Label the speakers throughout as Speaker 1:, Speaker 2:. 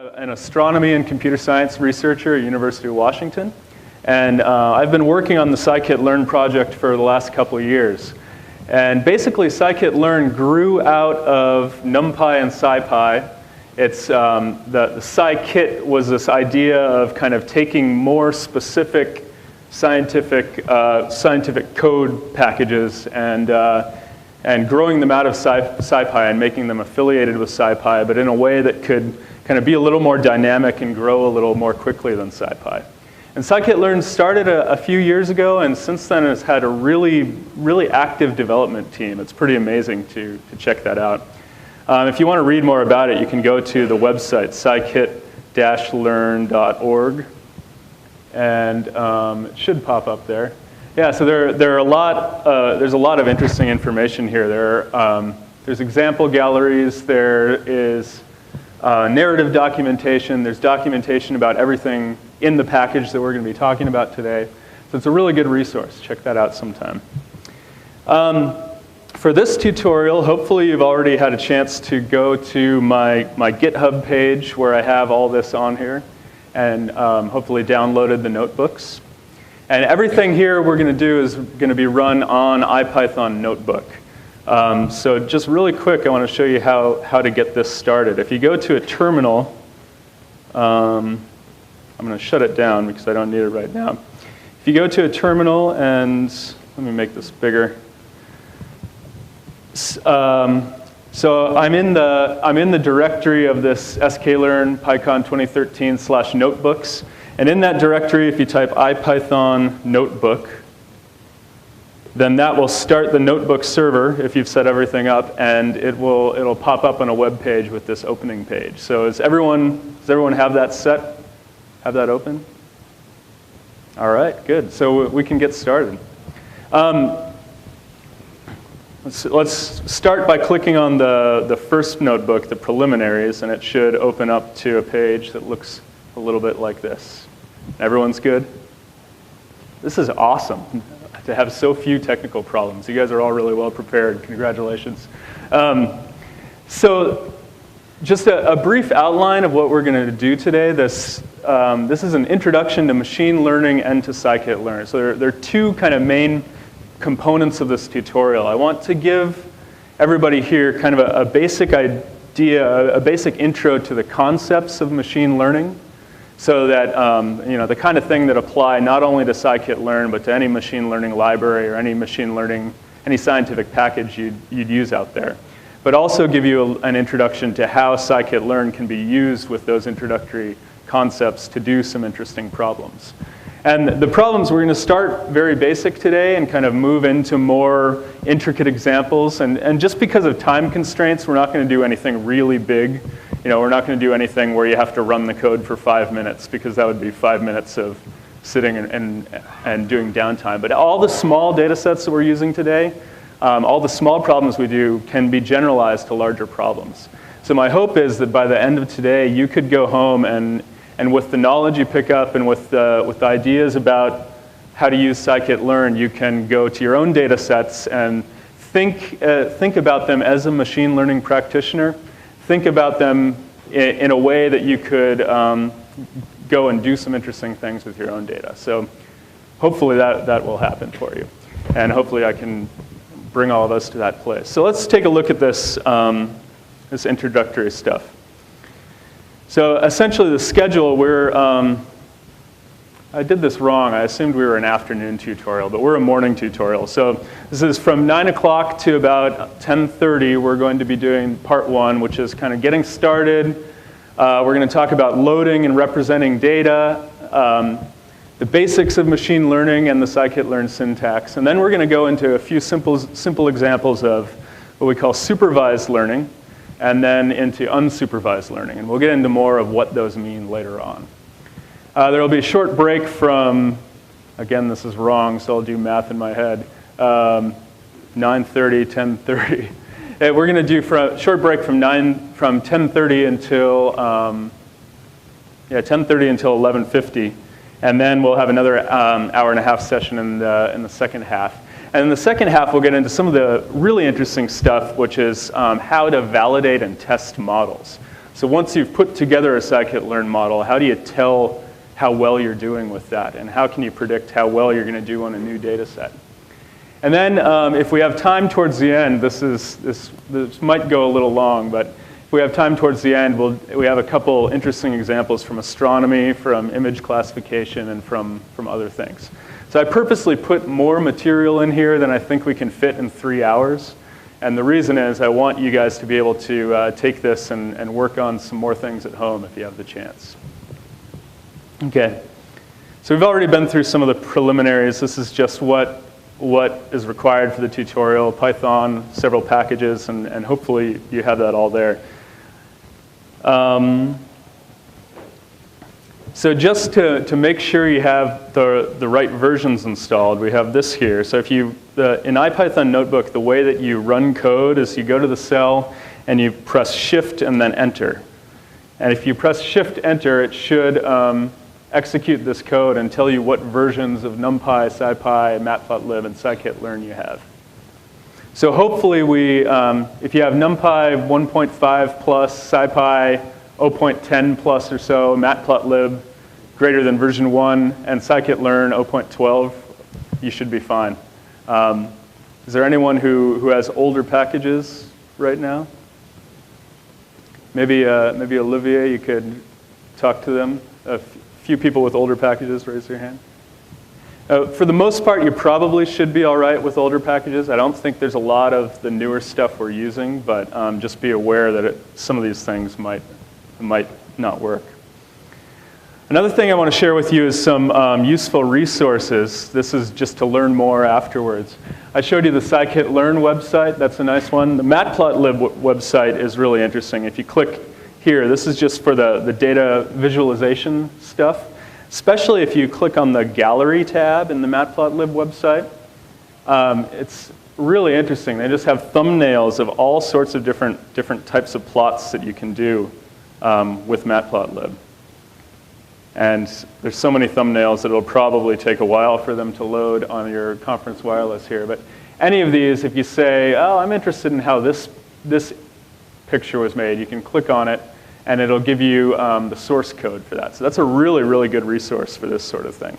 Speaker 1: An astronomy and computer science researcher at University of Washington. And I've been working on the Scikit-learn project for the last couple of years. And basically, Scikit-learn grew out of NumPy and SciPy. It's, the Scikit was this idea of kind of taking more specific scientific code packages and growing them out of SciPy and making them affiliated with SciPy, but in a way that could kind of be a little more dynamic and grow a little more quickly than SciPy. And Scikit-learn started a few years ago, and since then it's had a really active development team. It's pretty amazing to check that out. If you want to read more about it, you can go to the website, scikit-learn.org, and it should pop up there. Yeah, so there's a lot of interesting information here. There's example galleries, there is narrative documentation, there's documentation about everything in the package that we're going to be talking about today. So it's a really good resource. Check that out sometime. For this tutorial, hopefully you've already had a chance to go to my GitHub page where I have all this on here, and hopefully downloaded the notebooks. And everything here we're going to do is going to be run on IPython Notebook. So just really quick, I want to show you how to get this started. If you go to a terminal, I'm going to shut it down because I don't need it right now. If you go to a terminal, and let me make this bigger. So I'm in the directory of this sklearn PyCon 2013/notebooks. And in that directory, if you type IPython notebook, then that will start the notebook server if you've set everything up, and it'll pop up on a web page with this opening page. So does everyone have that set? Have that open? All right, good. So we can get started. Let's start by clicking on the first notebook, the preliminaries, and it should open up to a page that looks a little bit like this. Everyone's good? This is awesome to have so few technical problems. You guys are all really well prepared. Congratulations. So just a brief outline of what we're going to do today. This is an introduction to machine learning and to Scikit-learn. So there are two kind of main components of this tutorial. I want to give everybody here kind of a basic idea, a basic intro to the concepts of machine learning, so that the kind of thing that apply not only to Scikit-learn, but to any machine learning library or any machine learning, any scientific package you'd use out there. But also give you an introduction to how Scikit-learn can be used with those introductory concepts to do some interesting problems. And the problems, we're going to start very basic today and kind of move into more intricate examples. And just because of time constraints, we're not going to do anything really big. We're not going to do anything where you have to run the code for 5 minutes, because that would be 5 minutes of sitting and doing downtime. But all the small data sets that we're using today, all the small problems we do can be generalized to larger problems. So my hope is that by the end of today, you could go home and with the knowledge you pick up and with the ideas about how to use Scikit-learn, you can go to your own data sets and think about them as a machine learning practitioner. Think about them in a way that you could go and do some interesting things with your own data. So hopefully that will happen for you. And hopefully I can bring all of us to that place. So let's take a look at this, this introductory stuff. So essentially the schedule, I did this wrong. I assumed we were an afternoon tutorial, but we're a morning tutorial. So this is from 9 o'clock to about 10:30. We're going to be doing part one, which is kind of getting started. We're going to talk about loading and representing data, the basics of machine learning and the Scikit-learn syntax. And then we're going to go into a few simple examples of what we call supervised learning, and then into unsupervised learning. And we'll get into more of what those mean later on. There will be a short break from, again, this is wrong, so I'll do math in my head, 9:30, 10:30. We're going to do a short break from 10:30 until 10:30 until 11:50, and then we'll have another hour and a half session in the second half. And in the second half, we'll get into some of the really interesting stuff, which is how to validate and test models. So once you've put together a scikit-learn model, how do you tell how well you're doing with that? And how can you predict how well you're going to do on a new data set? And then if we have time towards the end, this might go a little long, but if we have time towards the end, we have a couple interesting examples from astronomy, from image classification, and from other things. So I purposely put more material in here than I think we can fit in 3 hours. And the reason is I want you guys to be able to take this and work on some more things at home if you have the chance. Okay, so we've already been through some of the preliminaries. This is just what is required for the tutorial, Python, several packages, and hopefully you have that all there. So just to make sure you have the right versions installed, we have this here. So if in IPython Notebook, the way that you run code is you go to the cell and you press Shift and then Enter. And if you press Shift Enter, it should execute this code and tell you what versions of NumPy, SciPy, Matplotlib, and Scikit-learn you have. So hopefully if you have NumPy 1.5 plus, SciPy 0.10 plus or so, Matplotlib greater than version 1, and Scikit-learn 0.12, you should be fine. Is there anyone who has older packages right now? Maybe Olivier, you could talk to them. A few people with older packages, raise your hand. For the most part, you probably should be all right with older packages. I don't think there's a lot of the newer stuff we're using, but just be aware that some of these things might not work. Another thing I want to share with you is some useful resources. This is just to learn more afterwards. I showed you the Scikit-learn website. That's a nice one. The Matplotlib website is really interesting. If you click here, this is just for the data visualization stuff, especially if you click on the gallery tab in the Matplotlib website. It's really interesting. They just have thumbnails of all sorts of different types of plots that you can do with Matplotlib. And there's so many thumbnails that it'll probably take a while for them to load on your conference wireless here. But any of these, if you say, oh, I'm interested in how this picture was made, you can click on it, and it'll give you the source code for that. So that's a really, really good resource for this sort of thing.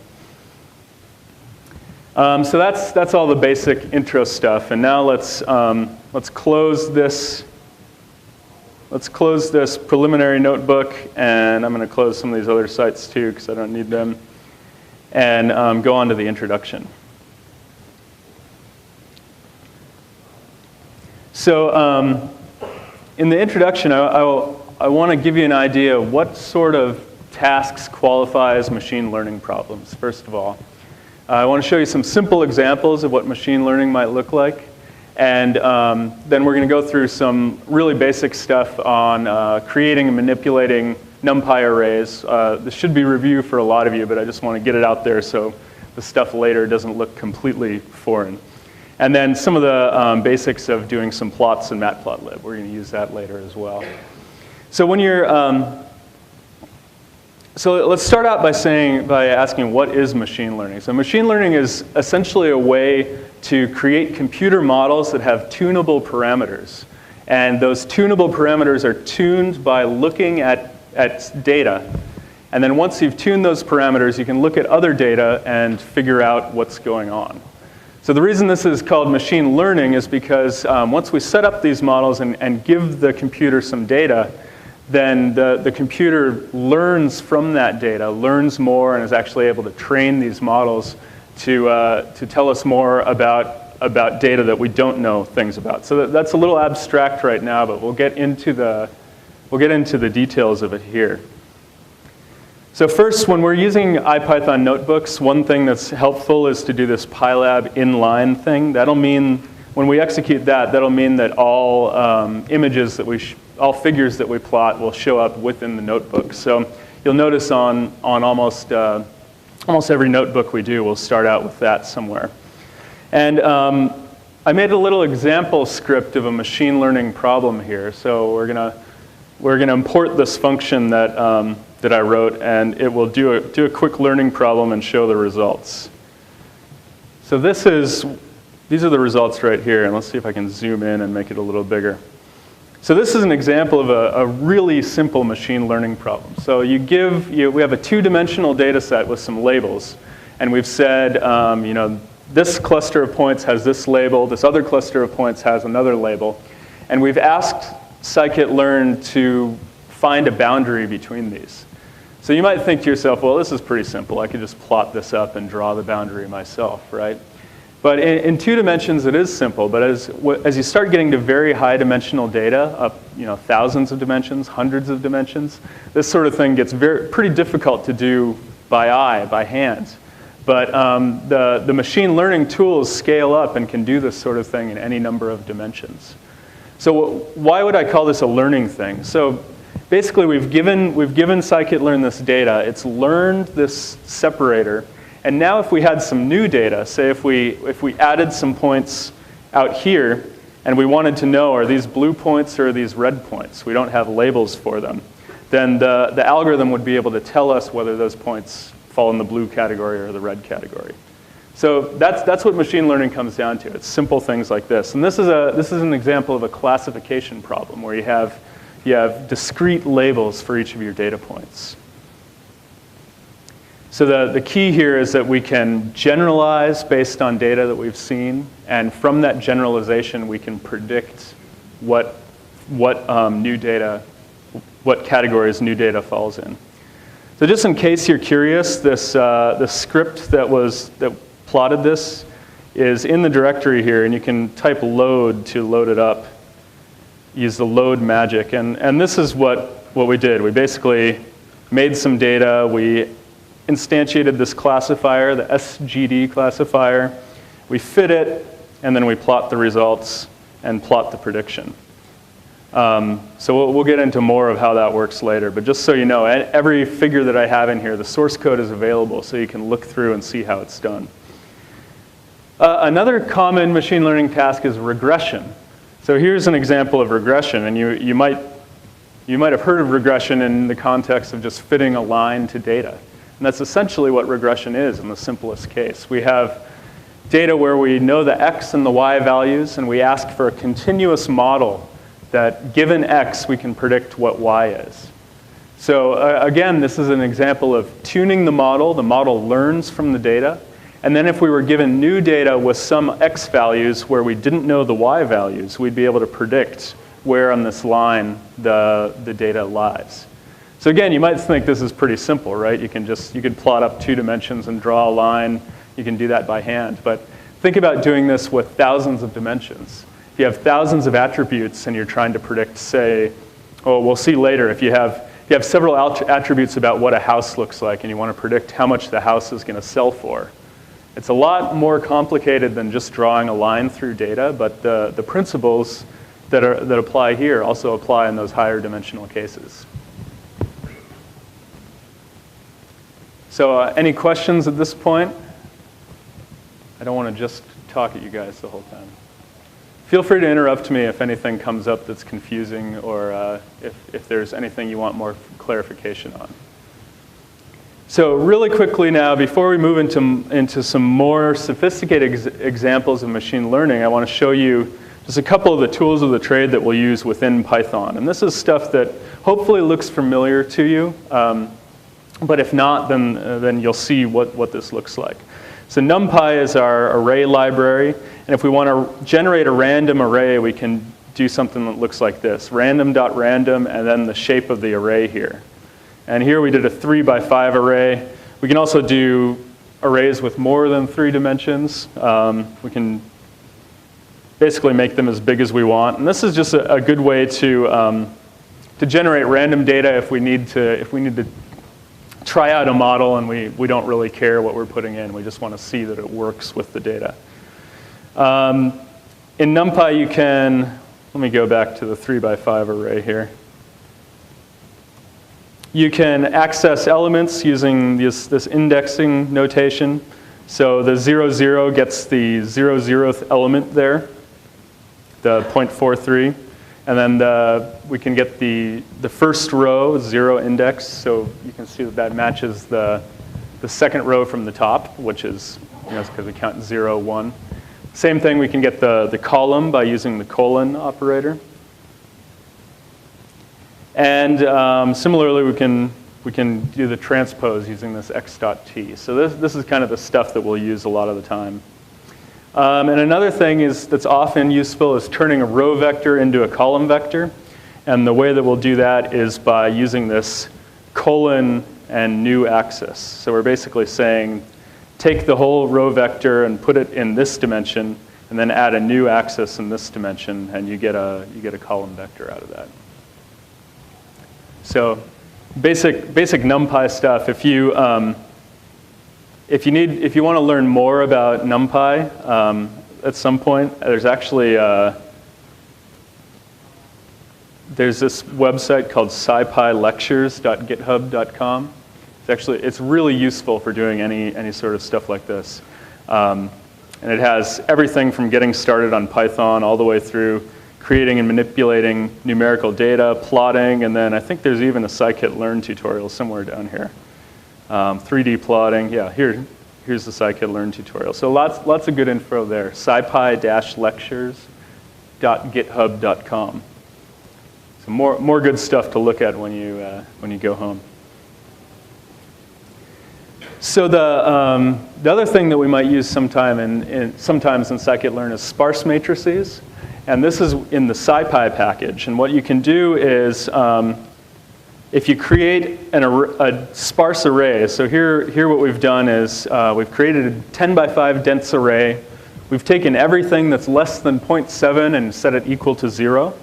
Speaker 1: So that's all the basic intro stuff. And now let's close this. Let's close this preliminary notebook, and I'm going to close some of these other sites too because I don't need them, and go on to the introduction. So in the introduction, I want to give you an idea of what sort of tasks qualify as machine learning problems, first of all. I want to show you some simple examples of what machine learning might look like. And then we're going to go through some really basic stuff on creating and manipulating NumPy arrays. This should be review for a lot of you, but I just want to get it out there so the stuff later doesn't look completely foreign. And then some of the basics of doing some plots in Matplotlib. We're going to use that later as well. So when you're so let's start out by asking what is machine learning. So machine learning is essentially a way to create computer models that have tunable parameters. And those tunable parameters are tuned by looking at data. And then once you've tuned those parameters, you can look at other data and figure out what's going on. So the reason this is called machine learning is because once we set up these models and give the computer some data, then the computer learns from that data, learns more, and is actually able to train these models to tell us more about data that we don't know things about. So that's a little abstract right now, but we'll get into the details of it here. So first, when we're using IPython notebooks, one thing that's helpful is to do this pylab inline thing. That'll mean, when we execute that, that'll mean that all images that all figures that we plot will show up within the notebook. So you'll notice on almost every notebook we do, we'll start out with that somewhere. And I made a little example script of a machine learning problem here. So we're gonna import this function that I wrote, and it will do a quick learning problem and show the results. So these are the results right here, and let's see if I can zoom in and make it a little bigger. So this is an example of a really simple machine learning problem. So we have a two-dimensional data set with some labels. And we've said, this cluster of points has this label. This other cluster of points has another label. And we've asked Scikit-learn to find a boundary between these. So you might think to yourself, well, this is pretty simple. I could just plot this up and draw the boundary myself, right? But in 2 dimensions, it is simple. But as you start getting to very high dimensional data, up thousands of dimensions, hundreds of dimensions, this sort of thing gets pretty difficult to do by eye, by hand. But the machine learning tools scale up and can do this sort of thing in any number of dimensions. So why would I call this a learning thing? So basically, we've given Scikit-learn this data. It's learned this separator. And now if we had some new data, say if we added some points out here, and we wanted to know, are these blue points or are these red points? We don't have labels for them. Then the algorithm would be able to tell us whether those points fall in the blue category or the red category. So that's what machine learning comes down to. It's simple things like this. And this is an example of a classification problem where you have discrete labels for each of your data points. So the key here is that we can generalize based on data that we've seen, and from that generalization we can predict what categories new data falls in. So just in case you're curious, the script that plotted this is in the directory here, and you can type load to load it up. Use the load magic, and this is what we did. We basically made some data. We instantiated this classifier, the SGD classifier. We fit it, and then we plot the results and plot the prediction. So we'll get into more of how that works later. But just so you know, every figure that I have in here, the source code is available, so you can look through and see how it's done. Another common machine learning task is regression. So here's an example of regression, and you might have heard of regression in the context of just fitting a line to data. And that's essentially what regression is in the simplest case. We have data where we know the x and the y values, and we ask for a continuous model that given x, we can predict what y is. So again, this is an example of tuning the model. The model learns from the data. And then if we were given new data with some x values where we didn't know the y values, we'd be able to predict where on this line the data lies. So again, you might think this is pretty simple, right? You could plot up 2 dimensions and draw a line. You can do that by hand. But think about doing this with thousands of dimensions. If you have thousands of attributes and you're trying to predict, say, we'll see later, if you have several attributes about what a house looks like and you want to predict how much the house is going to sell for, it's a lot more complicated than just drawing a line through data, but the principles that apply here also apply in those higher dimensional cases. So any questions at this point? I don't want to just talk at you guys the whole time. Feel free to interrupt me if anything comes up that's confusing, or if there's anything you want more clarification on. So really quickly now, before we move into some more sophisticated examples of machine learning, I want to show you just a couple of the tools of the trade that we'll use within Python. And this is stuff that hopefully looks familiar to you. But if not, then you'll see what this looks like. So NumPy is our array library. And if we want to generate a random array, we can do something that looks like this. Random.random, and then the shape of the array here. And here we did a 3x5 array. We can also do arrays with more than 3 dimensions. We can basically make them as big as we want. And this is just a good way to generate random data if we need to try out a model and we don't really care what we're putting in. We just want to see that it works with the data. In NumPy, you can, let me go back to the 3x5 array here. You can access elements using this indexing notation. So the 0, 0 gets the 0th element there, the 0.43. And then we can get the first row, 0 index. So you can see that matches the second row from the top, which is, because we count 0, 1. Same thing, we can get the column by using the colon operator. And similarly, we can do the transpose using this x.t. So this is kind of the stuff that we'll use a lot of the time. And another thing that's often useful is turning a row vector into a column vector. And the way that we'll do that is by using this colon and new axis. So we're basically saying, take the whole row vector and put it in this dimension, and then add a new axis in this dimension, and you get a column vector out of that. So basic NumPy stuff. If you want to learn more about NumPy at some point, there's actually there's this website called scipylectures.github.com. It's really useful for doing any sort of stuff like this. And it has everything from getting started on Python all the way through creating and manipulating numerical data, plotting, and then I think there's even a scikit-learn tutorial somewhere down here. 3D plotting, yeah, here's the scikit-learn tutorial. So lots of good info there. scipy-lectures.github.com. So more good stuff to look at when you go home. So the other thing that we might use sometimes in scikit-learn is sparse matrices. And this is in the SciPy package. And what you can do is, if you create a sparse array, so here what we've done is we've created a 10 by 5 dense array. We've taken everything that's less than 0.7 and set it equal to 0.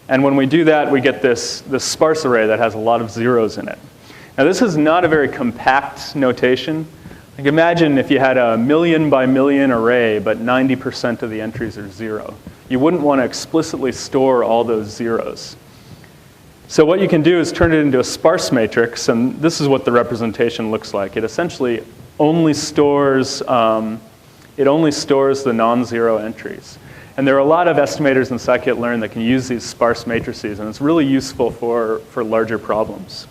Speaker 1: And when we do that, we get this sparse array that has a lot of zeros in it. Now this is not a very compact notation. Like imagine if you had a million by million array, but 90% of the entries are 0. You wouldn't want to explicitly store all those zeros. So what you can do is turn it into a sparse matrix, and this is what the representation looks like. It essentially only stores the non-zero entries. And there are a lot of estimators in scikit-learn that can use these sparse matrices, and it's really useful for larger problems.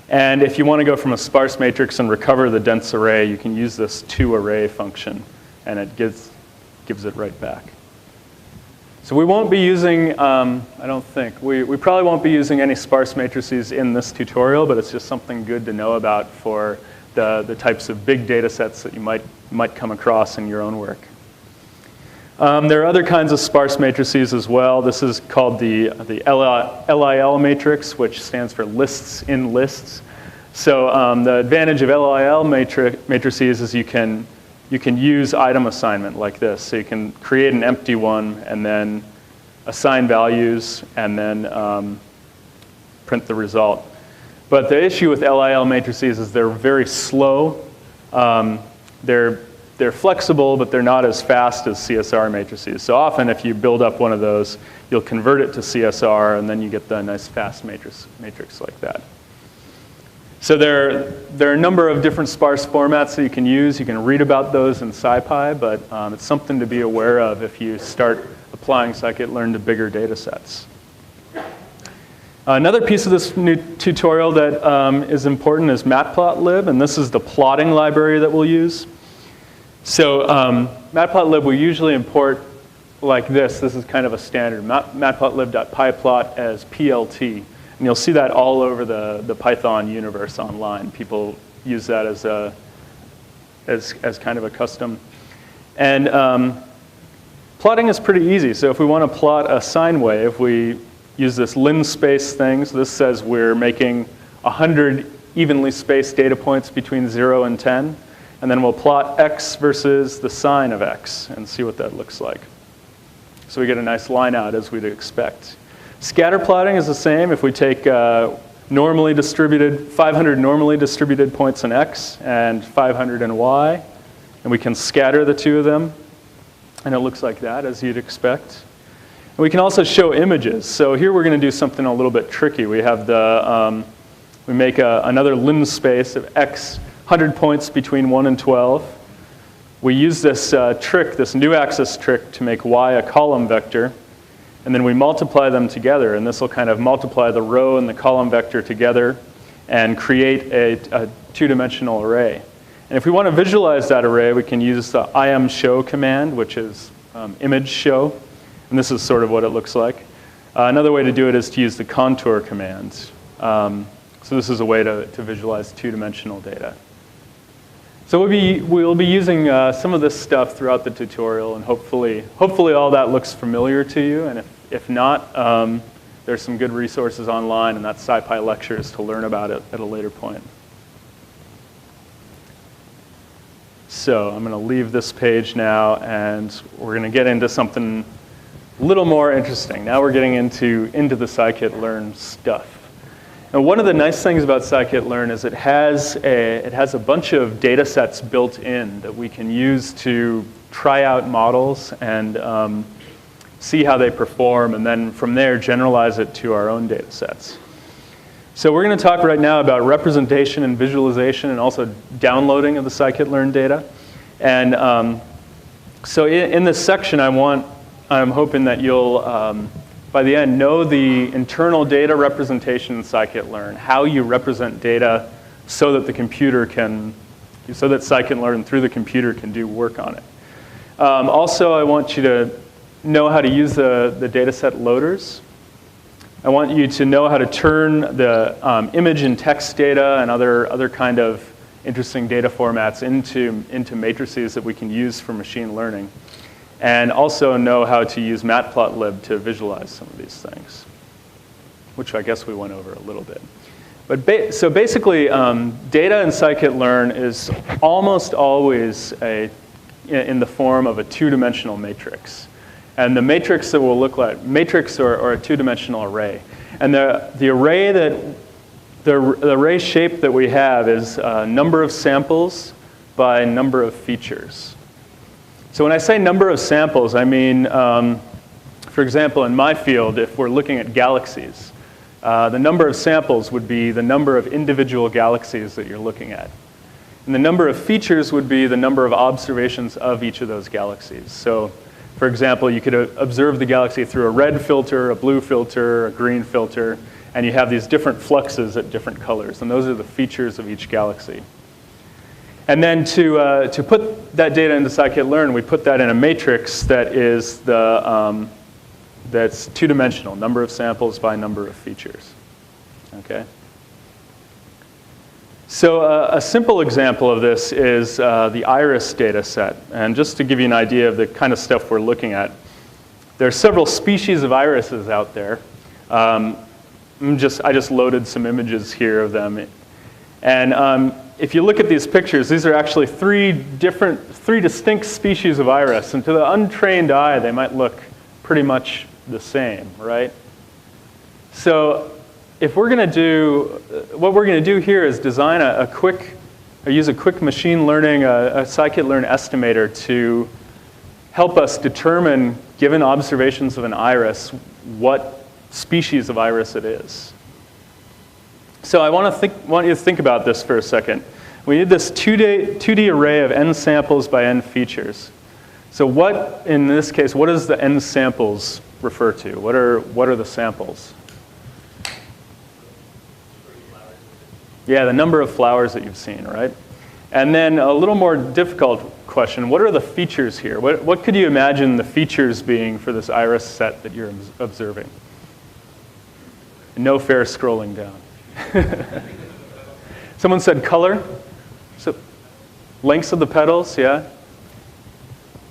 Speaker 1: And if you want to go from a sparse matrix and recover the dense array, you can use this toArray function, and it gives it right back. So we won't be using, I don't think, we probably won't be using any sparse matrices in this tutorial, but it's just something good to know about for the types of big data sets that you might come across in your own work. There are other kinds of sparse matrices as well. This is called the LIL matrix, which stands for lists in lists. So the advantage of LIL matrices is you can use item assignment like this. So you can create an empty one and then assign values and then print the result. But the issue with LIL matrices is they're very slow. They're flexible, but they're not as fast as CSR matrices. So often if you build up one of those, you'll convert it to CSR, and then you get the nice fast matrix like that. So there are a number of different sparse formats that you can use. You can read about those in SciPy, but it's something to be aware of if you start applying scikit-learn to bigger data sets. Another piece of this new tutorial that is important is matplotlib, and this is the plotting library that we'll use. So matplotlib we usually import like this. This is kind of a standard, matplotlib.pyplot as PLT. And you'll see that all over the Python universe online. People use that as kind of a custom. And plotting is pretty easy. So if we want to plot a sine wave, we use this linspace thing. So this says we're making 100 evenly spaced data points between 0 and 10. And then we'll plot x versus the sine of x and see what that looks like. So we get a nice line out as we'd expect. Scatter plotting is the same. If we take 500 normally distributed points in x and 500 in y, and we can scatter the two of them, and it looks like that, as you'd expect. And we can also show images. So here we're going to do something a little bit tricky. We have we make another linspace of x 100 points between 1 and 12. We use this trick, this new axis trick, to make y a column vector. And then we multiply them together. And this will kind of multiply the row and the column vector together and create a two-dimensional array. And if we want to visualize that array, we can use the imshow command, which is image show. And this is sort of what it looks like. Another way to do it is to use the contour command. So this is a way to visualize two-dimensional data. So we'll be using some of this stuff throughout the tutorial, and hopefully all that looks familiar to you. And if not, there's some good resources online, and that's SciPy lectures to learn about it at a later point. So I'm going to leave this page now, and we're going to get into something a little more interesting. Now we're getting into the Scikit-learn stuff. And one of the nice things about Scikit-learn is it has a bunch of data sets built in that we can use to try out models and see how they perform, and then from there generalize it to our own data sets. So we're going to talk right now about representation and visualization, and also downloading of the Scikit-learn data. And so in this section, I'm hoping that you'll, by the end, know the internal data representation in Scikit-learn, how you represent data so that the computer can, so that Scikit-learn through the computer can do work on it. Also, I want you to know how to use the dataset loaders. I want you to know how to turn the image and text data and other kind of interesting data formats into matrices that we can use for machine learning. And also know how to use matplotlib to visualize some of these things, which I guess we went over a little bit. But so basically, data in Scikit-learn is almost always in the form of a two-dimensional matrix. And the matrix that will look like, matrix or a two-dimensional array. And the array shape that we have is number of samples by number of features. So when I say number of samples, I mean, for example, in my field, if we're looking at galaxies, the number of samples would be the number of individual galaxies that you're looking at. And the number of features would be the number of observations of each of those galaxies. So, for example, you could observe the galaxy through a red filter, a blue filter, a green filter, and you have these different fluxes at different colors. And those are the features of each galaxy. And then to put that data into Scikit-learn, we put that in a matrix that is that's two-dimensional, number of samples by number of features. Okay. So a simple example of this is the iris data set. And just to give you an idea of the kind of stuff we're looking at, there are several species of irises out there. I just loaded some images here of them. And if you look at these pictures, these are actually three distinct species of iris. And to the untrained eye, they might look pretty much the same, right? So if we're going to do, what we're going to do here is design use a quick machine learning, a Scikit-learn estimator to help us determine, given observations of an iris, what species of iris it is. So I want you to think about this for a second. We need this 2D array of n samples by n features. So what, in this case, what does the n samples refer to? What are the samples? Yeah, the number of flowers that you've seen, right? And then a little more difficult question, what are the features here? What could you imagine the features being for this iris set that you're observing? No fair scrolling down. Someone said color. So lengths of the petals, yeah.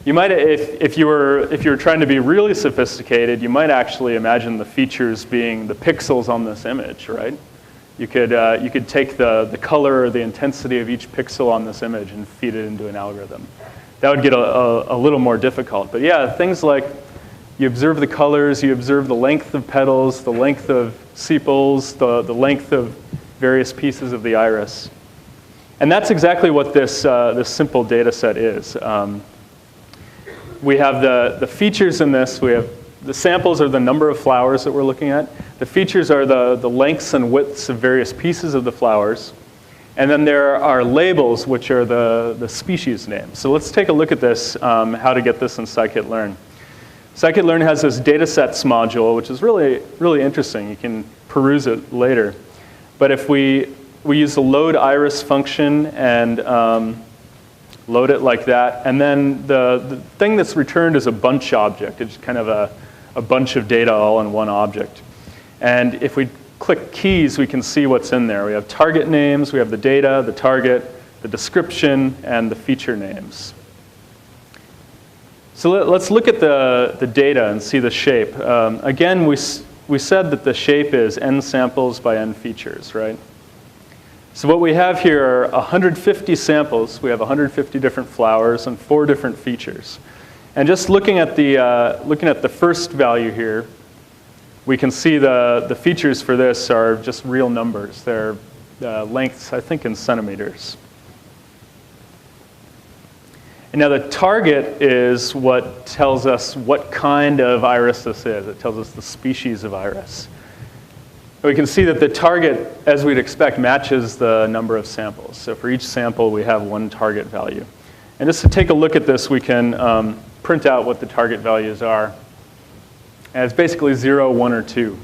Speaker 1: You might, if you were trying to be really sophisticated, you might actually imagine the features being the pixels on this image, right? You could take the color or the intensity of each pixel on this image and feed it into an algorithm. That would get a little more difficult. But yeah, things like you observe the colors, you observe the length of petals, the length of sepals, the length of various pieces of the iris. And that's exactly what this simple data set is. We have the features in this. We have the samples are the number of flowers that we're looking at. The features are the lengths and widths of various pieces of the flowers. And then there are labels, which are the species names. So let's take a look at this, how to get this in Scikit-learn. Scikit-learn has this datasets module, which is really, really interesting. You can peruse it later. But if we use the load iris function and load it like that, and then the thing that's returned is a bunch object. It's kind of a bunch of data all in one object. And if we click keys, we can see what's in there. We have target names, we have the data, the target, the description, and the feature names. So let's look at the data and see the shape. Again, we said that the shape is n samples by n features, right? So what we have here are 150 samples. We have 150 different flowers and 4 different features. And just looking at the first value here, we can see the features for this are just real numbers. They're lengths, I think, in centimeters. And now the target is what tells us what kind of iris this is. It tells us the species of iris. We can see that the target, as we'd expect, matches the number of samples. So for each sample, we have 1 target value. And just to take a look at this, we can print out what the target values are. And it's basically 0, 1, or 2.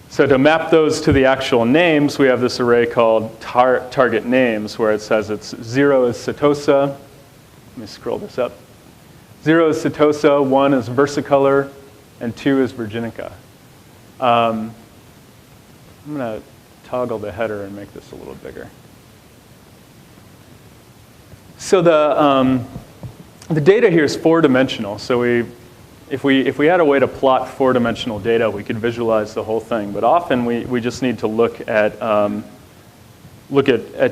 Speaker 1: So to map those to the actual names, we have this array called target names, where it says it's 0 is Setosa. Let me scroll this up. 0 is Setosa, 1 is Versicolor, and 2 is Virginica. I'm going to toggle the header and make this a little bigger. So the data here is 4-dimensional. So if we had a way to plot 4-dimensional data, we could visualize the whole thing. But often we just need to look at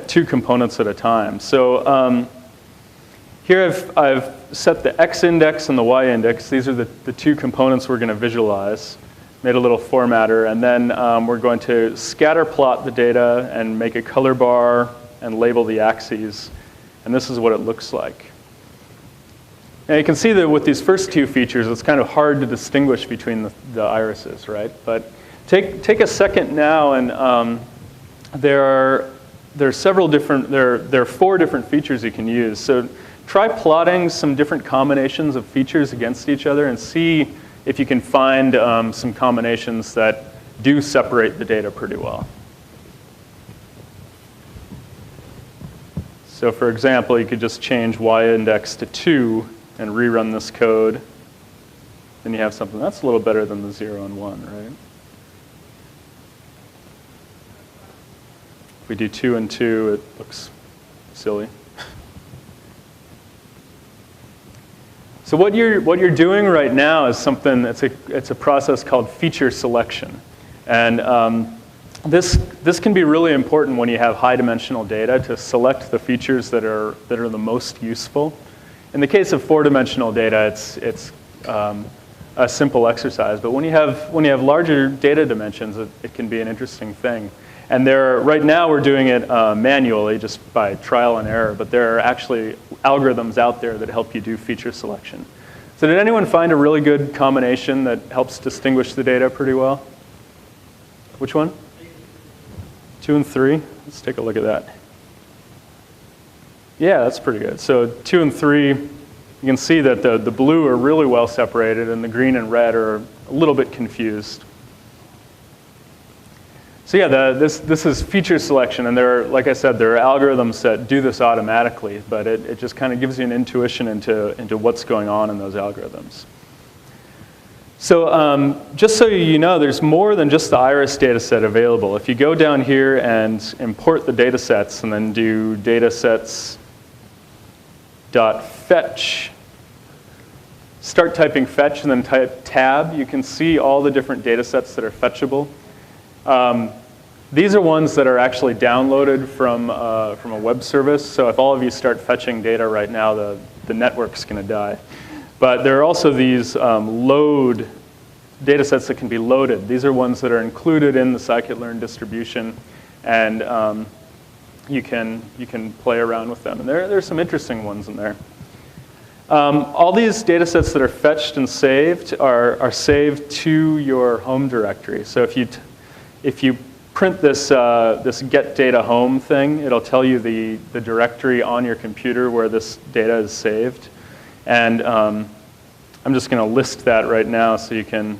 Speaker 1: 2 components at a time. So here I've set the x-index and the y-index. These are the 2 components we're going to visualize. Made a little formatter, and then we're going to scatter plot the data and make a color bar and label the axes. And this is what it looks like. Now you can see that with these first 2 features, it's kind of hard to distinguish between the irises, right? But take a second now, and there are 4 different features you can use. So try plotting some different combinations of features against each other and see if you can find some combinations that do separate the data pretty well. So for example, you could just change y-index to 2 and rerun this code. Then you have something that's a little better than the 0 and 1, right? If we do 2 and 2, it looks silly. So what you're doing right now is something, it's a process called feature selection. And this can be really important when you have high-dimensional data to select the features that are the most useful. In the case of 4-dimensional data, it's a simple exercise. But when you have larger data dimensions, it can be an interesting thing. And right now we're doing it manually, just by trial and error, but there are actually algorithms out there that help you do feature selection. So did anyone find a really good combination that helps distinguish the data pretty well? Which one? 2 and 3? Let's take a look at that. Yeah, that's pretty good. So 2 and 3, you can see that the blue are really well separated and the green and red are a little bit confused. So yeah, this is feature selection, and like I said, there are algorithms that do this automatically, but it just kind of gives you an intuition into what's going on in those algorithms. So just so you know, there's more than just the iris data set available. If you go down here and import the data sets and then do datasets.fetch, start typing fetch and then type tab, you can see all the different data sets that are fetchable. These are ones that are actually downloaded from a web service. So if all of you start fetching data right now, the network's going to die. But there are also these load data sets that can be loaded. These are ones that are included in the Scikit-learn distribution, and you can play around with them. And there's some interesting ones in there. All these data sets that are fetched and saved are saved to your home directory. So if you print this get data home thing, it'll tell you the directory on your computer where this data is saved. And I'm just going to list that right now so you can,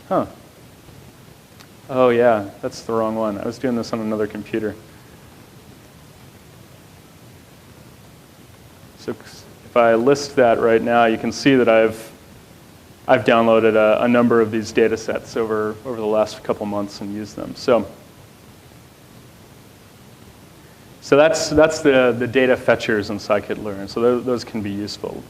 Speaker 1: oh yeah, that's the wrong one. I was doing this on another computer. So if I list that right now, you can see that I've I've downloaded a number of these data sets over the last couple months and used them. So that's the data fetchers in Scikit-learn. So those can be useful.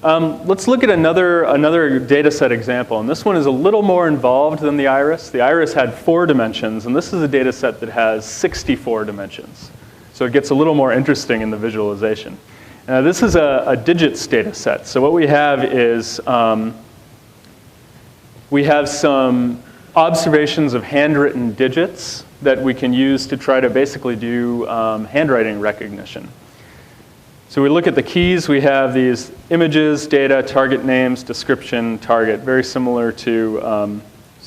Speaker 1: Let's look at another data set example. And this one is a little more involved than the iris. The iris had 4 dimensions, and this is a data set that has 64 dimensions. So it gets a little more interesting in the visualization. This is a digits data set. So what we have is we have some observations of handwritten digits that we can use to try to basically do handwriting recognition. So we look at the keys. We have these images, data, target names, description, target, very similar to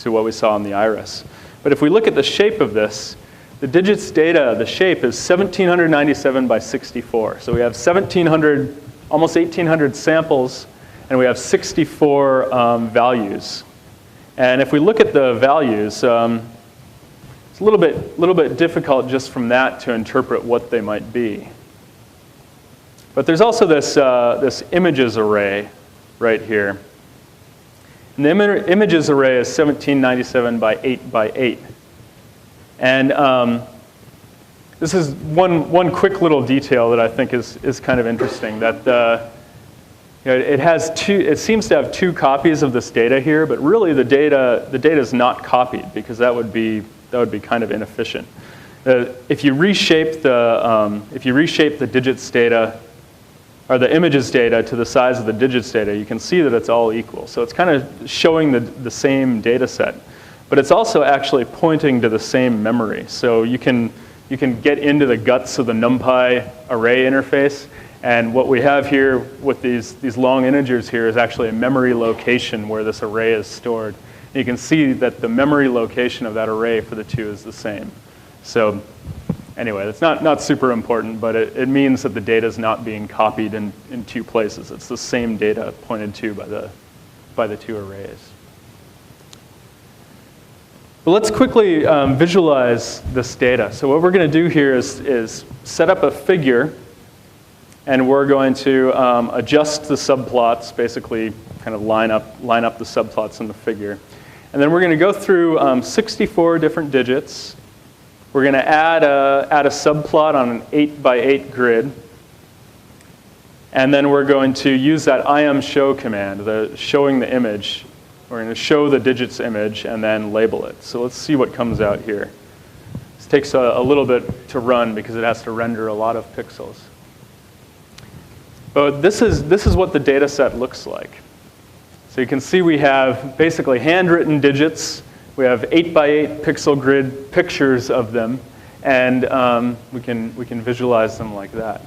Speaker 1: what we saw in the iris. But if we look at the shape of this, the digits data, the shape is 1797 by 64. So we have 1,700, almost 1,800 samples, and we have 64 values. And if we look at the values, it's a little bit difficult just from that to interpret what they might be. But there's also this images array right here. And the images array is 1797 by 8 by 8. And this is one quick little detail that I think is kind of interesting. That it seems to have 2 copies of this data here, but really the data is not copied because that would be kind of inefficient. If you reshape the digits data or the images data to the size of the digits data, you can see that it's all equal. So it's kind of showing the same data set. But it's also actually pointing to the same memory. So you can get into the guts of the NumPy array interface. And what we have here with these long integers here is actually a memory location where this array is stored. And you can see that the memory location of that array for the 2 is the same. So anyway, it's not super important, but it means that the data is not being copied in 2 places. It's the same data pointed to by the 2 arrays. But let's quickly visualize this data. So what we're going to do here is set up a figure, and we're going to adjust the subplots, basically kind of line up the subplots in the figure. And then we're going to go through 64 different digits. We're going to add a subplot on an 8 by 8 grid. And then we're going to use that IMShow command, the showing the image. We're going to show the digits image and then label it. So let's see what comes out here. This takes a little bit to run because it has to render a lot of pixels. But this is what the data set looks like. So you can see we have basically handwritten digits. We have 8 by 8 pixel grid pictures of them, and we can visualize them like that.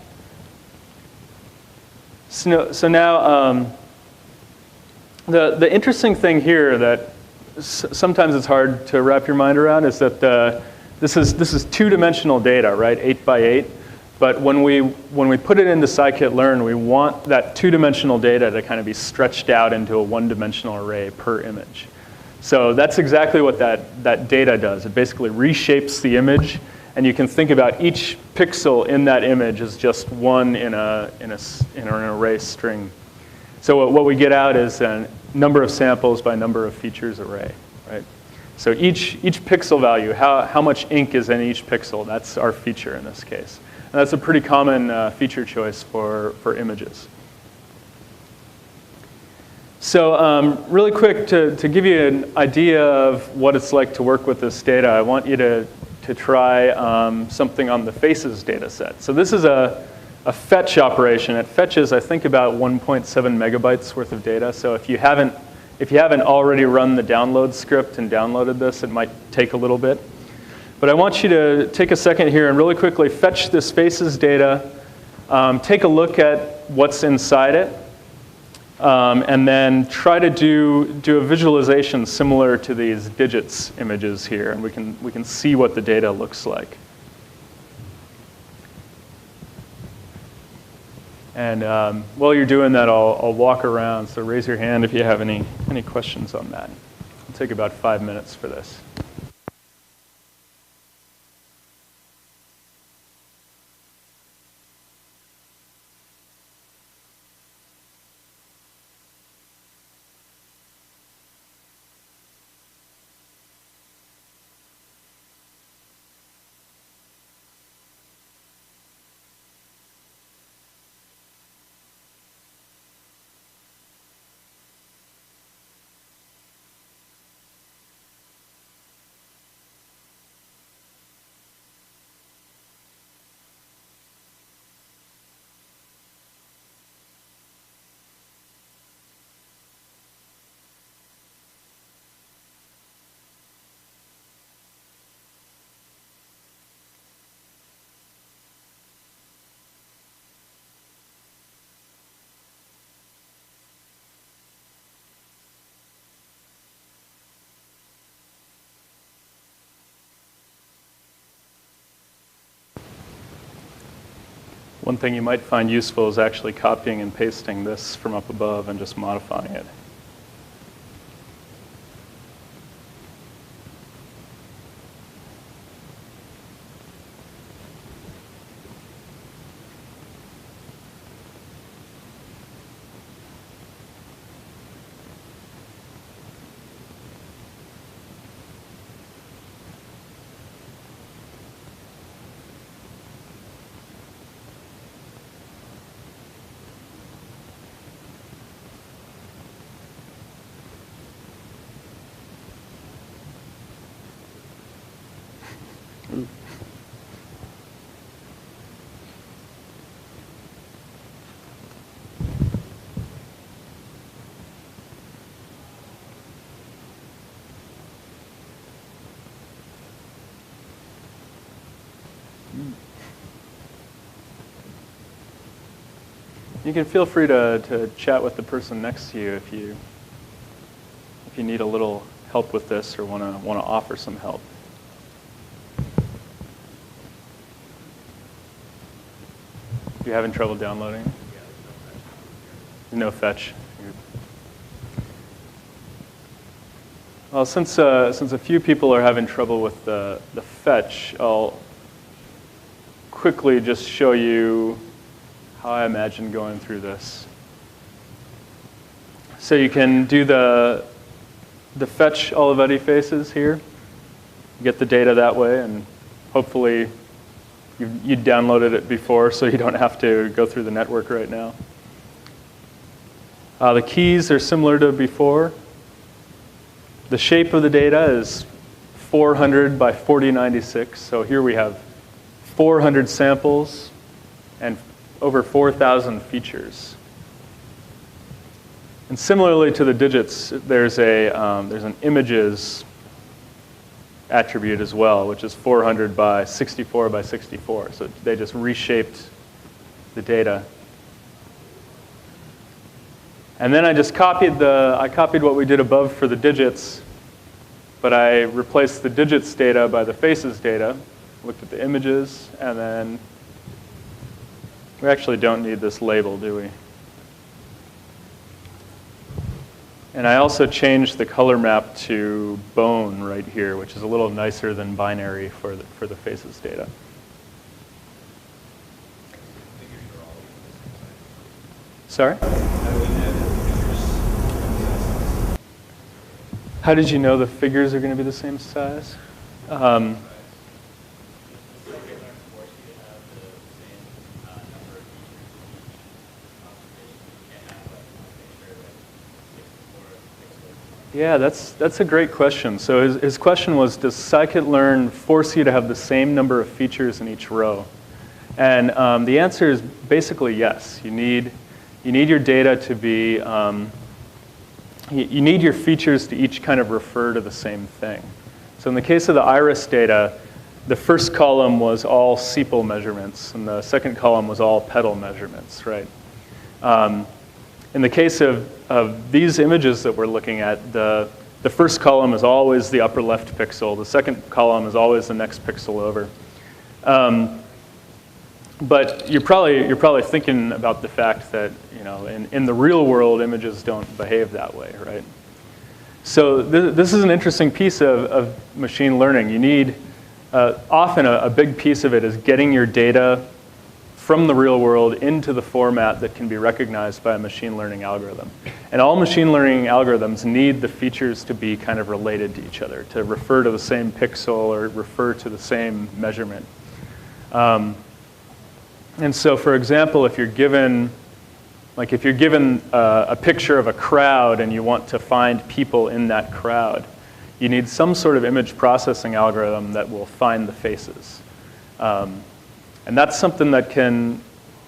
Speaker 1: So now the interesting thing here that sometimes it's hard to wrap your mind around is that this is 2-dimensional data, right? 8 by 8. But when we put it into Scikit-learn, we want that 2-dimensional data to kind of be stretched out into a 1-dimensional array per image. So that's exactly what that data does. It basically reshapes the image, and you can think about each pixel in that image as just one in an array string. So what we get out is a number of samples by number of features array, right? So each pixel value, how much ink is in each pixel, that's our feature in this case. And that's a pretty common feature choice for images. So really quick, to give you an idea of what it's like to work with this data, I want you to try something on the faces data set. So this is a fetch operation. It fetches, I think, about 1.7 megabytes worth of data. So if you haven't already run the download script and downloaded this, it might take a little bit. But I want you to take a second here and really quickly fetch this faces data, take a look at what's inside it, and then try to do a visualization similar to these digits images here, and we can see what the data looks like. And while you're doing that, I'll walk around. So raise your hand if you have any questions on that. It'll take about 5 minutes for this. One thing you might find useful is actually copying and pasting this from up above and just modifying it. You can feel free to chat with the person next to you if you need a little help with this or want to offer some help. You having trouble downloading? No fetch. Well, since a few people are having trouble with the fetch, I'll quickly just show you how I imagine going through this. So you can do the fetch Olivetti faces here. Get the data that way, and hopefully you downloaded it before, so you don't have to go through the network right now. The keys are similar to before. The shape of the data is 400 by 4096. So here we have 400 samples and over 4,000 features. And similarly to the digits, there's an images attribute as well, which is 400 by 64 by 64. So they just reshaped the data. And then I just copied what we did above for the digits, but I replaced the digits data by the faces data, looked at the images, and then we actually don't need this label, do we? And I also changed the color map to bone right here, which is a little nicer than binary for the faces data. Sorry? How did you know the figures are going to be the same size? Yeah, that's a great question. So his question was, does Scikit-learn force you to have the same number of features in each row? And the answer is basically yes. You need your data to be, you need your features to each kind of refer to the same thing. So in the case of the iris data, the first column was all sepal measurements, and the second column was all petal measurements, right? In the case of these images that we're looking at, the first column is always the upper left pixel. The second column is always the next pixel over. But you're probably thinking about the fact that in the real world, images don't behave that way, right? So this is an interesting piece of machine learning. You need often a big piece of it is getting your data from the real world into the format that can be recognized by a machine learning algorithm. And all machine learning algorithms need the features to be kind of related to each other, to refer to the same pixel or refer to the same measurement. And so, for example, if you're given a picture of a crowd and you want to find people in that crowd, you need some sort of image processing algorithm that will find the faces. And that's something that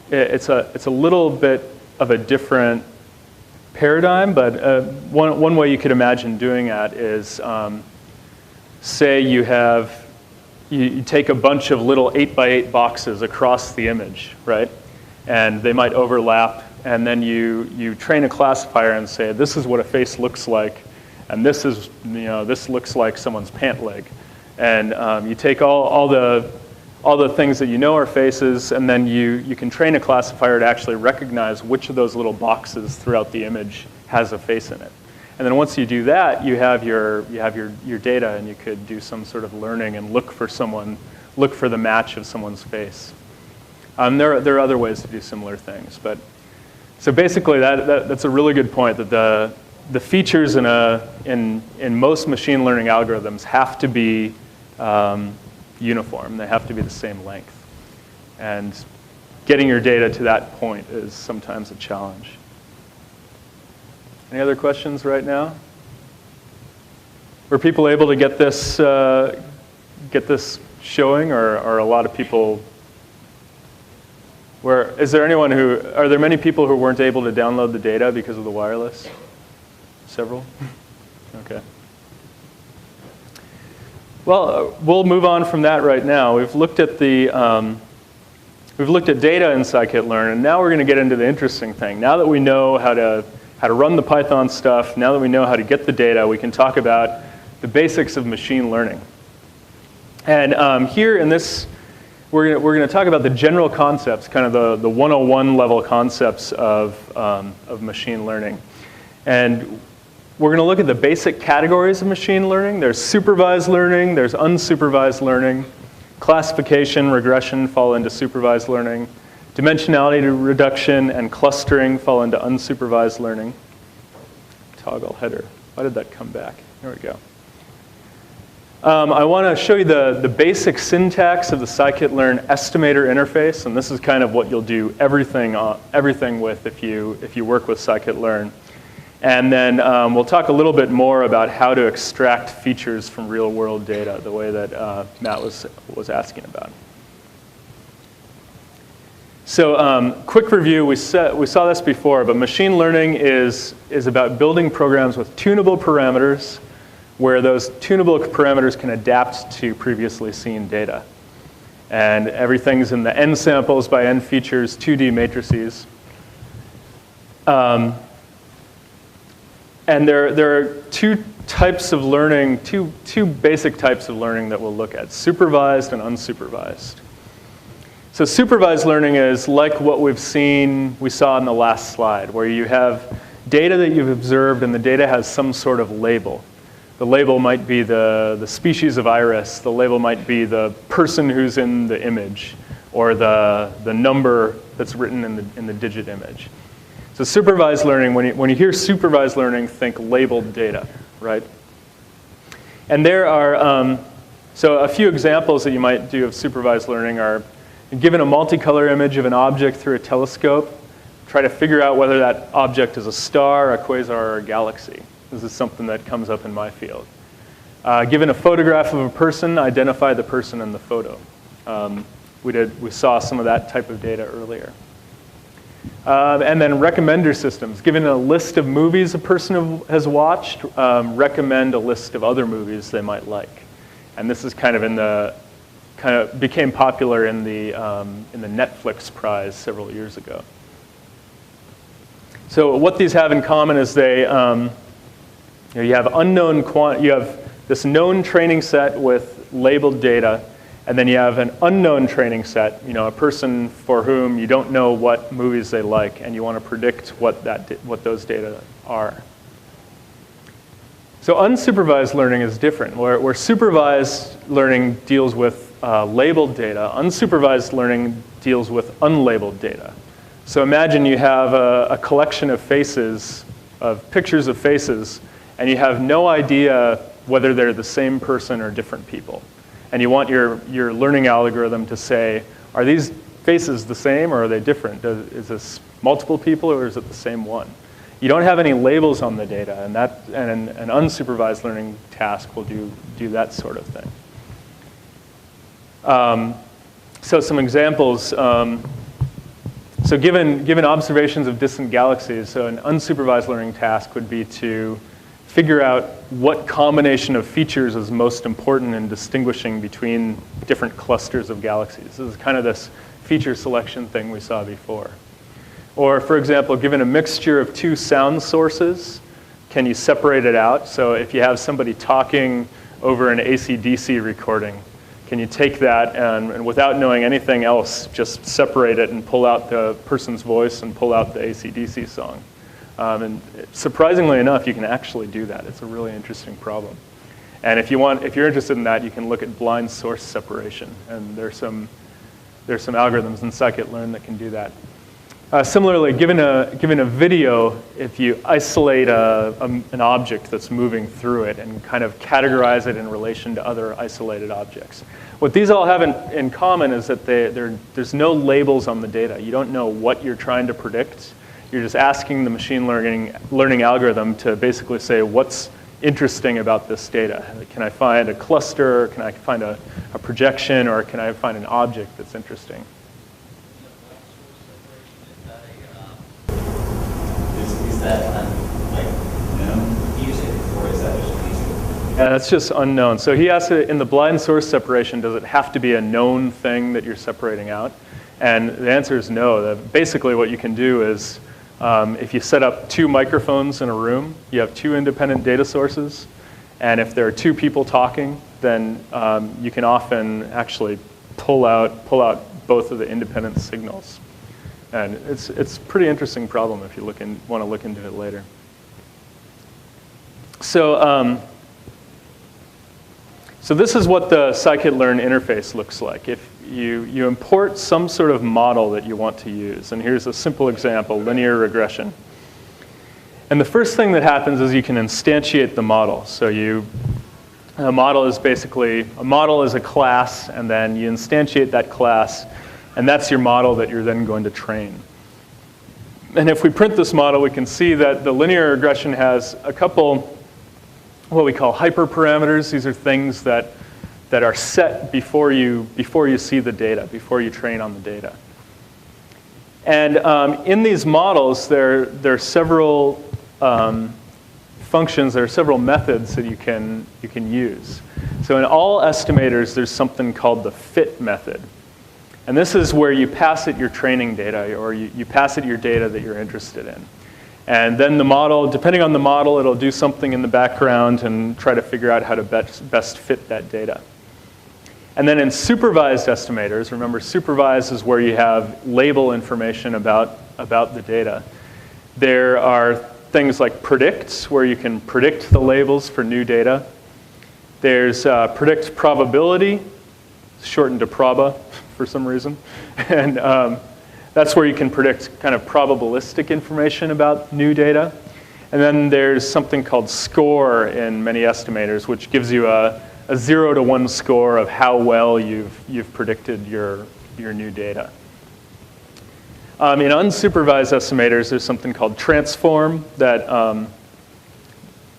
Speaker 1: it's a little bit of a different paradigm, but one way you could imagine doing that is, say you take a bunch of little 8x8 boxes across the image, right? And they might overlap, and then you train a classifier and say, this is what a face looks like, and this looks like someone's pant leg. And you take all all the things that you know are faces, and then you can train a classifier to actually recognize which of those little boxes throughout the image has a face in it. And then once you do that, you have your data, and you could do some sort of learning and look for the match of someone's face. There are other ways to do similar things, but so basically that's a really good point, that the features in most machine learning algorithms have to be uniform. They have to be the same length. And getting your data to that point is sometimes a challenge. Any other questions right now? Were people able to get this showing, or are a lot of people? Are there many people who weren't able to download the data because of the wireless? Several? Okay. Well, we'll move on from that right now. We've looked at data in Scikit-learn, and now we're going to get into the interesting thing. Now that we know how to run the Python stuff, now that we know how to get the data, we can talk about the basics of machine learning. And here in this, we're going to talk about the general concepts, kind of the 101 level concepts of machine learning. And we're going to look at the basic categories of machine learning. There's supervised learning, there's unsupervised learning. Classification, regression fall into supervised learning. Dimensionality reduction and clustering fall into unsupervised learning. Toggle header. Why did that come back? Here we go. I want to show you the basic syntax of the Scikit-learn estimator interface, and this is kind of what you'll do everything with if you work with Scikit-learn. And then we'll talk a little bit more about how to extract features from real-world data, the way that Matt was asking about. So quick review, we saw this before, but machine learning is about building programs with tunable parameters, where those tunable parameters can adapt to previously seen data. And everything's in the n samples by n features 2D matrices. And there are two types of learning, two basic types of learning that we'll look at, supervised and unsupervised. So supervised learning is like what we saw in the last slide, where you have data that you've observed and the data has some sort of label. The label might be the species of iris, the label might be the person who's in the image, or the number that's written in the digit image. So supervised learning, when you hear supervised learning, think labeled data, right? And there are, so a few examples that you might do of supervised learning are, given a multicolor image of an object through a telescope, try to figure out whether that object is a star, a quasar, or a galaxy. This is something that comes up in my field. Given a photograph of a person, identify the person in the photo. We saw some of that type of data earlier. And then recommender systems. Given a list of movies a person has watched, recommend a list of other movies they might like. And this is kind of became popular in the Netflix prize several years ago. So what these have in common is you have this known training set with labeled data, and then you have an unknown training set, a person for whom you don't know what movies they like, and you want to predict what those data are. So unsupervised learning is different, where supervised learning deals with labeled data. Unsupervised learning deals with unlabeled data. So imagine you have a collection of faces, of pictures of faces, and you have no idea whether they're the same person or different people. And you want your learning algorithm to say, are these faces the same or are they different? Is this multiple people or is it the same one? You don't have any labels on the data, and an unsupervised learning task will do that sort of thing. So some examples. So given observations of distant galaxies, so an unsupervised learning task would be to figure out what combination of features is most important in distinguishing between different clusters of galaxies. This is kind of this feature selection thing we saw before. Or, for example, given a mixture of two sound sources, can you separate it out? So if you have somebody talking over an AC/DC recording, can you take that and without knowing anything else, just separate it and pull out the person's voice and pull out the AC/DC song? And surprisingly enough, you can actually do that. It's a really interesting problem. And if you're interested in that, you can look at blind source separation. And there's some algorithms in Scikit-learn that can do that. Similarly, given a video, if you isolate an object that's moving through it and kind of categorize it in relation to other isolated objects. What these all have in common is that there's no labels on the data. You don't know what you're trying to predict. You're just asking the machine learning algorithm to basically say, what's interesting about this data? Can I find a cluster? Can I find a projection? Or can I find an object that's interesting?
Speaker 2: Is that like known? Use it, or is that just easy?
Speaker 1: Yeah, that's just unknown. So he asked it in the blind source separation, does it have to be a known thing that you're separating out? And the answer is no. Basically what you can do is if you set up 2 microphones in a room, you have 2 independent data sources. And if there are 2 people talking, then you can often actually pull out both of the independent signals. And it's a pretty interesting problem if you want to look into it later. So, so this is what the Scikit-learn interface looks like. If you import some sort of model that you want to use, and here's a simple example, linear regression. And the first thing that happens is you can instantiate the model. So a model is a class, and then you instantiate that class, and that's your model that you're then going to train. And if we print this model, we can see that the linear regression has a couple what we call hyperparameters. These are things that are set before you see the data, before you train on the data. And in these models, there are several functions, there are several methods that you can use. So in all estimators, there's something called the fit method. And this is where you pass it your training data, or you pass it your data that you're interested in. And then the model, depending on the model, it'll do something in the background and try to figure out how to best fit that data. And then in supervised estimators, remember supervised is where you have label information about the data. There are things like predicts, where you can predict the labels for new data. There's predict probability, shortened to proba for some reason. And that's where you can predict kind of probabilistic information about new data. And then there's something called score in many estimators, which gives you a 0 to 1 score of how well you've predicted your new data. In unsupervised estimators, there's something called transform that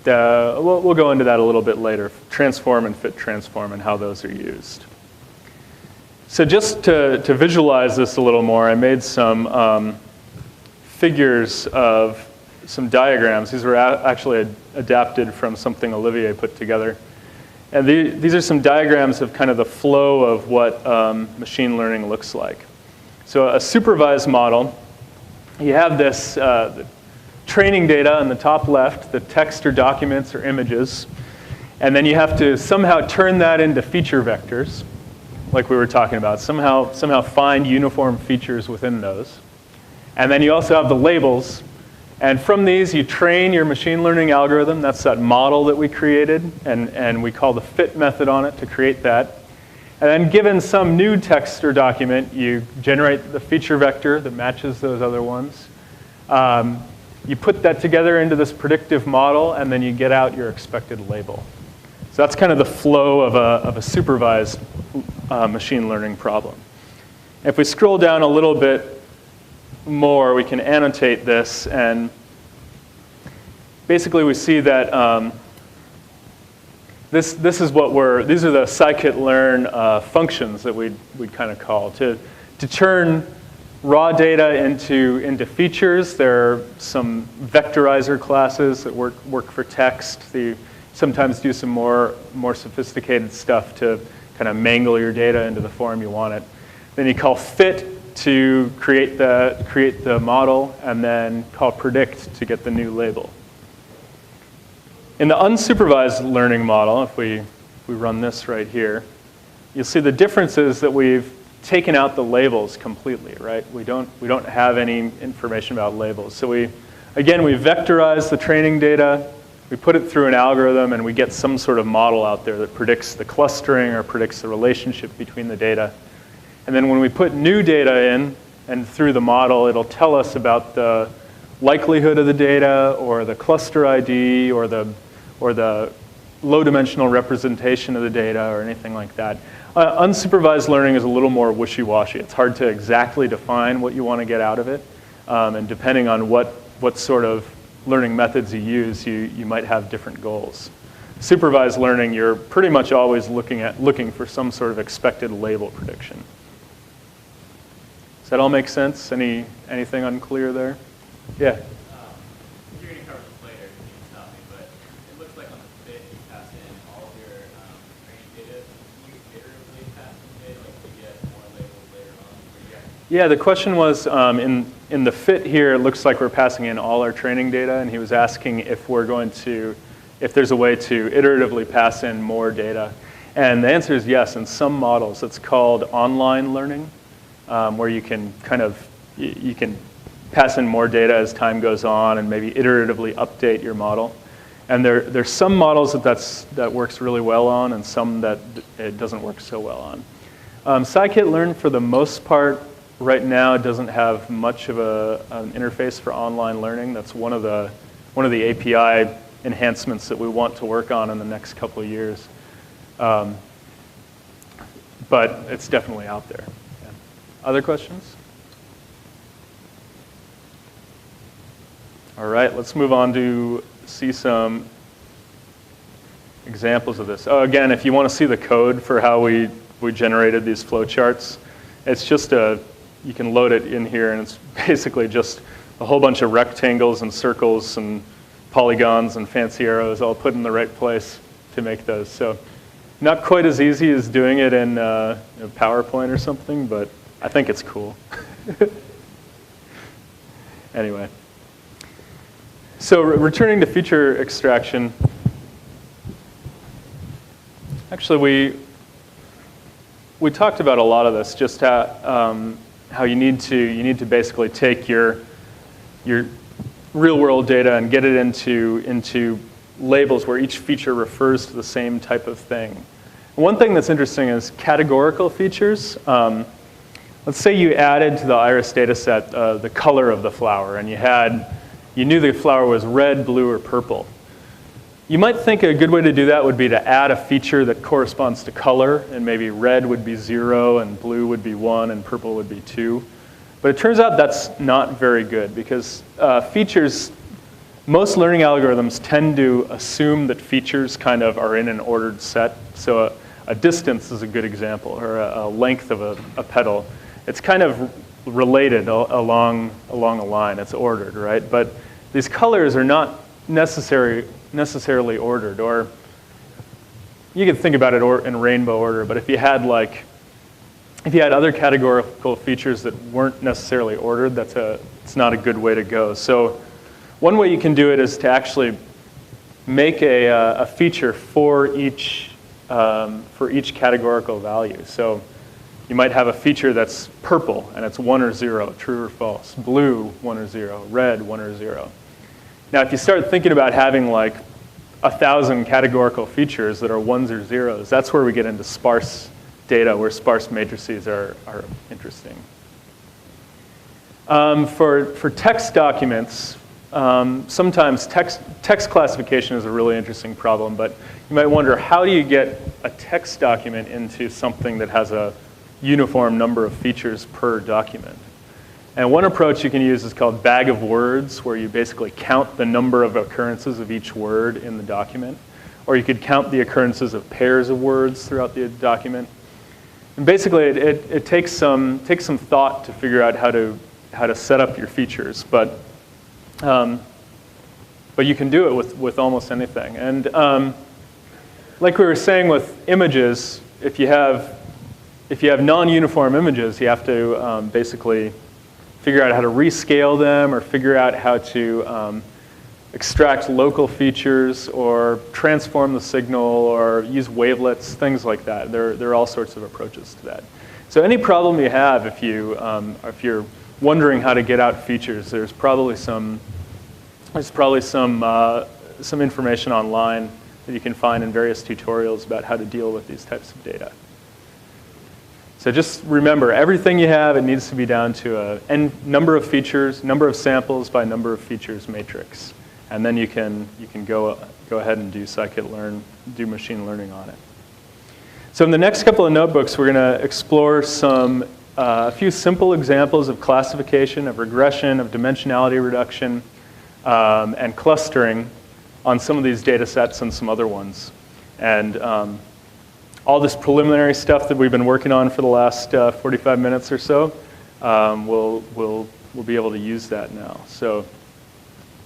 Speaker 1: we'll go into that a little bit later. Transform and fit transform and how those are used. So just to visualize this a little more, I made some figures of some diagrams. These were actually adapted from something Olivier put together. And these are some diagrams of kind of the flow of what machine learning looks like. So a supervised model, you have this training data on the top left, the text or documents or images. And then you have to somehow turn that into feature vectors, like we were talking about, somehow find uniform features within those. And then you also have the labels. And from these, you train your machine learning algorithm. That's that model that we created. And we call the fit method on it to create that. And then given some new text or document, you generate the feature vector that matches those other ones. You put that together into this predictive model, and then you get out your expected label. So that's kind of the flow of a supervised machine learning problem. If we scroll down a little bit more, we can annotate this, and basically we see that these are the Scikit-learn functions that we'd kind of call to turn raw data into features. There are some vectorizer classes that work for text. They sometimes do some more sophisticated stuff to kind of mangle your data into the form you want it. Then you call fit to create the model, and then call predict to get the new label. In the unsupervised learning model, if we run this right here, you'll see the difference is that we've taken out the labels completely, right? We don't have any information about labels. So we vectorize the training data, we put it through an algorithm, and we get some sort of model out there that predicts the clustering or predicts the relationship between the data. And then when we put new data in, and through the model, it'll tell us about the likelihood of the data, or the cluster ID, or the low-dimensional representation of the data, or anything like that. Unsupervised learning is a little more wishy-washy. It's hard to exactly define what you want to get out of it, and depending on what sort of learning methods you use, you might have different goals. Supervised learning, you're pretty much always looking for some sort of expected label prediction. Does that all make sense? Anything unclear there? Yeah.
Speaker 2: You're going to cover this later, you can stop me, but it looks like on the fit you pass in all of your training data. Do you iteratively pass in data, like to get more labels later on?
Speaker 1: Yeah, the question was in the fit here, it looks like we're passing in all our training data, and he was asking if there's a way to iteratively pass in more data. And the answer is yes. In some models, it's called online learning, where you can you can pass in more data as time goes on and maybe iteratively update your model. And there's some models that works really well on, and some that it doesn't work so well on. Scikit-learn, for the most part, right now doesn't have much of an interface for online learning. That's one of the API enhancements that we want to work on in the next couple of years. But it's definitely out there. Yeah. Other questions? All right, let's move on to see some examples of this. Oh, again, if you want to see the code for how we generated these flowcharts, it's just you can load it in here, and it's basically just a whole bunch of rectangles and circles and polygons and fancy arrows all put in the right place to make those. So not quite as easy as doing it in PowerPoint or something, but I think it's cool. Anyway. So returning to feature extraction, actually we talked about a lot of this, just how you need to basically take your real world data and get it into labels where each feature refers to the same type of thing. One thing that's interesting is categorical features. Let's say you added to the iris data set the color of the flower, and you knew the flower was red, blue, or purple. You might think a good way to do that would be to add a feature that corresponds to color, and maybe red would be 0, and blue would be 1, and purple would be 2. But it turns out that's not very good, because most learning algorithms tend to assume that features kind of are in an ordered set. So a distance is a good example, or a length of a petal. It's kind of related along a line. It's ordered, right? But these colors are not necessarily ordered, or you can think about it in rainbow order. But if you had other categorical features that weren't necessarily ordered, it's not a good way to go. So one way you can do it is to actually make a feature for each categorical value. So you might have a feature that's purple, and it's 1 or 0, true or false. Blue, 1 or 0. Red, 1 or 0. Now, if you start thinking about having like 1,000 categorical features that are 1s or 0s, that's where we get into sparse data, where sparse matrices are interesting. For text documents, sometimes text classification is a really interesting problem, but you might wonder, how do you get a text document into something that has a uniform number of features per document? And one approach you can use is called bag of words, where you basically count the number of occurrences of each word in the document. Or you could count the occurrences of pairs of words throughout the document. And basically, it takes some thought to figure out how to set up your features, but you can do it with almost anything. And like we were saying with images, if you have non-uniform images, you have to basically figure out how to rescale them, or figure out how to extract local features or transform the signal or use wavelets, things like that. There are all sorts of approaches to that. So any problem you have, if you're wondering how to get out features, there's probably some information online that you can find in various tutorials about how to deal with these types of data. So just remember, everything you have, it needs to be down to a number of features, number of samples by number of features matrix. And then you can go ahead and do scikit-learn, do machine learning on it. So in the next couple of notebooks, we're going to explore a few simple examples of classification, of regression, of dimensionality reduction, and clustering on some of these data sets and some other ones. And all this preliminary stuff that we've been working on for the last 45 minutes or so, we'll be able to use that now. So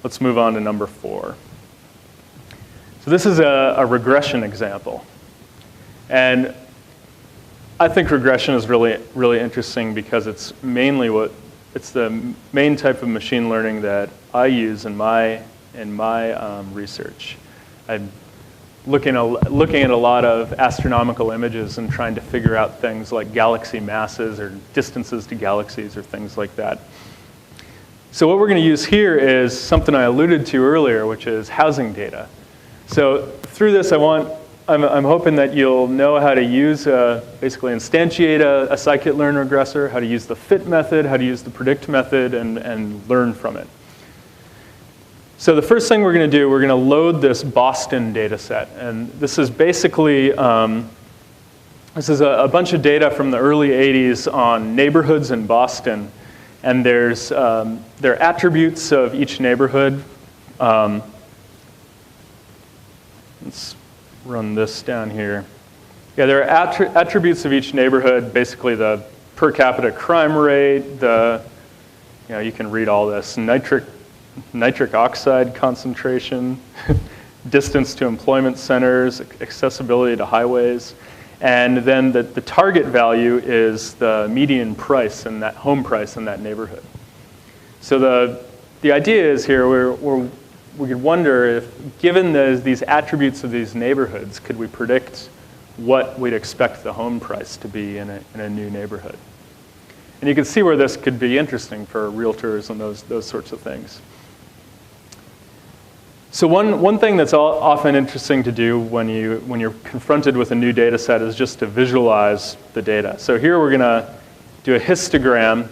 Speaker 1: let's move on to number 4. So this is a regression example. And I think regression is really, really interesting because it's it's the main type of machine learning that I use in my research. I'm looking at a lot of astronomical images and trying to figure out things like galaxy masses or distances to galaxies or things like that. So what we're going to use here is something I alluded to earlier, which is housing data. So through this, I'm hoping that you'll know how to use, basically instantiate a scikit-learn regressor, how to use the fit method, how to use the predict method, and learn from it. So the first thing we're going to do, we're going to load this Boston data set. And this is basically, this is a bunch of data from the early 80s on neighborhoods in Boston. And there are attributes of each neighborhood. Let's run this down here. Yeah, there are attributes of each neighborhood, basically the per capita crime rate, you can read all this, nitric oxide concentration, distance to employment centers, accessibility to highways, and then the target value is the median price and that home price in that neighborhood. So the idea is here we could wonder if, given these attributes of these neighborhoods, could we predict what we'd expect the home price to be in a new neighborhood? And you can see where this could be interesting for realtors and those sorts of things. So one thing that's often interesting to do when you're confronted with a new data set is just to visualize the data. So here we're going to do a histogram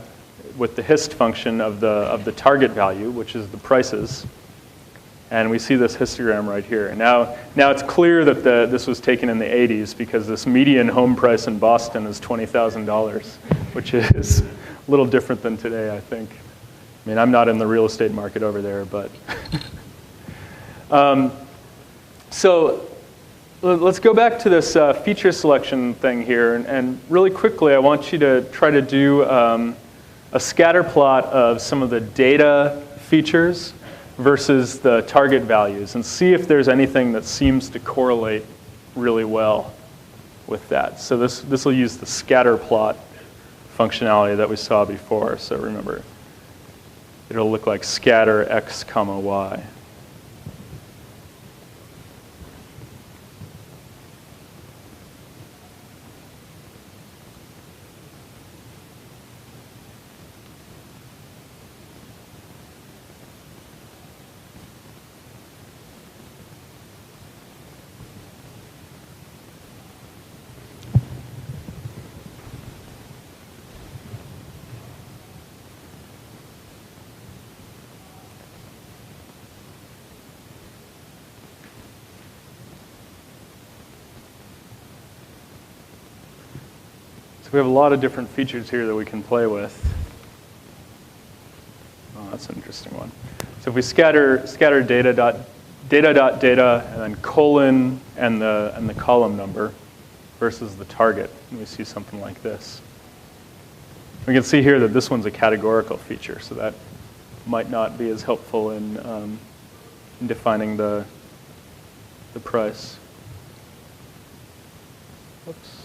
Speaker 1: with the hist function of the target value, which is the prices. And we see this histogram right here. And now it's clear that this was taken in the 80s because this median home price in Boston is $20,000, which is a little different than today, I think. I mean, I'm not in the real estate market over there, but. So let's go back to this feature selection thing here. And really quickly, I want you to try to do a scatter plot of some of the data features versus the target values and see if there's anything that seems to correlate really well with that. So this will use the scatter plot functionality that we saw before. So remember, it'll look like scatter x comma y. So we have a lot of different features here that we can play with. Oh, that's an interesting one. So if we scatter data, and then colon and the column number versus the target, and we see something like this. We can see here that this one's a categorical feature, so that might not be as helpful in defining the price. Oops.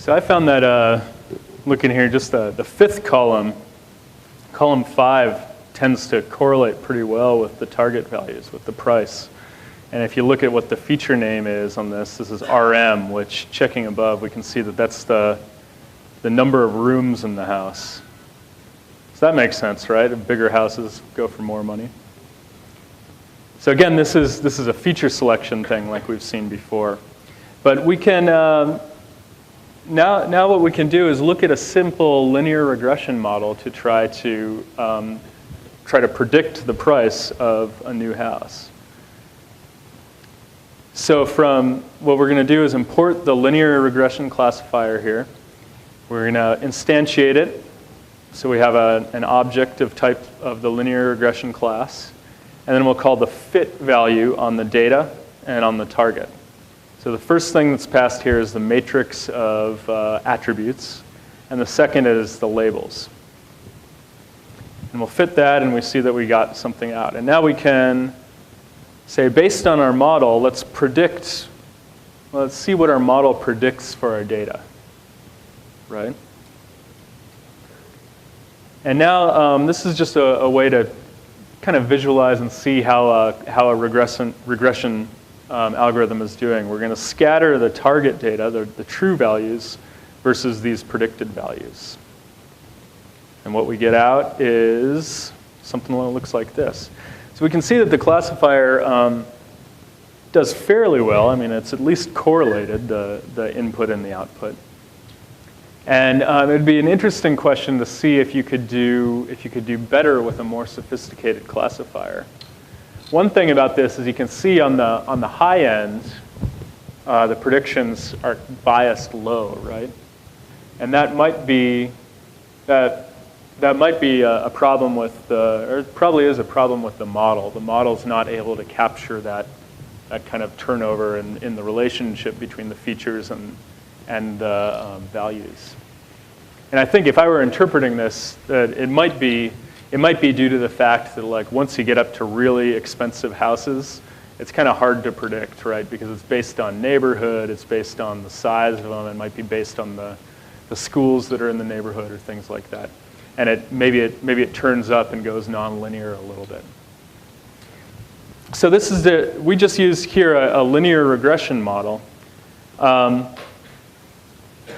Speaker 1: So I found that, looking here, just the fifth column, column 5, tends to correlate pretty well with the target values, with the price. And if you look at what the feature name is on this is RM, which, checking above, we can see that that's the number of rooms in the house. So that makes sense, right? Bigger houses go for more money. So again, this is a feature selection thing like we've seen before. But we can, now what we can do is look at a simple linear regression model to try to predict the price of a new house. So from what we're going to do is import the linear regression classifier here. We're going to instantiate it. So we have an object of type of the linear regression class. And then we'll call the fit value on the data and on the target. So the first thing that's passed here is the matrix of attributes. And the second is the labels. And we'll fit that, and we see that we got something out. And now we can say, based on our model, let's see what our model predicts for our data, right? And now this is just a way to kind of visualize and see how a regression algorithm is doing. We're going to scatter the target data, the true values, versus these predicted values. And what we get out is something that looks like this. So we can see that the classifier does fairly well. I mean, it's at least correlated, the input and the output. And it'd be an interesting question to see if you could do better with a more sophisticated classifier. One thing about this is you can see on the high end, the predictions are biased low, right? And that might be a problem with or it probably is a problem with the model. The model's not able to capture that kind of turnover in the relationship between the features and the values. And I think if I were interpreting this, that it might be due to the fact that, like, once you get up to really expensive houses, it's kind of hard to predict, right? Because it's based on neighborhood, it's based on the size of them, it might be based on the schools that are in the neighborhood or things like that. And maybe it turns up and goes nonlinear a little bit. So we just used here a linear regression model.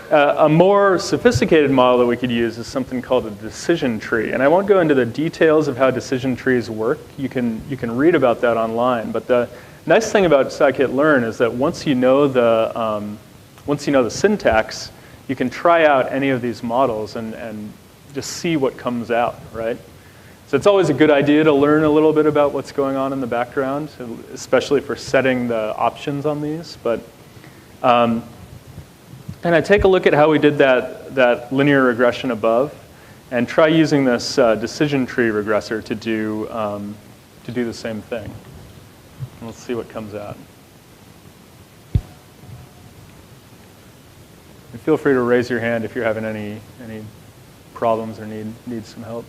Speaker 1: A more sophisticated model that we could use is something called a decision tree. And I won't go into the details of how decision trees work. You can read about that online. But the nice thing about Scikit-learn is that once you know the syntax, you can try out any of these models and just see what comes out, right? So it's always a good idea to learn a little bit about what's going on in the background, especially for setting the options on these. But and I take a look at how we did that linear regression above, and try using this decision tree regressor to do the same thing. And let's see what comes out. And feel free to raise your hand if you're having any problems or need some help.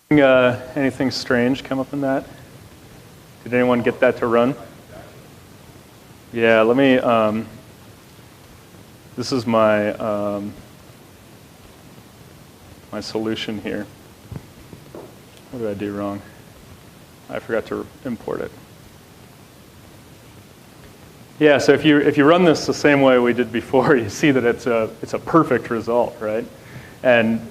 Speaker 1: Anything strange come up in that? Did anyone get that to run? Yeah, let me, this is my, my solution here. What did I do wrong? I forgot to import it. Yeah, so if you run this the same way we did before, you see that it's a perfect result, right? And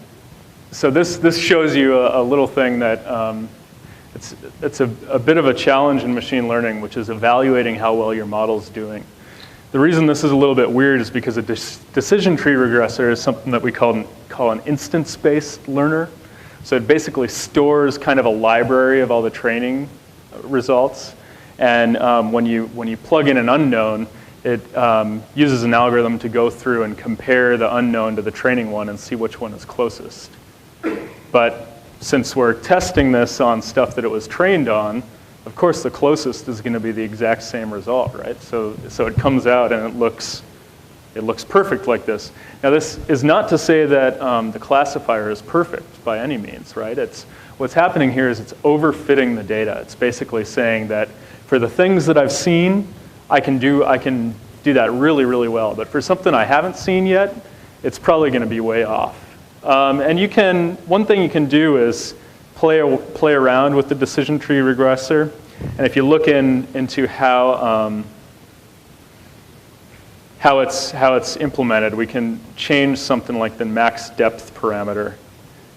Speaker 1: so this shows you a little thing that it's a bit of a challenge in machine learning, which is evaluating how well your model's doing. The reason this is a little bit weird is because a decision tree regressor is something that we call an instance-based learner. So it basically stores kind of a library of all the training results. And when you plug in an unknown, it uses an algorithm to go through and compare the unknown to the training one and see which one is closest. But since we're testing this on stuff that it was trained on, of course the closest is going to be the exact same result, right? So it comes out and it looks perfect like this. Now this is not to say that the classifier is perfect by any means, right? What's happening here is it's overfitting the data. It's basically saying that for the things that I've seen, I can do that really, really well. But for something I haven't seen yet, it's probably going to be way off. And one thing you can do is play around with the decision tree regressor. And if you look into how it's implemented, we can change something like the max depth parameter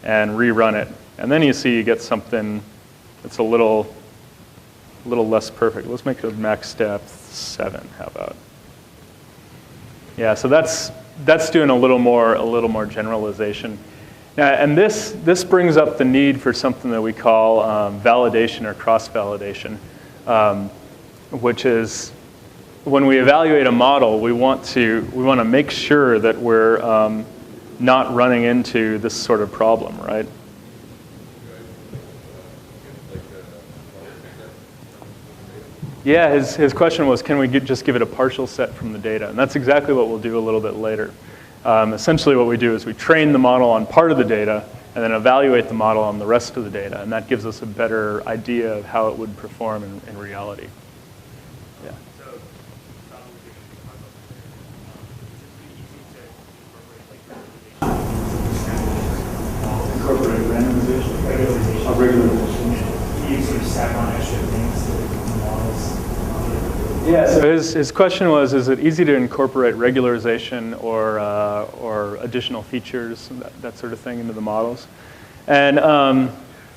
Speaker 1: and rerun it. And then you see you get something that's a little less perfect. Let's make the max depth 7, how about? Yeah, so that's doing a little more generalization. Now, and this brings up the need for something that we call validation or cross-validation, which is when we evaluate a model, we want to make sure that we're not running into this sort of problem, right? Yeah, his question was, can we just give it a partial set from the data? And that's exactly what we'll do a little bit later. Essentially what we do is we train the model on part of the data and then evaluate the model on the rest of the data. And that gives us a better idea of how it would perform in reality. Yeah.
Speaker 3: Incorporate randomization, regularization. You sort of stack on extra things to the models.
Speaker 1: Yeah, so his question was, is it easy to incorporate regularization or additional features, that sort of thing into the models? And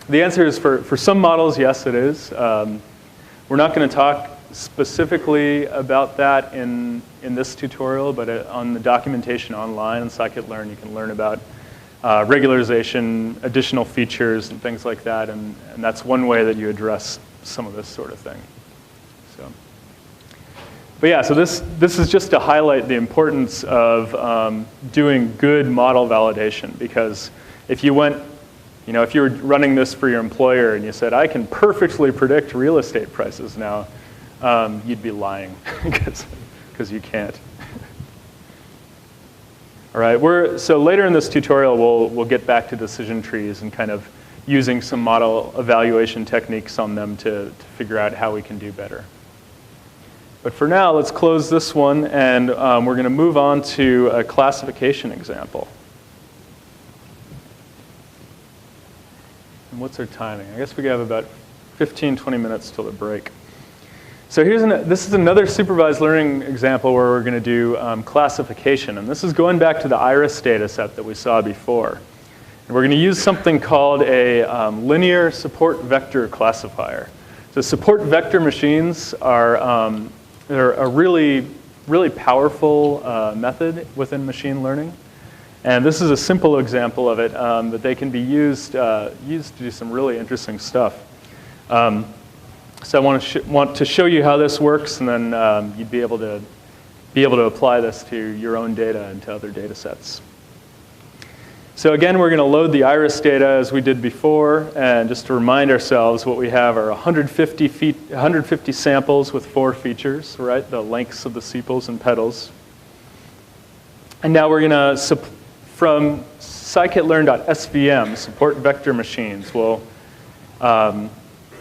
Speaker 1: the answer is for some models, yes, it is. We're not going to talk specifically about that in this tutorial, but on the documentation online on Scikit-learn, you can learn about regularization, additional features, and things like that. And that's one way that you address some of this sort of thing. But yeah, so this is just to highlight the importance of doing good model validation, because if you were running this for your employer and you said, I can perfectly predict real estate prices now, you'd be lying because you can't. All right, so later in this tutorial, we'll get back to decision trees and kind of using some model evaluation techniques on them to figure out how we can do better. But for now, let's close this one, and we're going to move on to a classification example. And what's our timing? I guess we have about 15, 20 minutes till the break. So this is another supervised learning example where we're going to do classification. And this is going back to the iris data set that we saw before. And we're going to use something called a linear support vector classifier. So support vector machines are they're a really, really powerful method within machine learning. And this is a simple example of it, that they can be used to do some really interesting stuff. So I want to show you how this works, and then you'd be able to apply this to your own data and to other data sets. So again, we're going to load the iris data as we did before, and just to remind ourselves, what we have are 150 samples with 4 features, right? The lengths of the sepals and petals. And now we're going to, from scikit-learn.svm, support vector machines, we'll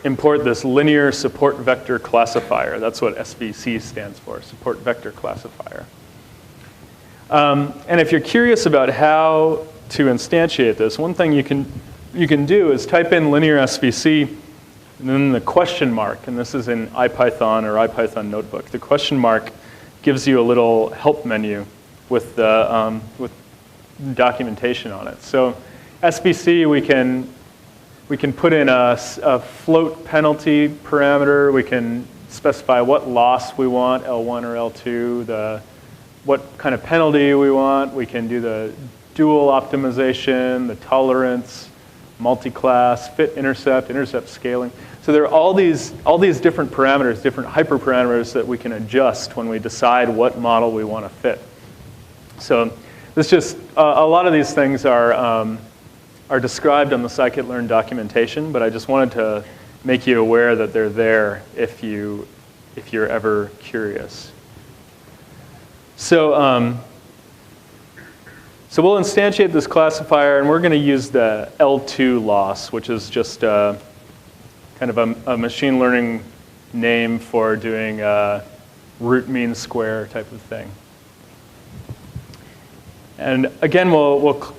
Speaker 1: import this linear support vector classifier. That's what SVC stands for, support vector classifier. And if you're curious about how to instantiate this, one thing you can do is type in linear SVC and then the question mark, and this is in IPython or IPython notebook. The question mark gives you a little help menu with documentation on it. So SVC, we can put in a float penalty parameter. We can specify what loss we want, L1 or L2, what kind of penalty we want. We can do the dual optimization, the tolerance, multi-class, fit intercept scaling. So there are all these different parameters, different hyperparameters that we can adjust when we decide what model we want to fit. So this just, a lot of these things are described on the Scikit-learn documentation, but I just wanted to make you aware that they're there if you're ever curious. So, so we'll instantiate this classifier, and we're going to use the L2 loss, which is just kind of a machine learning name for doing root mean square type of thing. And again, we'll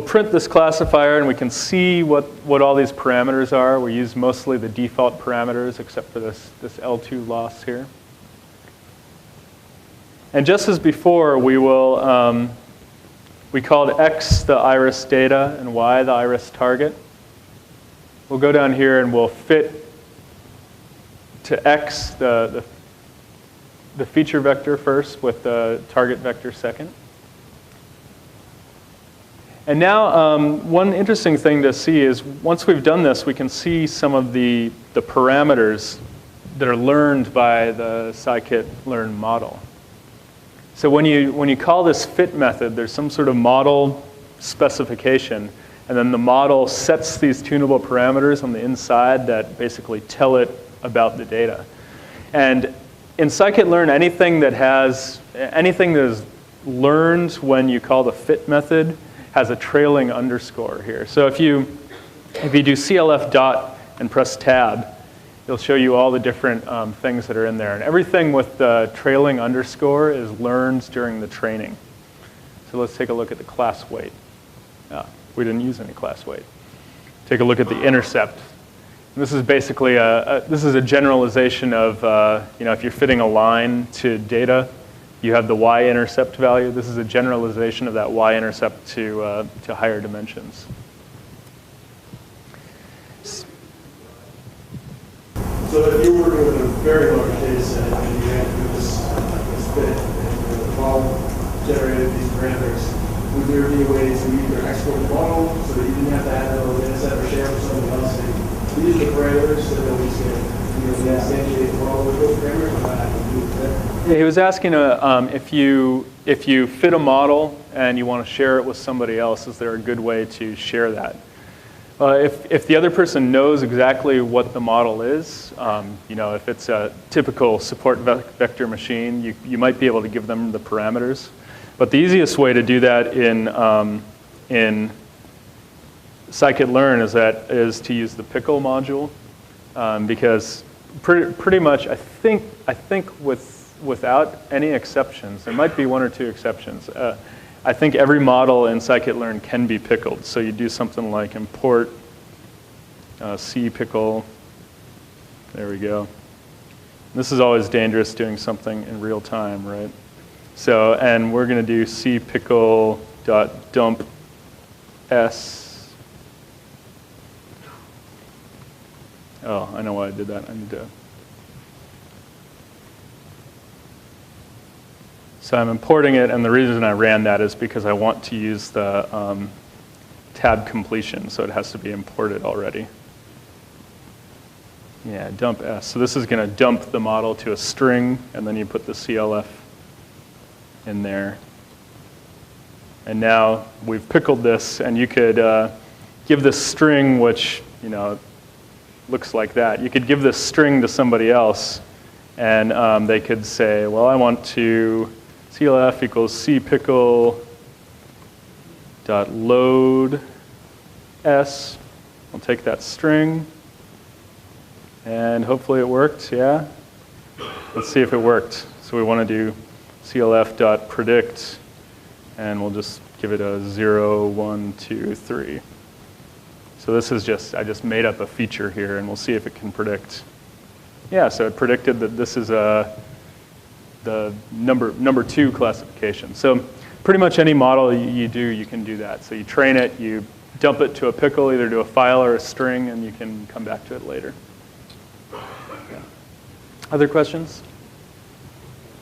Speaker 1: print this classifier, and we can see what all these parameters are. We use mostly the default parameters, except for this L2 loss here. And just as before, we called X the iris data and Y the iris target. We'll go down here and we'll fit to X the feature vector first with the target vector second. And now one interesting thing to see is once we've done this, we can see some of the parameters that are learned by the Scikit-learn model. So when you call this fit method, there's some sort of model specification, and then the model sets these tunable parameters on the inside that basically tell it about the data. And in Scikit-learn, anything that is learned when you call the fit method has a trailing underscore here. So if you do CLF dot and press tab, it'll show you all the different things that are in there. And everything with the trailing underscore is learned during the training. So let's take a look at the class weight. We didn't use any class weight. Take a look at the intercept. And this is basically this is a generalization of if you're fitting a line to data, you have the y-intercept value. This is a generalization of that y-intercept to higher dimensions.
Speaker 3: So if you're working with a very large data set and you have to do this fit and the model generated these parameters, would there be a way to either export the model so that you didn't have to add a little data set or share with somebody else? And use the parameters so that we can instantiate the model with those parameters or not have to do with that?
Speaker 1: Yeah, he was asking if you fit a model and you want to share it with somebody else, is there a good way to share that? If the other person knows exactly what the model is, if it's a typical support vector machine, you might be able to give them the parameters. But the easiest way to do that in Scikit-learn is to use the pickle module, because pretty much I think without any exceptions, there might be one or two exceptions. I think every model in Scikit-learn can be pickled. So you do something like import cpickle. There we go. This is always dangerous doing something in real time, right? So, and we're going to do cpickle.dump s. Oh, I know why I did that. I need to. So I'm importing it, and the reason I ran that is because I want to use the tab completion, so it has to be imported already. Yeah, dump s. So this is going to dump the model to a string, and then you put the CLF in there. And now we've pickled this, and you could give this string, which looks like that. You could give this string to somebody else, and they could say, well, I want to CLF equals cpickle dot load s, We'll take that string, and hopefully it worked, yeah? Let's see if it worked. So we want to do clf.predict, and we'll just give it a 0, 1, 2, 3. So this is just, I just made up a feature here, and we'll see if it can predict. Yeah, so it predicted that this is the number 2 classification. So pretty much any model you do, you can do that. So you train it, you dump it to a pickle, either to a file or a string, and you can come back to it later. Yeah. Other questions?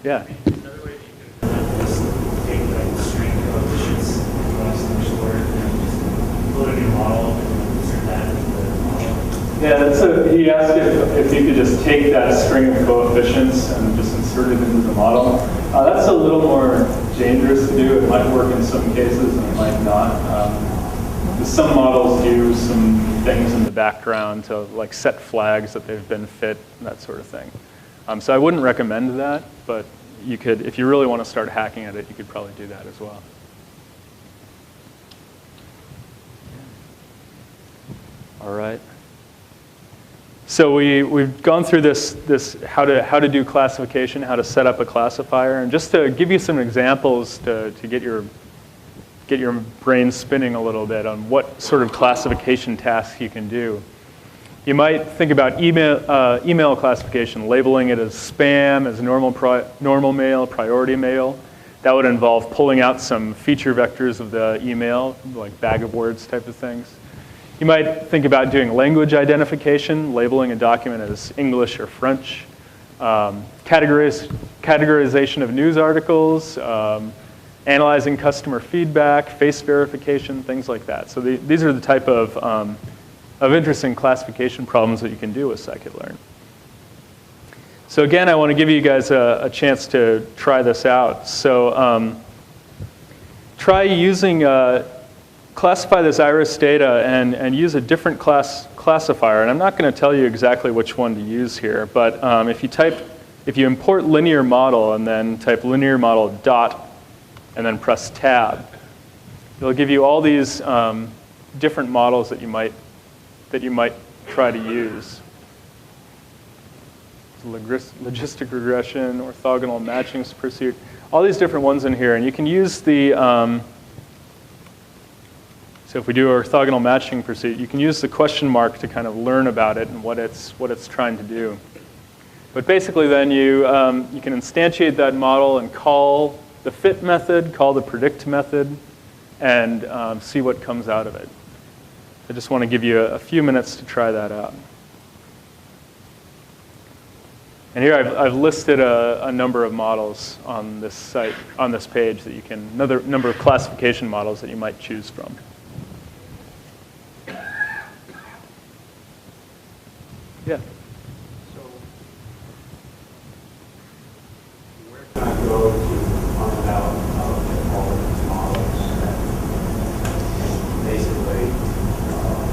Speaker 1: Yeah.
Speaker 4: Another way you can just take like string coefficients across the machine learning and load a new model and insert that into the model.
Speaker 1: Yeah, that's he asked if you could just take that string of coefficients and just insert it into the model. That's a little more dangerous to do. It might work in some cases and it might not. Some models do some things in the background to like set flags that they've been fit, that sort of thing. So I wouldn't recommend that, but you could, if you really want to start hacking at it, you could probably do that as well. All right. So we've gone through this how to do classification, how to set up a classifier, and just to give you some examples to get your brain spinning a little bit on what sort of classification tasks you can do. You might think about email classification, labeling it as spam, as normal mail, priority mail. That would involve pulling out some feature vectors of the email, like bag of words type of things. You might think about doing language identification, labeling a document as English or French. Categorization of news articles, analyzing customer feedback, face verification, things like that. So these are the type of interesting classification problems that you can do with Scikit-learn. So again, I want to give you guys a chance to try this out. So try using, classify this iris data and use a different classifier. And I'm not going to tell you exactly which one to use here, but if you import linear model and then type linear model dot and then press tab, it'll give you all these different models that you might try to use. Logistic regression, orthogonal matching pursuit, all these different ones in here. And you can use the, so if we do orthogonal matching pursuit, you can use the question mark to kind of learn about it and what it's trying to do. But basically then you can instantiate that model and call the fit method, call the predict method, and see what comes out of it. I just want to give you a few minutes to try that out. And here I've listed a number of models on this site, on this page that you can, another number of classification models that you might choose from. Yeah.
Speaker 5: So, where can I go to find out all of these models and basically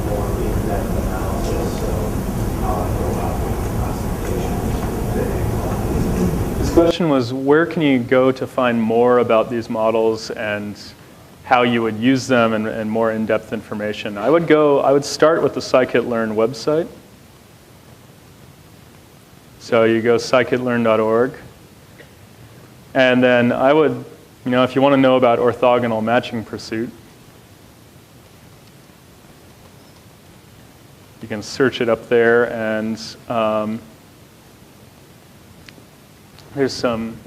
Speaker 5: more in-depth analysis of how I go about doing classification?
Speaker 1: This question was, where can you go to find more about these models and how you would use them and more in-depth information? I would start with the Scikit-learn website. So you go scikit-learn.org. And then I would, if you want to know about orthogonal matching pursuit, you can search it up there, and there's some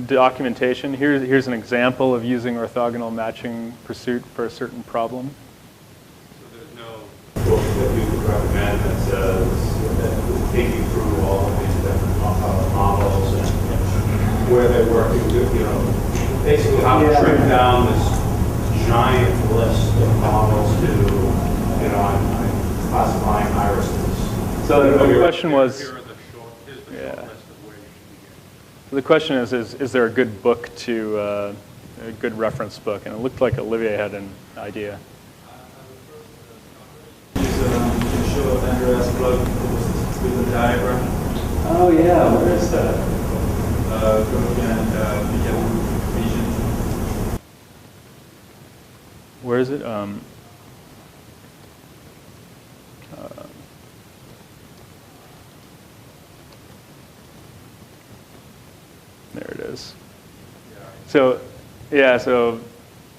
Speaker 1: documentation. Here's an example of using orthogonal matching pursuit for a certain problem.
Speaker 5: So there's no book that you would recommend that says, that would take you through all of these different models and where they're working, basically how to trim down this giant list of models to, I'm classifying irises.
Speaker 1: So the question was, the question is there a good book a good reference book? And it looked like Olivier had an idea.
Speaker 4: Show Linear SVC with the diagram.
Speaker 1: Oh yeah, where is that?
Speaker 4: Go and begin vision.
Speaker 1: Where is it? So, yeah, so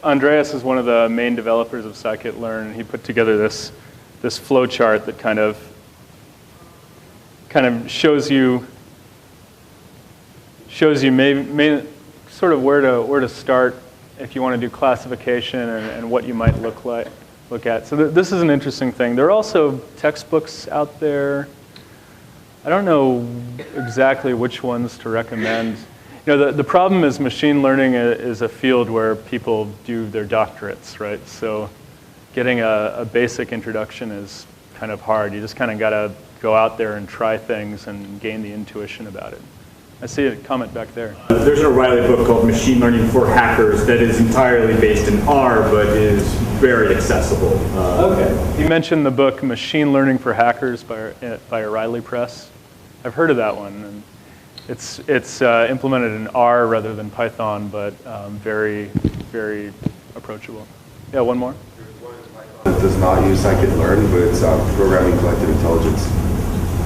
Speaker 1: Andreas is one of the main developers of Scikit-learn. He put together this flow chart that kind of shows you maybe sort of where to start if you want to do classification and what you might look at. So this is an interesting thing. There are also textbooks out there. I don't know exactly which ones to recommend. You know, the problem is machine learning is a field where people do their doctorates, right? So getting a basic introduction is kind of hard. You just kind of got to go out there and try things and gain the intuition about it. I see a comment back there.
Speaker 6: There's an O'Reilly book called Machine Learning for Hackers that is entirely based in R, but is very accessible.
Speaker 1: Okay. You mentioned the book Machine Learning for Hackers by O'Reilly Press. I've heard of that one. And it's implemented in R rather than Python, but very, very approachable. Yeah, one more.
Speaker 7: It does not use Scikit-learn, but it's Programming Collective Intelligence.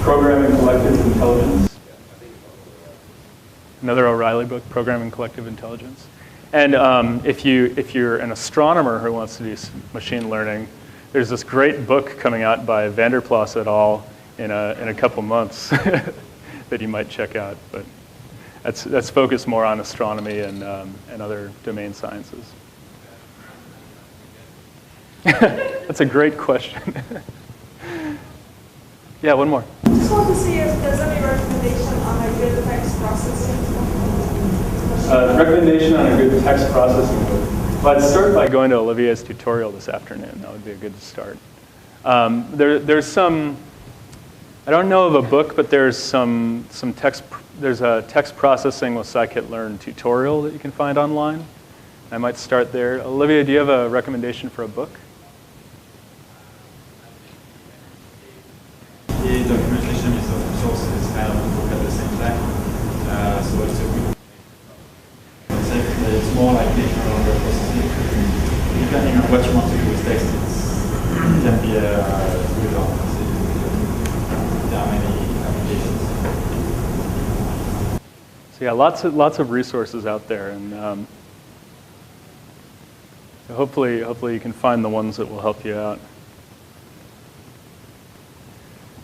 Speaker 1: Programming Collective Intelligence. Another O'Reilly book, Programming Collective Intelligence. And if you're an astronomer who wants to do machine learning, there's this great book coming out by Vanderplas et al. In a couple months that you might check out. But that's focused more on astronomy and other domain sciences. That's a great question. Yeah, one more.
Speaker 8: I just want to see if there's any recommendation on a good text processing.
Speaker 1: Recommendation on a good text processing book. Well, I'd start by going to Olivier's tutorial this afternoon. That would be a good start. There's some, I don't know of a book, but there's some text. There's a text processing with Scikit-learn tutorial that you can find online. I might start there. Olivia, do you have a recommendation for a book?
Speaker 9: The documentation is open source, it's kind of a book at the same time. So it's a good concept. It's more like digital word processing. Depending on what you want to do with text, it can be a good option. There are many applications.
Speaker 1: So yeah, lots of resources out there, and so hopefully you can find the ones that will help you out.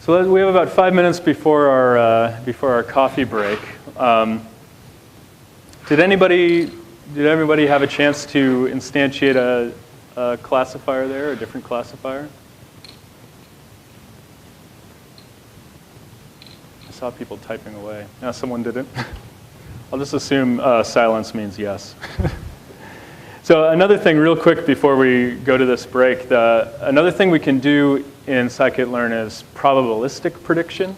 Speaker 1: So we have about 5 minutes before our coffee break. Did everybody have a chance to instantiate a classifier there, a different classifier? I saw people typing away. No, someone didn't. I'll just assume silence means yes. So another thing real quick before we go to this break, another thing we can do in Scikit-learn is probabilistic prediction.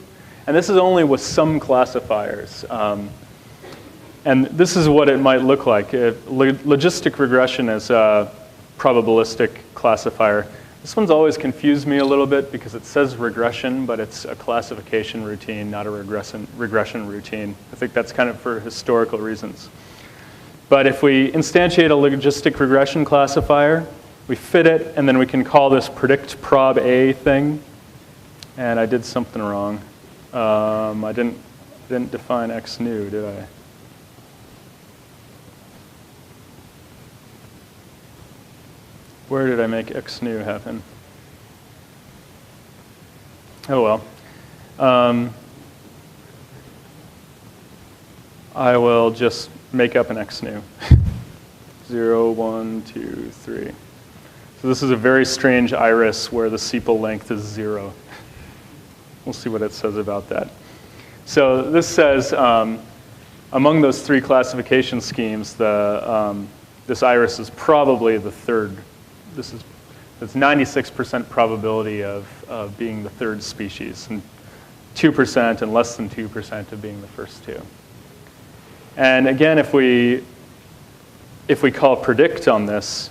Speaker 1: And this is only with some classifiers. And this is what it might look like. Logistic regression is a probabilistic classifier. This one's always confused me a little bit because it says regression, but it's a classification routine, not a regression routine. I think that's kind of for historical reasons. But if we instantiate a logistic regression classifier, we fit it, and then we can call this predict prob A thing. And I did something wrong. I didn't define x new, did I? Where did I make x new happen? Oh well. I will just make up an x new. 0, 1, 2, 3. So this is a very strange iris where the sepal length is 0. We'll see what it says about that. So this says among those three classification schemes, this iris is probably the third. It's 96% probability of being the third species, and 2% and less than 2% of being the first two. And again, if we call predict on this,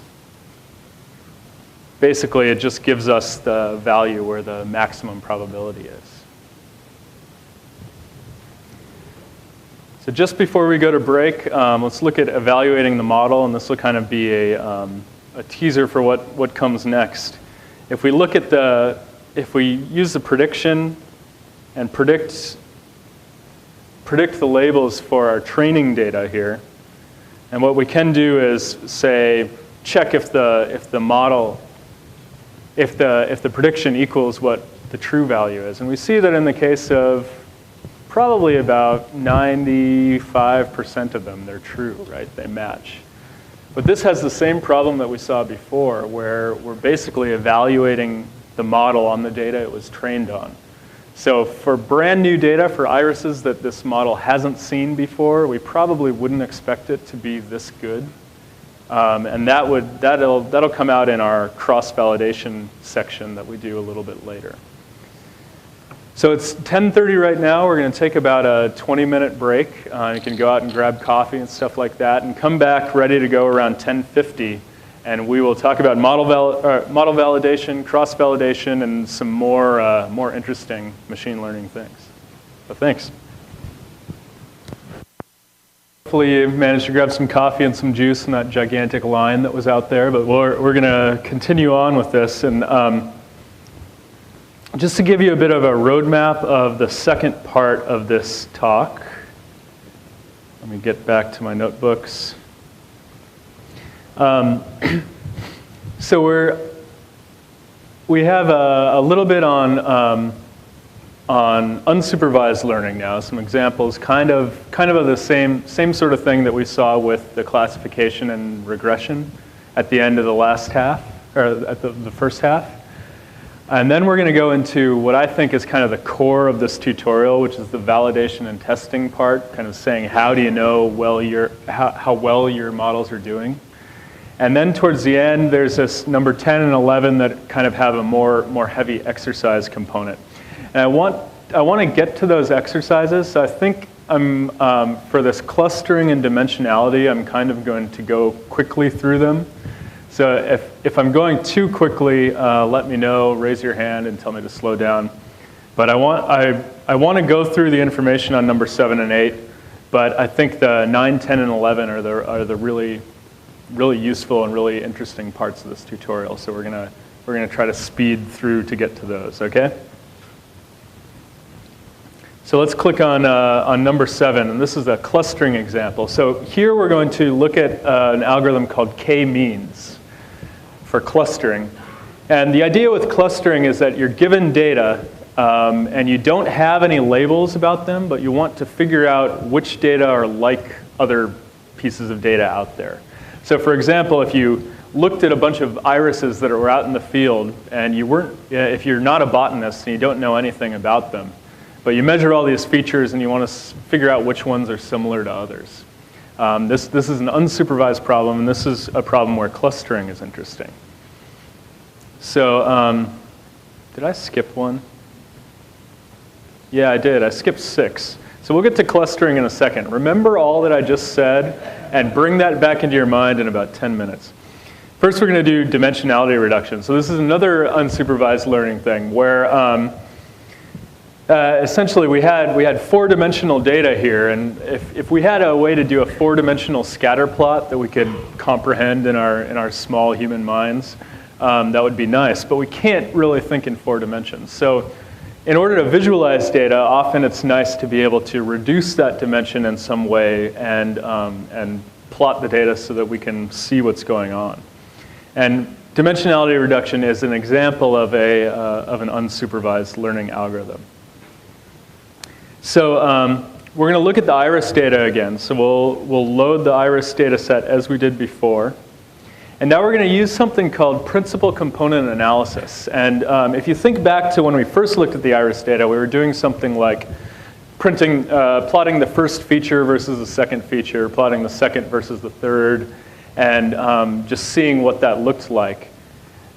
Speaker 1: basically it just gives us the value where the maximum probability is. So just before we go to break, let's look at evaluating the model, and this will kind of be a teaser for what comes next. If we look at if we use the prediction and predict the labels for our training data here, And what we can do is say, check if the model, if the prediction equals what the true value is. And we see that in the case of probably about 95% of them, they're true, right? They match. But this has the same problem that we saw before, where we're basically evaluating the model on the data it was trained on. So for brand new data, for irises that this model hasn't seen before, we probably wouldn't expect it to be this good. And that'll come out in our cross-validation section that we do a little bit later. So it's 10:30 right now. We're going to take about a 20-minute break. You can go out and grab coffee and stuff like that, and come back ready to go around 10:50. And we will talk about model validation, cross-validation, and some more interesting machine learning things. So thanks. Hopefully you managed to grab some coffee and some juice in that gigantic line that was out there. But we're going to continue on with this. And just to give you a bit of a roadmap of the second part of this talk. Let me get back to my notebooks. So we have a little bit on unsupervised learning now. Some examples, kind of the same sort of thing that we saw with the classification and regression at the end of the last half, or at the first half. And then we're going to go into what I think is kind of the core of this tutorial, which is the validation and testing part, kind of saying how do you know how well your models are doing. And then towards the end, there's this number 10 and 11 that kind of have a more heavy exercise component. And I want to get to those exercises. So I think for this clustering and dimensionality, I'm kind of going to go quickly through them. So if I'm going too quickly, let me know, raise your hand and tell me to slow down. But I want to go through the information on number 7 and 8, but I think the 9, 10, and 11 are the really useful and really interesting parts of this tutorial. So we're gonna try to speed through to get to those, okay? So let's click on number 7, and this is a clustering example. So here we're going to look at an algorithm called k-means for clustering. And the idea with clustering is that you're given data and you don't have any labels about them, but you want to figure out which data are like other pieces of data out there. So for example, if you looked at a bunch of irises that were out in the field and if you're not a botanist and you don't know anything about them, but you measure all these features and you want to figure out which ones are similar to others. This is an unsupervised problem, and this is a problem where clustering is interesting. So did I skip one? Yeah, I did. I skipped 6. So we'll get to clustering in a second. Remember all that I just said and bring that back into your mind in about 10 minutes. First, we're going to do dimensionality reduction. So this is another unsupervised learning thing where essentially we had 4-dimensional data here, and if we had a way to do a 4-dimensional scatter plot that we could comprehend in our small human minds, that would be nice. But we can't really think in 4 dimensions. So in order to visualize data, often it's nice to be able to reduce that dimension in some way and plot the data so that we can see what's going on. And dimensionality reduction is an example of an unsupervised learning algorithm. So we're going to look at the iris data again. So we'll load the iris data set as we did before. And now we're going to use something called principal component analysis. And if you think back to when we first looked at the iris data, we were doing something like plotting the first feature versus the second feature, plotting the second versus the third, and just seeing what that looked like.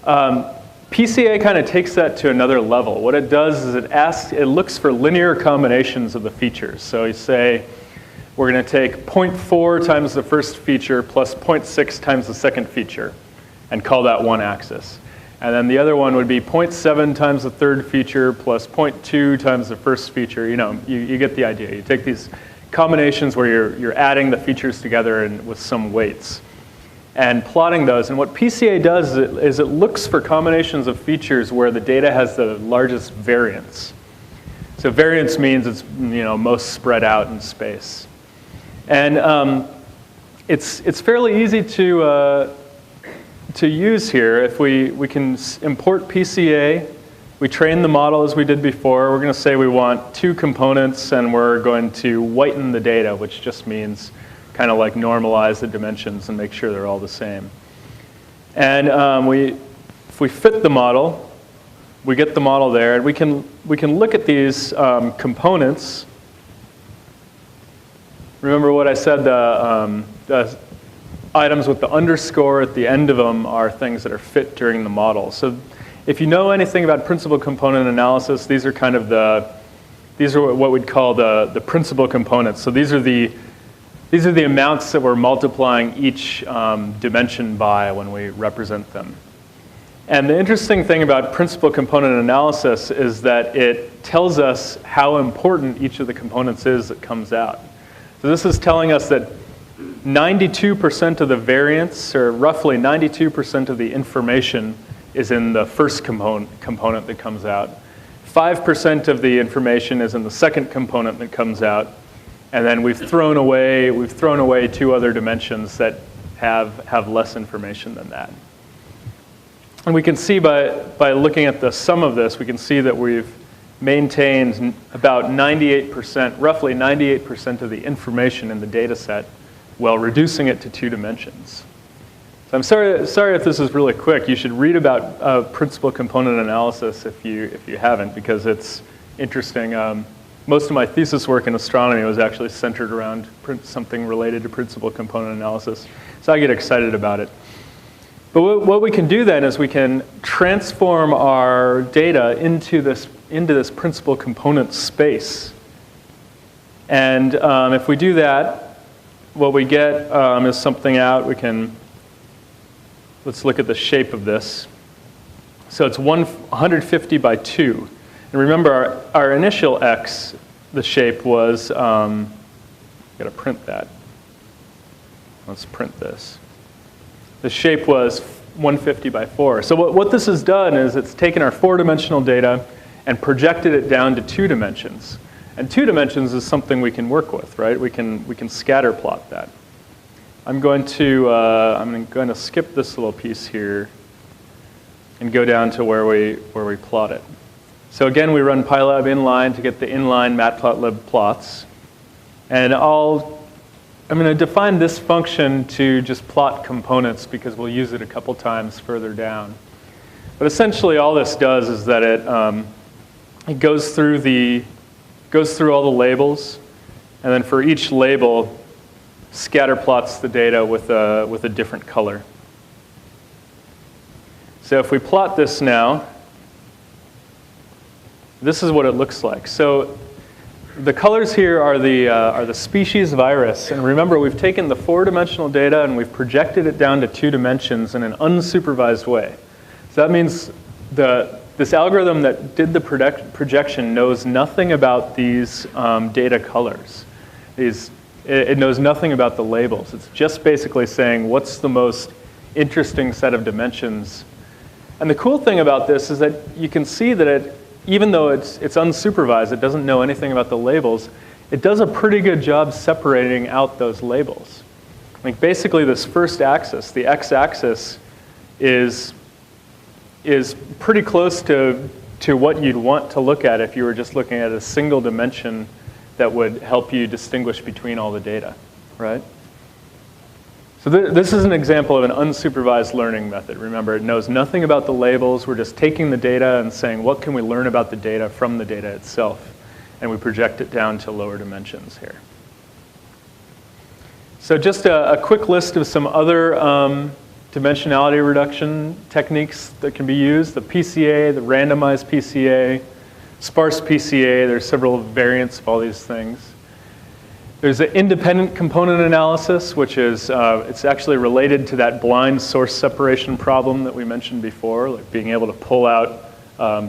Speaker 1: PCA kind of takes that to another level. What it does is it looks for linear combinations of the features. So you say, we're going to take 0.4 times the first feature plus 0.6 times the second feature and call that one axis. And then the other one would be 0.7 times the third feature plus 0.2 times the first feature. You get the idea. You take these combinations where you're adding the features together and with some weights and plotting those. And what PCA does is it looks for combinations of features where the data has the largest variance. So variance means it's most spread out in space. And it's fairly easy to use here. If we can import PCA, we train the model as we did before. We're going to say we want 2 components, and we're going to whiten the data, which just means kind of like normalize the dimensions and make sure they're all the same. And if we fit the model, we get the model there, and we can look at these components. Remember what I said, the items with the underscore at the end of them are things that are fit during the model. So if you know anything about principal component analysis, these are kind of what we'd call the principal components. So these are the amounts that we're multiplying each dimension by when we represent them. And the interesting thing about principal component analysis is that it tells us how important each of the components is that comes out. So this is telling us that 92% of the variance, or roughly 92% of the information, is in the first component that comes out. 5% of the information is in the second component that comes out. And then we've thrown away 2 other dimensions that have less information than that. And we can see by looking at the sum of this, we can see that we've maintained about 98%, roughly 98% of the information in the data set while reducing it to 2 dimensions. So I'm sorry if this is really quick. You should read about principal component analysis if you haven't, because it's interesting. Most of my thesis work in astronomy was actually centered around something related to principal component analysis. So I get excited about it. But what we can do then is we can transform our data into this principal component space. And if we do that, what we get is something out. Let's look at the shape of this. So it's 150 by 2. And remember, our initial x, the shape was, got to print that. Let's print this. The shape was 150 by 4. So what this has done is it's taken our 4-dimensional data and projected it down to 2 dimensions. And 2 dimensions is something we can work with, right? We can scatter plot that. I'm going to skip this little piece here and go down to where we plot it. So again, we run PyLab inline to get the inline matplotlib plots. And I'm going to define this function to just plot components because we'll use it a couple times further down. But essentially all this does is that it goes through all the labels, and then for each label, scatter plots the data with a different color. So if we plot this now, this is what it looks like. So the colors here are the species of iris. And remember, we've taken the 4-dimensional data and we've projected it down to 2 dimensions in an unsupervised way. So that means this algorithm that did the projection knows nothing about these data colors. It knows nothing about the labels. It's just basically saying what's the most interesting set of dimensions. And the cool thing about this is that you can see that even though it's unsupervised, it doesn't know anything about the labels, it does a pretty good job separating out those labels. Like basically this first axis, the x-axis, is pretty close to what you'd want to look at if you were just looking at a single dimension that would help you distinguish between all the data, right? So this is an example of an unsupervised learning method. Remember, it knows nothing about the labels. We're just taking the data and saying, what can we learn about the data from the data itself? And we project it down to lower dimensions here. So just a quick list of some other dimensionality reduction techniques that can be used. The PCA, the randomized PCA, sparse PCA. There's several variants of all these things. There's an independent component analysis, which is it's actually related to that blind source separation problem that we mentioned before, like being able to pull out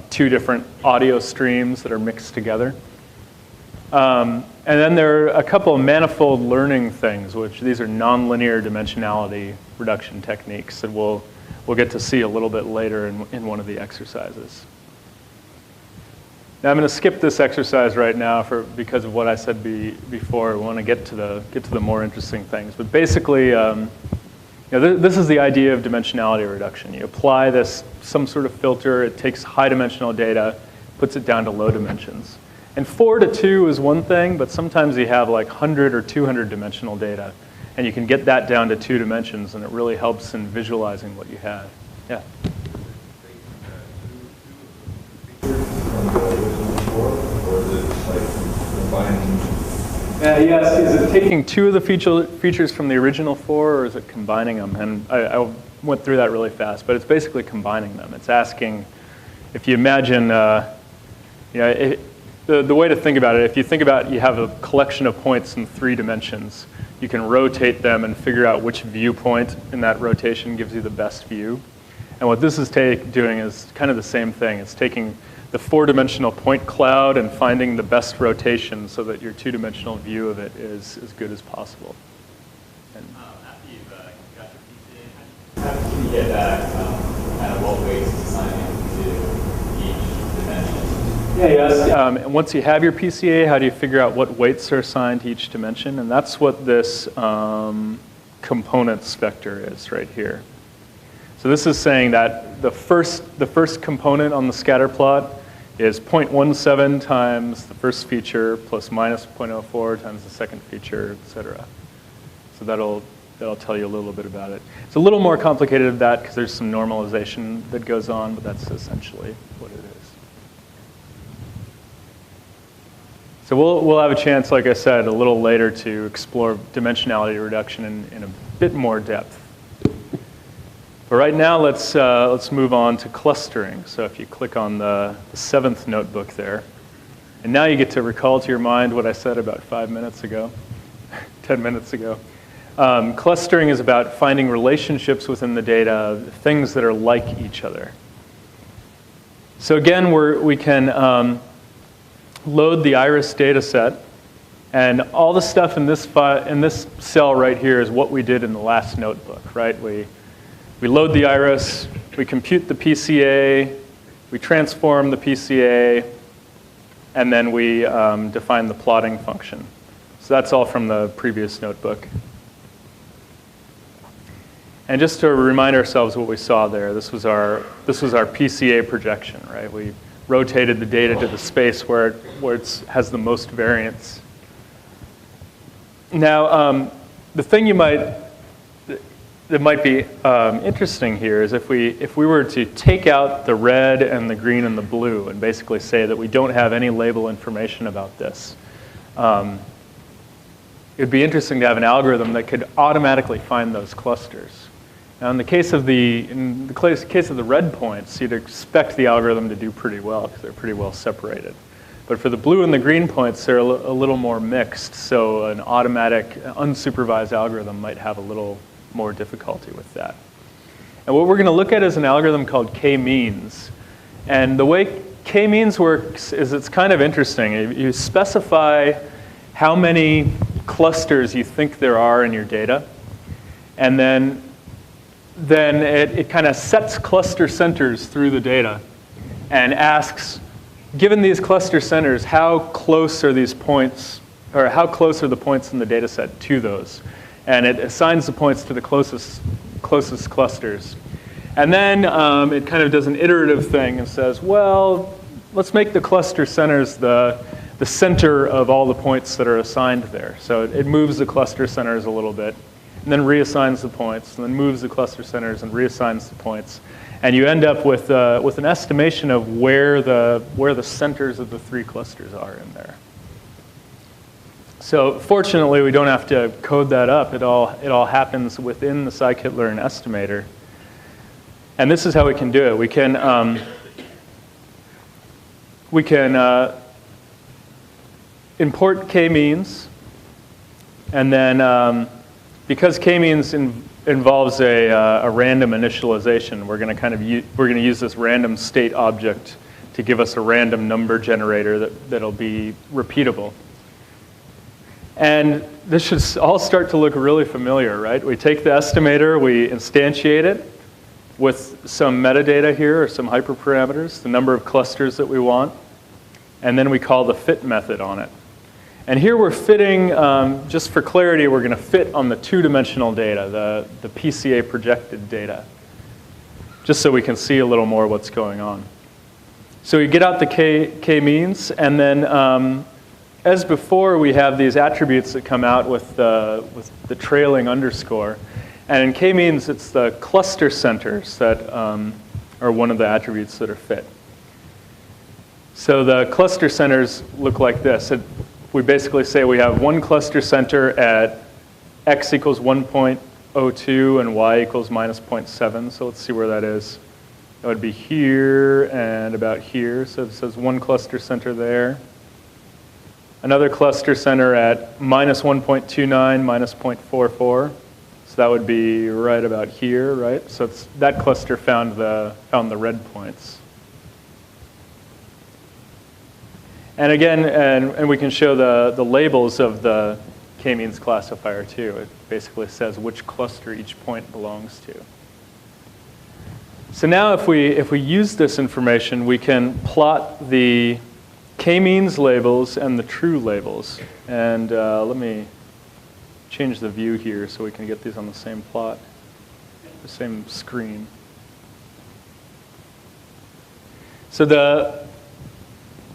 Speaker 1: 2 different audio streams that are mixed together. And then there are a couple of manifold learning things, which these are nonlinear dimensionality reduction techniques that we'll get to see a little bit later in one of the exercises. Now I'm going to skip this exercise right now because of what I said before. We want to get to the more interesting things. But basically, this is the idea of dimensionality reduction. You apply some sort of filter. It takes high dimensional data, puts it down to low dimensions. And 4 to 2 is one thing, but sometimes you have like 100 or 200 dimensional data, and you can get that down to 2 dimensions, and it really helps in visualizing what you have. Yeah. Yes, is it taking 2 of the features from the original 4, or is it combining them? And I went through that really fast, but it's basically combining them. It's asking, if you imagine, the way to think about it, if you think about you have a collection of points in 3 dimensions, you can rotate them and figure out which viewpoint in that rotation gives you the best view. And what this is doing is kind of the same thing. It's taking the 4-dimensional point cloud and finding the best rotation so that your 2-dimensional view of it is as good as possible. And
Speaker 2: after you've got your PCA, how can you get back kind of what weights to assign to each dimension?
Speaker 1: Yes. Once you have your PCA, how do you figure out what weights are assigned to each dimension? And that's what this components vector is right here. So this is saying that the first component on the scatter plot is 0.17 times the first feature plus minus 0.04 times the second feature, et cetera. So that'll tell you a little bit about it. It's a little more complicated than that because there's some normalization that goes on, but that's essentially what it is. So we'll have a chance, like I said, a little later to explore dimensionality reduction in a bit more depth. But right now, let's move on to clustering. So if you click on the 7th notebook there, and now you get to recall to your mind what I said about 5 minutes ago, 10 minutes ago. Clustering is about finding relationships within the data, things that are like each other. So again, we can load the iris data set, and all the stuff in this cell right here is what we did in the last notebook, right? We load the iris, we compute the PCA, we transform the PCA, and then we define the plotting function. So that's all from the previous notebook. And just to remind ourselves what we saw there, this was our PCA projection, right? We rotated the data to the space where it has the most variance. Now, the thing that might be interesting here is if we were to take out the red and the green and the blue and basically say that we don't have any label information about this, it'd be interesting to have an algorithm that could automatically find those clusters. Now, in the case of the red points, you'd expect the algorithm to do pretty well because they're pretty well separated. But for the blue and the green points, they're a little more mixed, so an automatic, unsupervised algorithm might have a little more difficulty with that. And what we're going to look at is an algorithm called k-means. And the way k-means works is it's kind of interesting. You specify how many clusters you think there are in your data, and then it kind of sets cluster centers through the data and asks, given these cluster centers, how close are these points, or how close are the points in the data set to those? And it assigns the points to the closest clusters. And then it kind of does an iterative thing and says, well, let's make the cluster centers the center of all the points that are assigned there. So it moves the cluster centers a little bit, and then reassigns the points, and then moves the cluster centers and reassigns the points. And you end up with an estimation of where the centers of the 3 clusters are in there. So fortunately, we don't have to code that up. It all happens within the Scikit-learn estimator. And this is how we can do it. We can import k-means, and then because k-means involves a random initialization, we're going to use this random state object to give us a random number generator that'll be repeatable. And this should all start to look really familiar, right? We take the estimator, we instantiate it with some metadata here, or some hyperparameters, the number of clusters that we want. and then we call the fit method on it. And here we're fitting, just for clarity, we're going to fit on the two-dimensional data, the PCA projected data, just so we can see a little more what's going on. So we get out the k-means, and then as before, we have these attributes that come out with the trailing underscore. And in k-means, it's the cluster centers that are one of the attributes that are fit. So the cluster centers look like this. We basically say we have one cluster center at x equals 1.02 and y equals minus 0.7. So let's see where that is. That would be here and about here. So it says one cluster center there. Another cluster center at minus 1.29, minus 0.44. So that would be right about here, right? So that cluster found the red points. And again, and we can show the labels of the k-means classifier too. It basically says which cluster each point belongs to. So now if we use this information, we can plot the k-means labels and the true labels. And let me change the view here so we can get these on the same plot, the same screen. So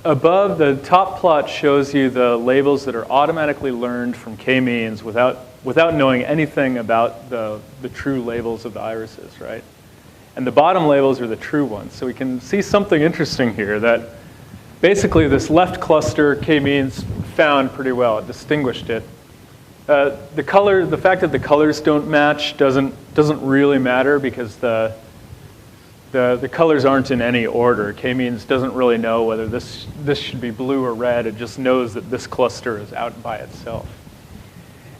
Speaker 1: above, the top plot shows you the labels that are automatically learned from k-means without knowing anything about the true labels of the irises, right? And the bottom labels are the true ones. So we can see something interesting here, that basically this left cluster k-means found pretty well. It distinguished it. The fact that the colors don't match doesn't really matter, because the colors aren't in any order. K-means doesn't really know whether this should be blue or red. It just knows that this cluster is out by itself.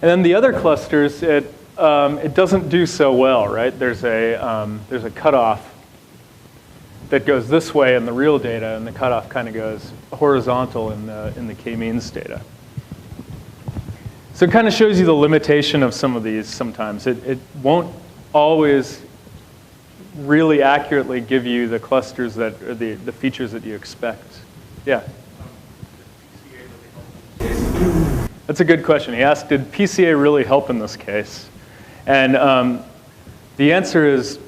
Speaker 1: And then the other clusters, it doesn't do so well, right? There's a cutoff that goes this way in the real data, and the cutoff kind of goes horizontal in the k-means data. So it kind of shows you the limitation of some of these sometimes. It won't always really accurately give you the clusters that are the features that you expect. Yeah? That's a good question. He asked, did PCA really help in this case? And the answer is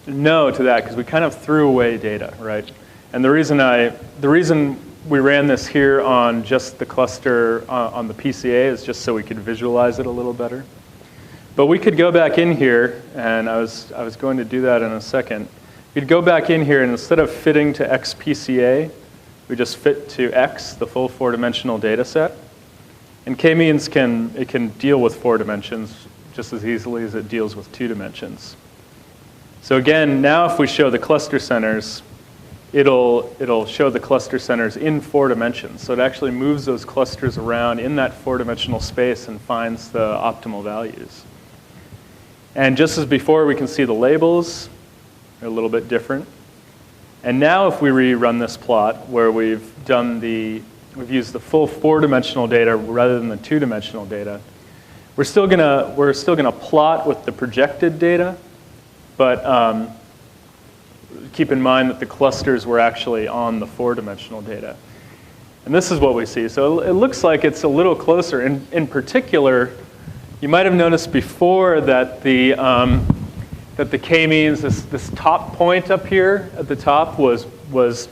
Speaker 1: no to that, because we kind of threw away data, right? And the reason we ran this here on just the cluster on the PCA is just so we could visualize it a little better. But we could go back in here, and I was going to do that in a second. We'd go back in here, and instead of fitting to XPCA, we just fit to X, the full four-dimensional data set. And k-means can deal with 4 dimensions just as easily as it deals with 2 dimensions. So again, now if we show the cluster centers, it'll show the cluster centers in 4 dimensions. So it actually moves those clusters around in that 4-dimensional space and finds the optimal values. And just as before, we can see the labels are a little bit different. And now if we rerun this plot where we've used the full 4-dimensional data rather than the 2-dimensional data, we're still gonna plot with the projected data, but keep in mind that the clusters were actually on the 4-dimensional data. And this is what we see. So it looks like it's a little closer. In particular, you might have noticed before that the k-means, this top point up here at the top was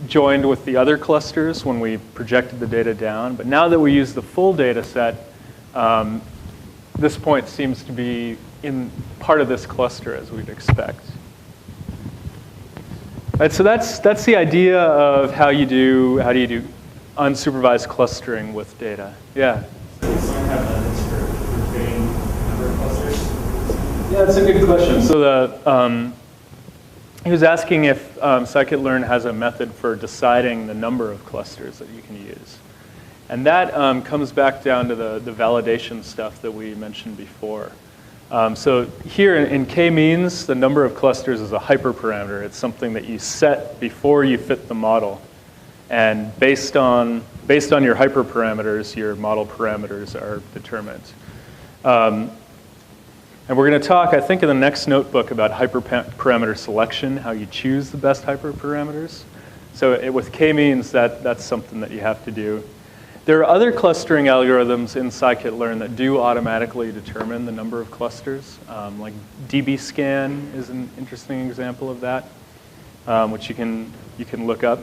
Speaker 1: joined with the other clusters when we projected the data down. But now that we use the full data set, this point seems to be in part of this cluster as we'd expect. Right, so that's the idea of how do you do unsupervised clustering with data. Yeah.
Speaker 4: Does someone have methods for creating a number of clusters?
Speaker 1: Yeah, that's a good question. So he was asking if Scikit-learn has a method for deciding the number of clusters that you can use. And that comes back down to the validation stuff that we mentioned before. So here in k-means, the number of clusters is a hyperparameter. It's something that you set before you fit the model. And based on your hyperparameters, your model parameters are determined. And we're going to talk, I think, in the next notebook about hyperparameter selection, how you choose the best hyperparameters. So with k-means, that's something that you have to do. There are other clustering algorithms in scikit-learn that do automatically determine the number of clusters. Like dbscan is an interesting example of that, which you can look up.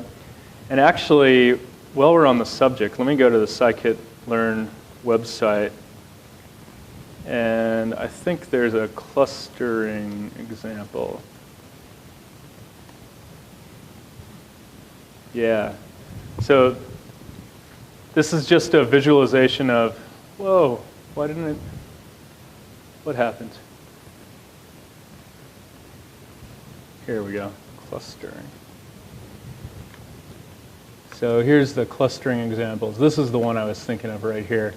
Speaker 1: And actually, while we're on the subject, let me go to the scikit-learn website. And I think there's a clustering example. Yeah. So this is just a visualization of, whoa, why didn't it, what happened? Here we go, clustering. So here's the clustering examples. This is the one I was thinking of right here.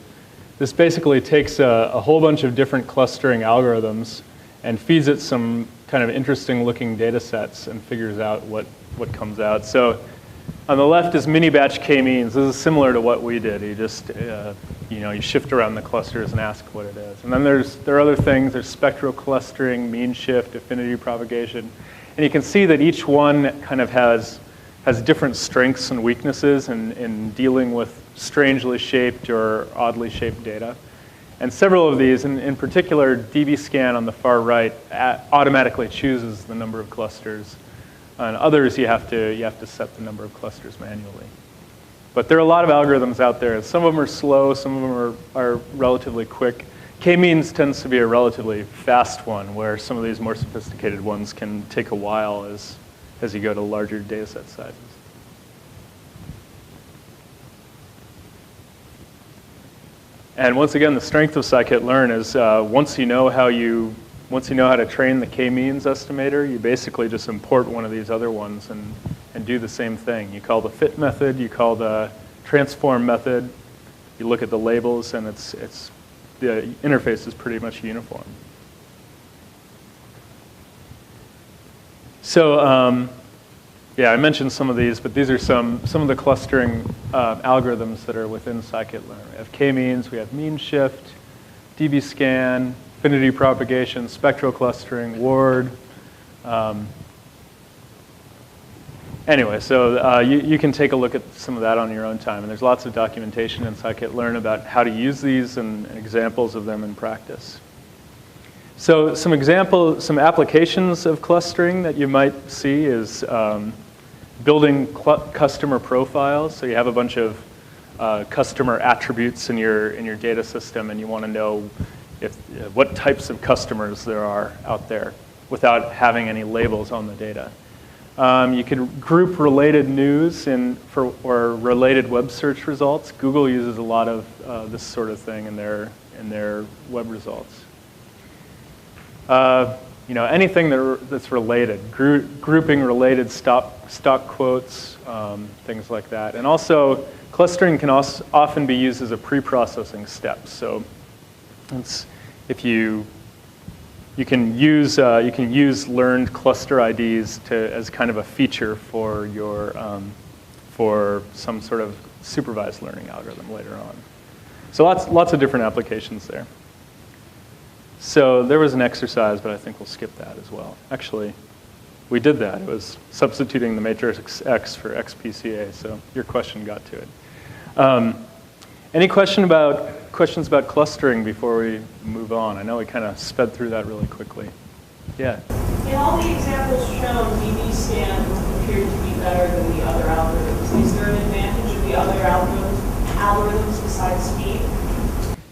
Speaker 1: This basically takes a whole bunch of different clustering algorithms and feeds it some kind of interesting looking data sets and figures out what comes out. So on the left is mini batch k-means. This is similar to what we did. You just, you shift around the clusters and ask what it is. And then there are other things. There's spectral clustering, mean shift, affinity propagation. And you can see that each one kind of has different strengths and weaknesses in dealing with strangely shaped or oddly shaped data. And several of these, in particular, dbscan on the far right automatically chooses the number of clusters. And others, you have to set the number of clusters manually. But there are a lot of algorithms out there. Some of them are slow, some of them are relatively quick. K-means tends to be a relatively fast one, where some of these more sophisticated ones can take a while as you go to larger data set sizes. And once again, the strength of scikit-learn is once you know how to train the k-means estimator, you basically just import one of these other ones and do the same thing. You call the fit method, you call the transform method, you look at the labels, and the interface is pretty much uniform. So yeah, I mentioned some of these, but these are some of the clustering algorithms that are within scikit-learn. We have k-means, we have mean shift, dbscan, affinity propagation, spectral clustering, ward. Anyway, so you can take a look at some of that on your own time. And there's lots of documentation in scikit-learn about how to use these and examples of them in practice. So some applications of clustering that you might see is building customer profiles. So you have a bunch of customer attributes in your data system, and you want to know what types of customers there are out there without having any labels on the data. You could group related news or related web search results. Google uses a lot of this sort of thing in their web results. Anything that's related, grouping related stock quotes, things like that. And also, clustering can often be used as a pre-processing step. So if you can use learned cluster IDs as kind of a feature for for some sort of supervised learning algorithm later on. So lots of different applications there. So there was an exercise, but I think we'll skip that as well. Actually, we did that. It was substituting the matrix X for XPCA, so your question got to it. Any questions about clustering before we move on? I know we kind of sped through that really quickly. Yeah?
Speaker 8: In all the examples shown, dbscan appeared to be better than the other algorithms. Is there an advantage of the other algorithms besides speed?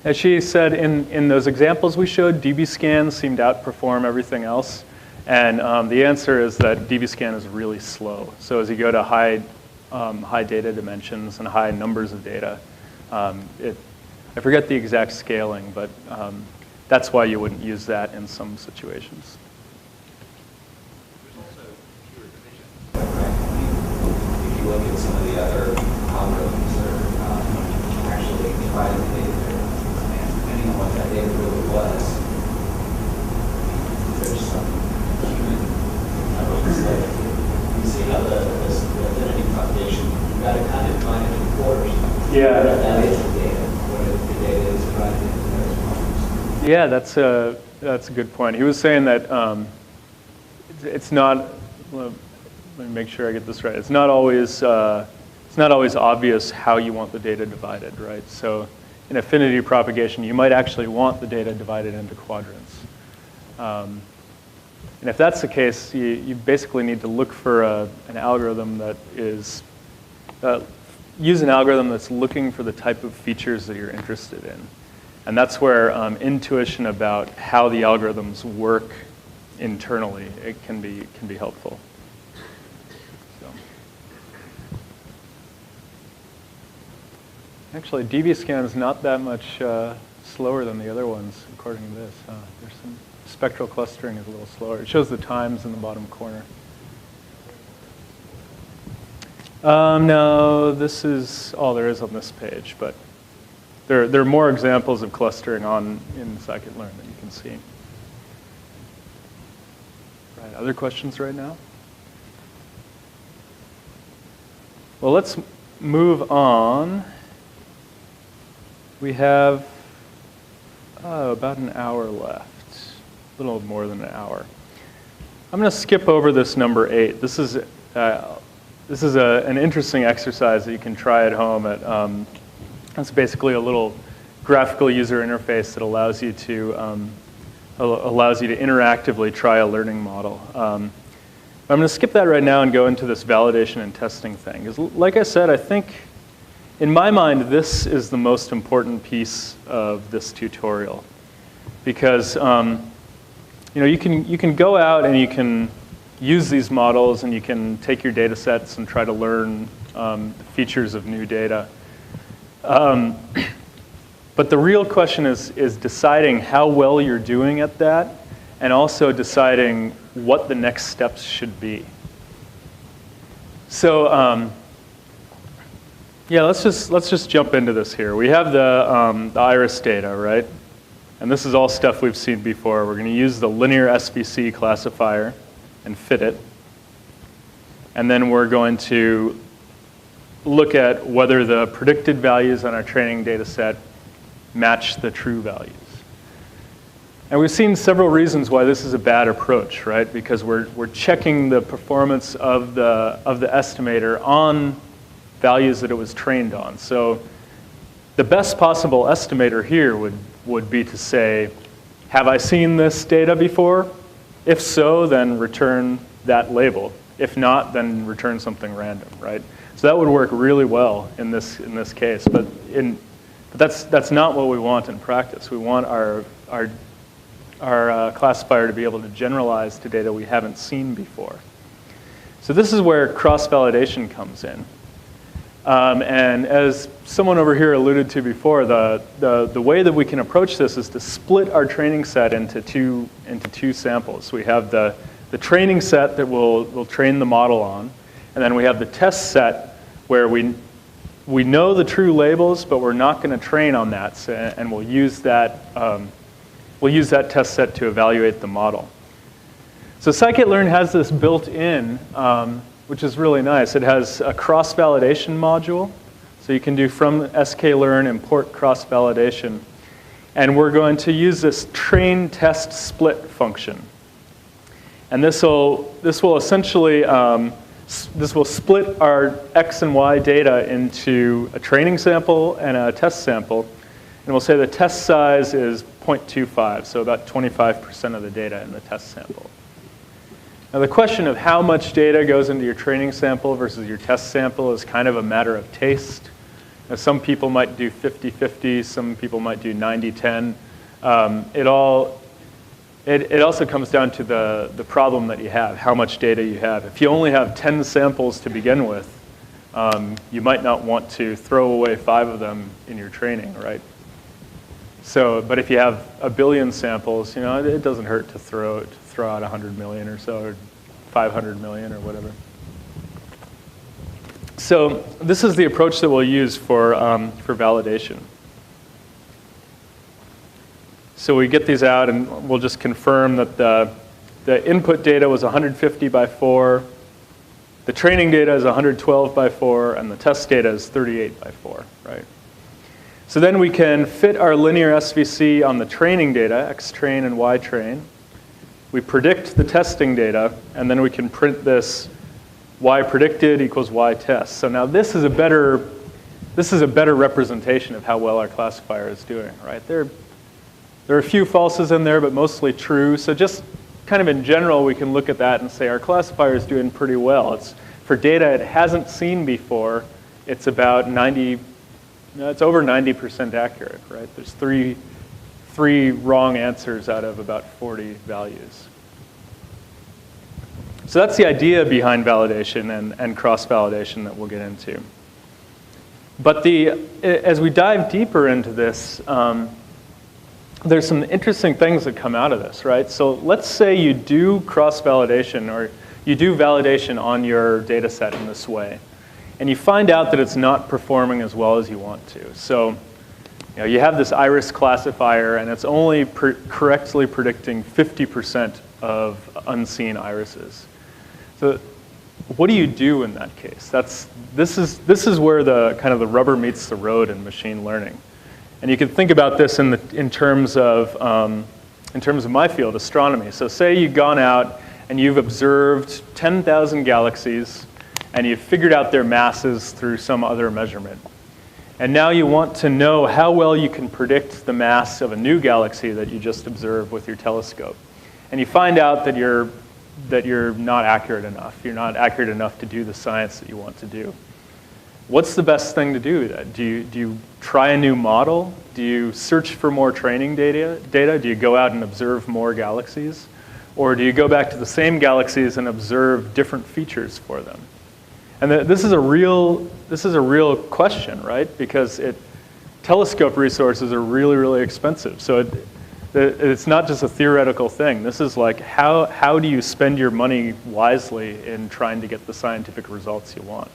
Speaker 1: As she said, in those examples we showed, dbscan seemed to outperform everything else. And the answer is that dbscan is really slow. So as you go to high data dimensions and high numbers of data, I forget the exact scaling, but that's why you wouldn't use that in some situations.
Speaker 10: There's also fewer divisions. If you look at some of the other algorithms that are actually dividing the data there, and depending on what that data really was, there's some human like you see how the affinity propagation, you've got to kind of define it in quarters.
Speaker 1: Yeah.
Speaker 10: That is the data. What the data is divided into those models.
Speaker 1: Yeah, that's a good point. He was saying that it's not. Let let me make sure I get this right. It's not always obvious how you want the data divided, right? So in affinity propagation, you might actually want the data divided into quadrants. And if that's the case, you basically need to look for an algorithm that is, use an algorithm that's looking for the type of features that you're interested in. And that's where intuition about how the algorithms work internally, it can be helpful. So. Actually, dbScan is not that much slower than the other ones, according to this. There's some spectral clustering is a little slower. It shows the times in the bottom corner. No, this is all there is on this page, but there are more examples of clustering in Scikit-learn that you can see. Right, other questions right now? Well, let's move on. We have about an hour left. A little more than an hour. I'm going to skip over this number 8. This is an interesting exercise that you can try at home. It's basically a little graphical user interface that allows you to interactively try a learning model. I'm going to skip that right now and go into this validation and testing thing. 'Cause like I said, I think in my mind this is the most important piece of this tutorial, because you can go out and you can use these models and you can take your data sets and try to learn the features of new data. But the real question is deciding how well you're doing at that, and also deciding what the next steps should be. So yeah, let's just jump into this here. We have the iris data, right? And this is all stuff we've seen before. We're going to use the Linear SVC classifier and fit it. And then we're going to look at whether the predicted values on our training data set match the true values. And we've seen several reasons why this is a bad approach, right? Because we're checking the performance of the estimator on values that it was trained on. So the best possible estimator here would be to say, have I seen this data before? If so, then return that label. If not, then return something random, right? So that would work really well in this case, but that's not what we want in practice. We want our classifier to be able to generalize to data we haven't seen before. So this is where cross-validation comes in. And as someone over here alluded to before, the way that we can approach this is to split our training set into two samples. We have the training set that we'll train the model on, and then we have the test set where we know the true labels, but we're not going to train on that, and we'll use that test set to evaluate the model. So Scikit-learn has this built in, which is really nice. It has a cross-validation module. So you can do from sklearn import cross-validation. And we're going to use this train test split function. And this will essentially, this will split our X and Y data into a training sample and a test sample. And we'll say the test size is 0.25, so about 25% of the data in the test sample. Now the question of how much data goes into your training sample versus your test sample is kind of a matter of taste. Now, some people might do 50-50, some people might do 90-10. It also comes down to the problem that you have, how much data you have. If you only have 10 samples to begin with, you might not want to throw away 5 of them in your training, right? So, but if you have a billion samples, it doesn't hurt to throw out 100 million or so, or 500 million or whatever. So this is the approach that we'll use for validation. So we get these out and we'll just confirm that the input data was 150 by 4, the training data is 112 by 4, and the test data is 38 by 4, right? So then we can fit our linear SVC on the training data, xtrain and ytrain. We predict the testing data, and then we can print this y predicted equals y test. So now this is a better representation of how well our classifier is doing, right? There are a few falses in there, but mostly true. So just kind of in general, we can look at that and say our classifier is doing pretty well. It's for data it hasn't seen before. It's about it's over 90% accurate, right? There's three wrong answers out of about 40 values. So that's the idea behind validation and cross-validation that we'll get into. But as we dive deeper into this, there's some interesting things that come out of this, right? So let's say you do cross-validation or you do validation on your data set in this way, and you find out that it's not performing as well as you want to. So you have this iris classifier, and it's only correctly predicting 50% of unseen irises. So what do you do in that case? This is where the kind of the rubber meets the road in machine learning. And you can think about this in terms of my field, astronomy. So say you've gone out and you've observed 10,000 galaxies, and you've figured out their masses through some other measurement. And now you want to know how well you can predict the mass of a new galaxy that you just observed with your telescope. And you find out that you're not accurate enough. You're not accurate enough to do the science that you want to do. What's the best thing to do? Do you try a new model? Do you search for more training data? Do you go out and observe more galaxies? Or do you go back to the same galaxies and observe different features for them? And this is a real question, right? Because telescope resources are really, really expensive. So it's not just a theoretical thing. This is like how do you spend your money wisely in trying to get the scientific results you want?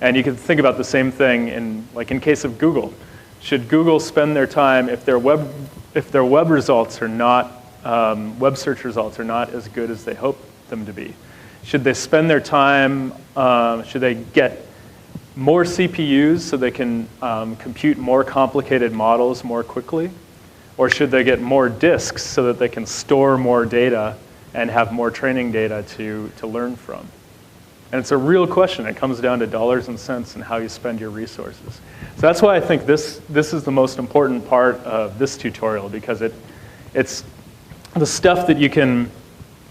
Speaker 1: And you can think about the same thing in case of Google. Should Google spend their time if their web results are not web search results are not as good as they hope them to be? Should they spend their time? Should they get more CPUs so they can compute more complicated models more quickly? Or should they get more disks so that they can store more data and have more training data to learn from? And it's a real question. It comes down to dollars and cents and how you spend your resources. So that's why I think this is the most important part of this tutorial, because it's the stuff that you can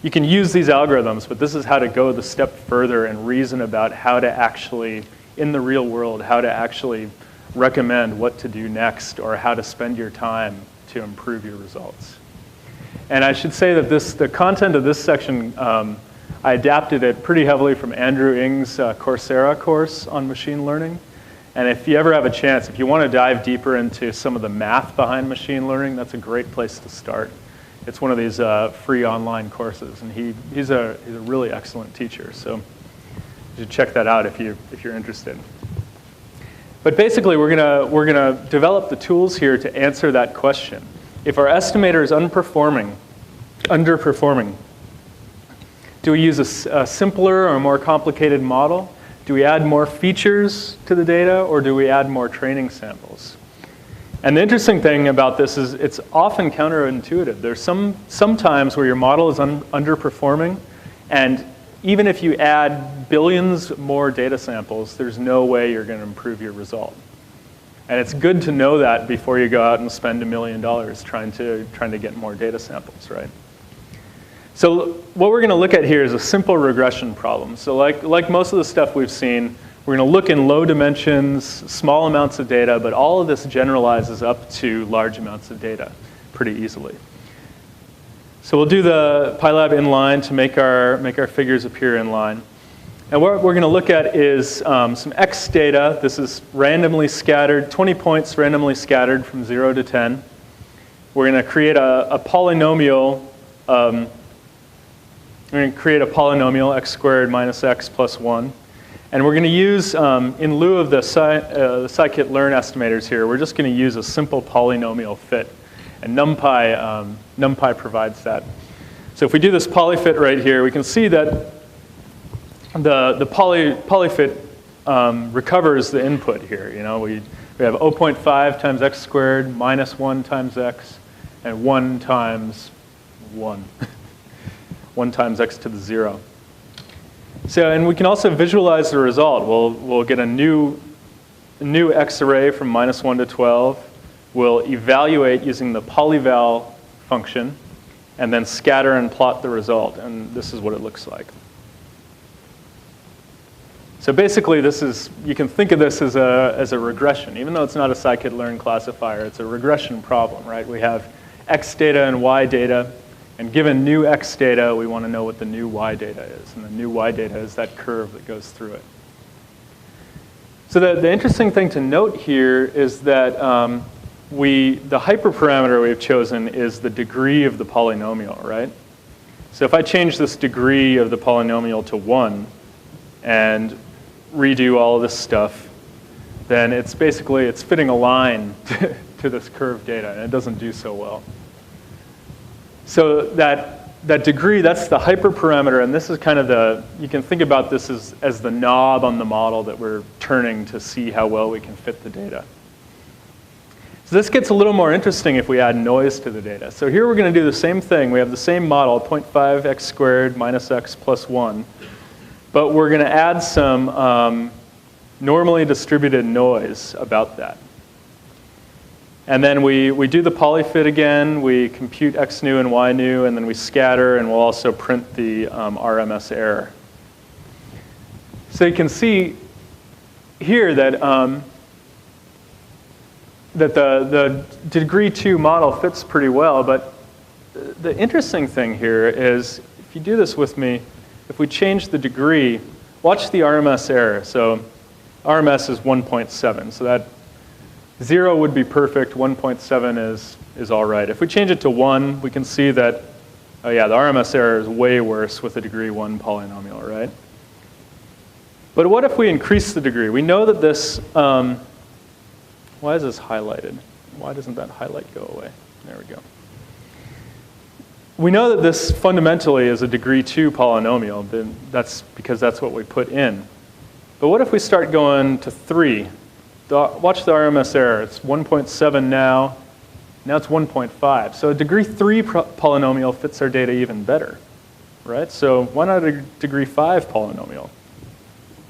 Speaker 1: use these algorithms, but this is how to go the step further and reason about how to actually, in the real world, how to actually recommend what to do next or how to spend your time to improve your results. And I should say that the content of this section, I adapted it pretty heavily from Andrew Ng's Coursera course on machine learning. And if you ever have a chance, if you want to dive deeper into some of the math behind machine learning, that's a great place to start. It's one of these free online courses, and he's a really excellent teacher. So you should check that out if you're interested. But basically, we're gonna develop the tools here to answer that question. If our estimator is underperforming, do we use a simpler or more complicated model? Do we add more features to the data, or do we add more training samples? And the interesting thing about this is it's often counterintuitive. There's some times where your model is underperforming, and even if you add billions more data samples, there's no way you're going to improve your result. And it's good to know that before you go out and spend $1 million trying to get more data samples, right? So what we're going to look at here is a simple regression problem. So like most of the stuff we've seen, we're going to look in low dimensions, small amounts of data, but all of this generalizes up to large amounts of data pretty easily. So we'll do the PyLab inline to make our figures appear in line. And what we're going to look at is some X data. This is randomly scattered, 20 points randomly scattered from 0 to 10. We're going to create a polynomial. We're going to create a polynomial, x squared minus x plus 1. And we're going to use, in lieu of the Scikit-learn estimators here, we're just going to use a simple polynomial fit. And NumPy provides that. So if we do this polyfit right here, we can see that the polyfit recovers the input here. You know, we have 0.5 times x squared minus 1 times x, and 1 times 1. 1 times x to the 0. So, and we can also visualize the result. We'll get a new X array from -1 to 12. We'll evaluate using the polyval function, and then scatter and plot the result. And this is what it looks like. So basically, you can think of this as a regression. Even though it's not a scikit-learn classifier, it's a regression problem, right? We have X data and Y data. And given new X data, we want to know what the new Y data is. And the new Y data is that curve that goes through it. So the interesting thing to note here is that the hyperparameter we've chosen is the degree of the polynomial, right? So if I change this degree of the polynomial to 1 and redo all of this stuff, then it's fitting a line to this curved data, and it doesn't do so well. So that degree, that's the hyperparameter, and this is kind of you can think about this as the knob on the model that we're turning to see how well we can fit the data. So this gets a little more interesting if we add noise to the data. So here we're going to do the same thing. We have the same model, 0.5 x squared minus x plus 1. But we're going to add some normally distributed noise about that. And then we do the polyfit again. We compute x new and y new, and then we scatter, and we'll also print the RMS error. So you can see here that the degree 2 model fits pretty well. But the interesting thing here is, if you do this with me, if we change the degree, watch the RMS error. So RMS is 1.7. So that 0 would be perfect. 1.7 is all right. If we change it to 1, we can see that, oh yeah, the RMS error is way worse with a degree 1 polynomial, right? But what if we increase the degree? We know that this, why is this highlighted? Why doesn't that highlight go away? There we go. We know that this fundamentally is a degree 2 polynomial. That's because that's what we put in. But what if we start going to 3? Watch the RMS error. It's 1.7 now. Now it's 1.5. So a degree 3 polynomial fits our data even better, right? So why not a degree 5 polynomial?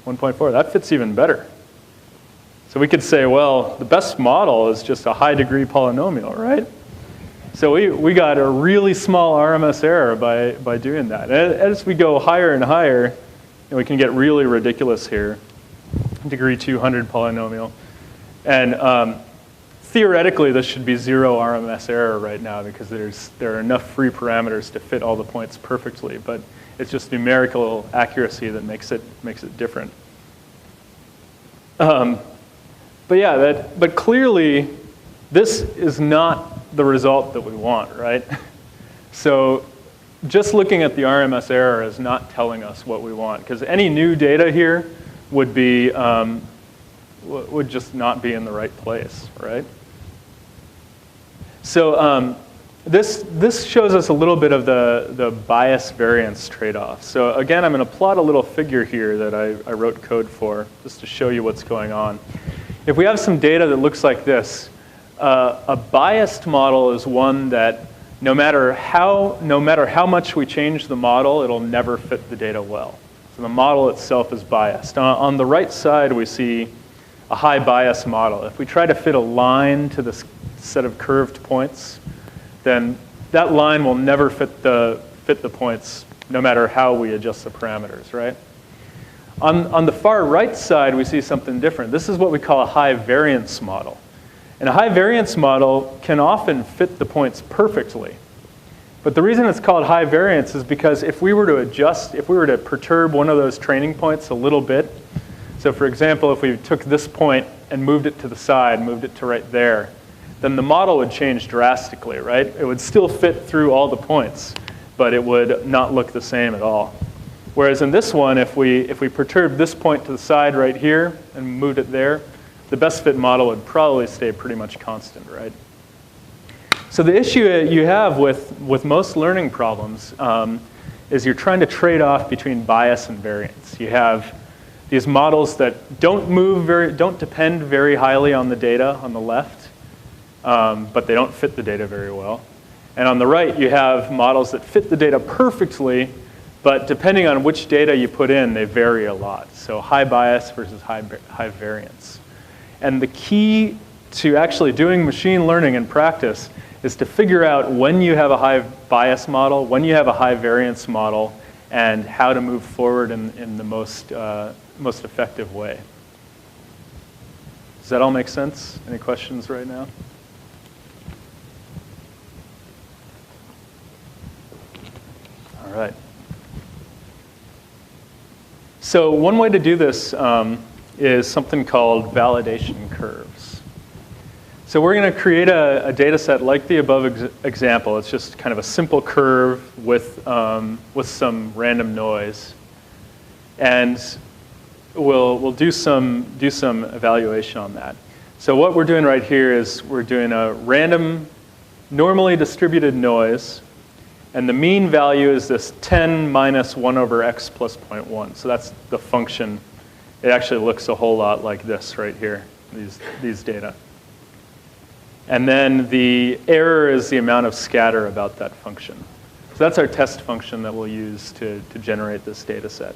Speaker 1: 1.4, that fits even better. So we could say, well, the best model is just a high degree polynomial, right? So we got a really small RMS error by doing that. And as we go higher and higher, we can get really ridiculous here. Degree 200 polynomial. And theoretically, this should be 0 RMS error right now because there are enough free parameters to fit all the points perfectly. But it's just numerical accuracy that makes it different. But yeah, but clearly, this is not the result that we want, right? So just looking at the RMS error is not telling us what we want, because any new data here would just not be in the right place, right? So this shows us a little bit of the bias variance trade-off. So again, I'm going to plot a little figure here that I wrote code for, just to show you what's going on. If we have some data that looks like this, a biased model is one that no matter how much we change the model, it'll never fit the data well. So the model itself is biased. On the right side, we see a high bias model. If we try to fit a line to this set of curved points, then that line will never fit the points no matter how we adjust the parameters, right? On the far right side, we see something different. This is what we call a high variance model. And a high variance model can often fit the points perfectly. But the reason it's called high variance is because if we were to perturb one of those training points a little bit, so for example, if we took this point and moved it to the side, moved it to right there, then the model would change drastically, right? It would still fit through all the points, but it would not look the same at all. Whereas in this one, if we perturbed this point to the side right here and moved it there, the best fit model would probably stay pretty much constant, right? So the issue you have with most learning problems is you're trying to trade off between bias and variance. You have these models that don't depend very highly on the data on the left, but they don't fit the data very well. And on the right, you have models that fit the data perfectly, But depending on which data you put in, they vary a lot. So high bias versus high variance. And the key to actually doing machine learning in practice is to figure out when you have a high bias model, when you have a high variance model, and how to move forward in the most effective way. Does that all make sense? Any questions right now? All right. So one way to do this is something called validation curves. So we're going to create a data set like the above example. It's just kind of a simple curve with some random noise. And we'll do some evaluation on that. So what we're doing right here is we're doing a random, normally distributed noise. And the mean value is this 10 minus 1 over x plus 0.1. So that's the function. It actually looks a whole lot like this right here, these data. And then the error is the amount of scatter about that function. So that's our test function that we'll use to generate this data set.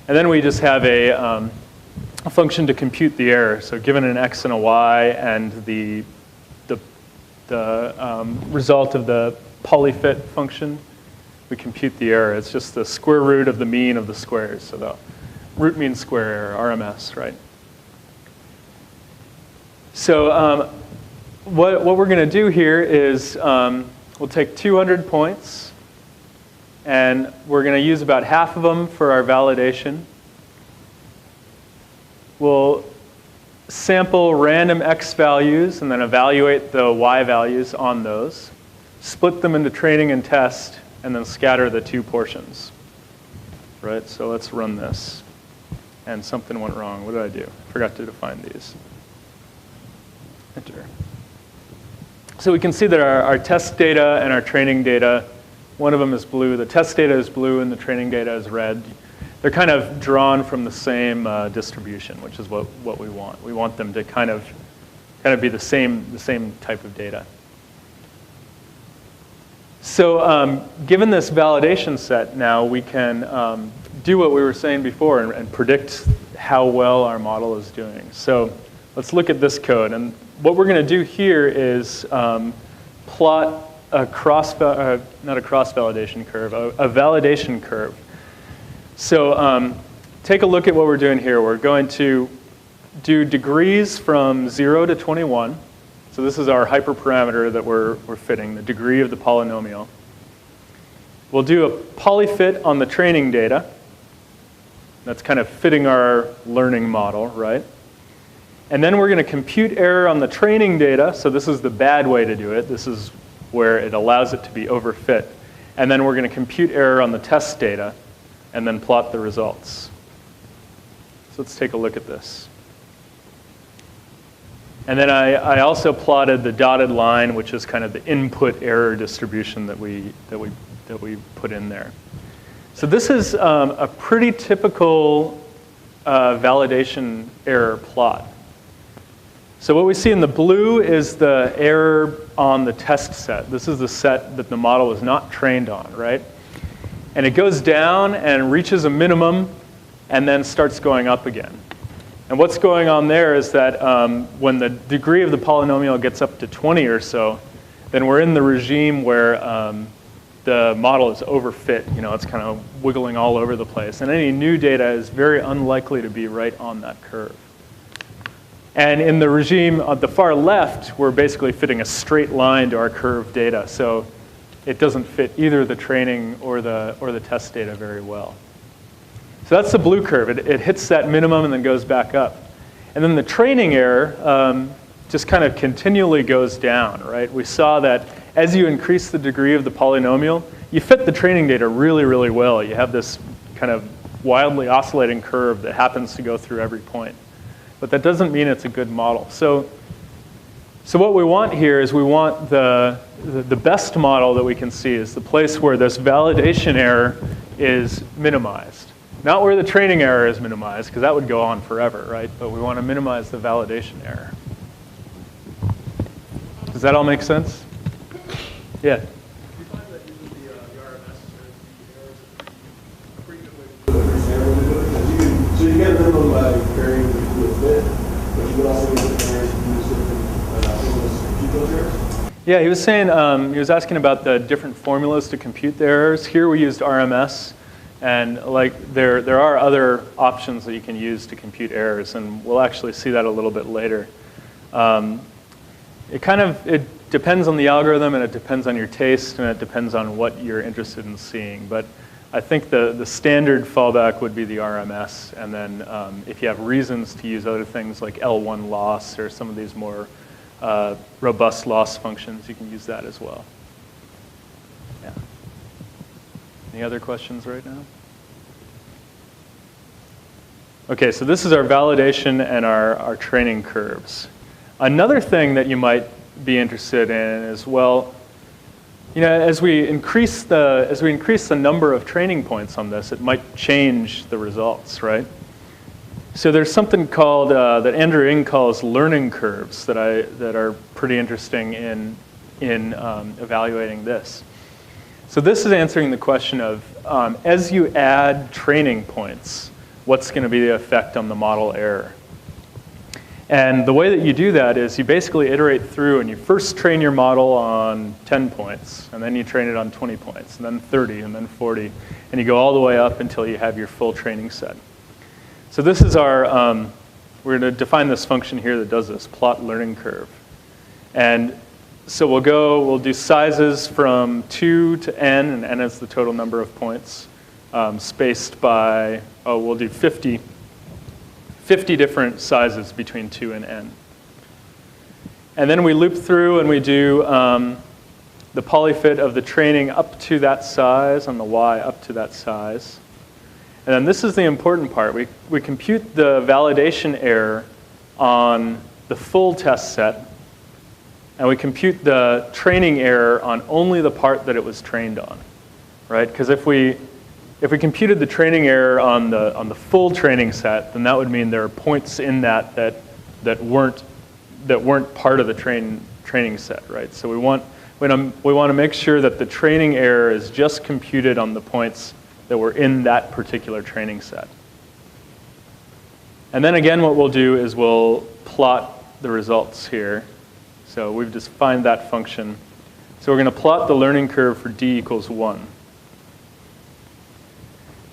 Speaker 1: And then we just have a function to compute the error. So given an x and a y and the result of the polyfit function, we compute the error. It's just the square root of the mean of the squares. So the root mean square error, RMS, right? So what we're going to do here is we'll take 200 points, and we're going to use about half of them for our validation. We'll sample random x values and then evaluate the y values on those, split them into training and test, and then scatter the two portions. Right, so let's run this. And something went wrong. What did I do? I forgot to define these. Enter. So we can see that our test data and our training data, one of them is blue. The test data is blue and the training data is red. They're kind of drawn from the same distribution, which is what we want. We want them to kind of be the same type of data. So given this validation set now, we can do what we were saying before and predict how well our model is doing. So let's look at this code. And what we're going to do here is plot a not a cross-validation curve, a validation curve. So take a look at what we're doing here. We're going to do degrees from 0 to 21. So this is our hyperparameter that we're fitting, the degree of the polynomial. We'll do a polyfit on the training data. That's kind of fitting our learning model, right? And then we're going to compute error on the training data. So this is the bad way to do it. This is where it allows it to be overfit. And then we're going to compute error on the test data and then plot the results. So let's take a look at this. And then I also plotted the dotted line, which is kind of the input error distribution that we put in there. So this is a pretty typical validation error plot. So what we see in the blue is the error on the test set. This is the set that the model was not trained on, right? And it goes down and reaches a minimum and then starts going up again. And what's going on there is that when the degree of the polynomial gets up to 20 or so, then we're in the regime where the model is overfit. You know, it's kind of wiggling all over the place. And any new data is very unlikely to be right on that curve. And in the regime on the far left, we're basically fitting a straight line to our curve data. So it doesn't fit either the training or the test data very well. So that's the blue curve. It hits that minimum and then goes back up. And then the training error just kind of continually goes down, right? We saw that as you increase the degree of the polynomial, you fit the training data really, really well. You have this kind of wildly oscillating curve that happens to go through every point. But that doesn't mean it's a good model. So what we want here is we want the best model that we can see is the place where this validation error is minimized. Not where the training error is minimized, because that would go on forever, right? But we want to minimize the validation error. Does that all make sense? Yeah.
Speaker 3: Do you find that using the RMS, the errors you also use different areas to use different formulas to compute those errors?
Speaker 1: Yeah, he was saying, he was asking about the different formulas to compute the errors. Here we used RMS, and like there are other options that you can use to compute errors, and we'll actually see that a little bit later. It depends on the algorithm, and it depends on your taste, and it depends on what you're interested in seeing. But I think the standard fallback would be the RMS, and then if you have reasons to use other things like L1 loss or some of these more robust loss functions, you can use that as well. Yeah. Any other questions right now? Okay, so this is our validation and our training curves. Another thing that you might be interested in is, well, you know, as we increase the number of training points on this, it might change the results, right? So there's something called that Andrew Ng calls learning curves that are pretty interesting in evaluating this. So this is answering the question of as you add training points, what's going to be the effect on the model error? And the way that you do that is you basically iterate through, and you first train your model on 10 points, and then you train it on 20 points, and then 30, and then 40, and you go all the way up until you have your full training set. So this is our, we're going to define this function here that does this, plot learning curve. And so we'll do sizes from 2 to n, and n is the total number of points, spaced by, we'll do 50 different sizes between 2 and n. And then we loop through and we do the polyfit of the training up to that size on the y up to that size. And then this is the important part. We compute the validation error on the full test set, and we compute the training error on only the part that it was trained on, right? Because if we computed the training error on the full training set, then that would mean there are points in that weren't part of the training set, right? So we want to make sure that the training error is just computed on the points that were in that particular training set. And then again, what we'll do is we'll plot the results here. So we've defined that function. So we're going to plot the learning curve for d equals 1.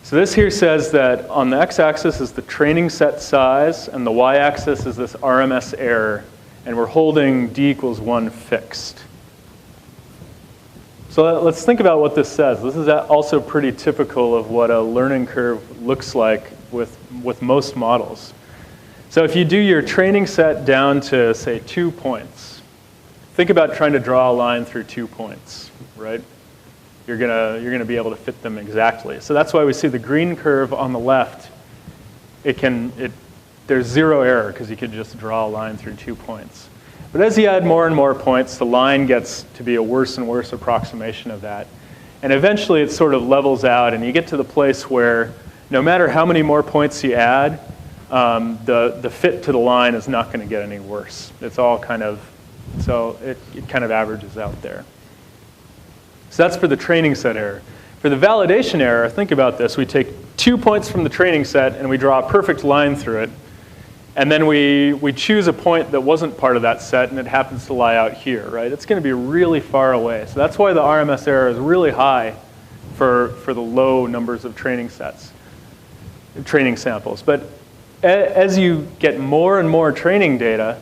Speaker 1: So this here says that on the x-axis is the training set size, and the y-axis is this RMS error, and we're holding d equals 1 fixed. So let's think about what this says. This is also pretty typical of what a learning curve looks like with most models. So if you do your training set down to, say, 2 points, think about trying to draw a line through 2 points, right? You're gonna be able to fit them exactly. So that's why we see the green curve on the left. There's 0 error because you could just draw a line through 2 points. But as you add more and more points, the line gets to be a worse and worse approximation of that. And eventually it sort of levels out, and you get to the place where no matter how many more points you add, the fit to the line is not going to get any worse. It's all kind of, so it kind of averages out there. So that's for the training set error. For the validation error, think about this. We take 2 points from the training set and we draw a perfect line through it. And then we choose a point that wasn't part of that set and it happens to lie out here, right? It's going to be really far away. So that's why the RMS error is really high for the low numbers of training samples. But as you get more and more training data,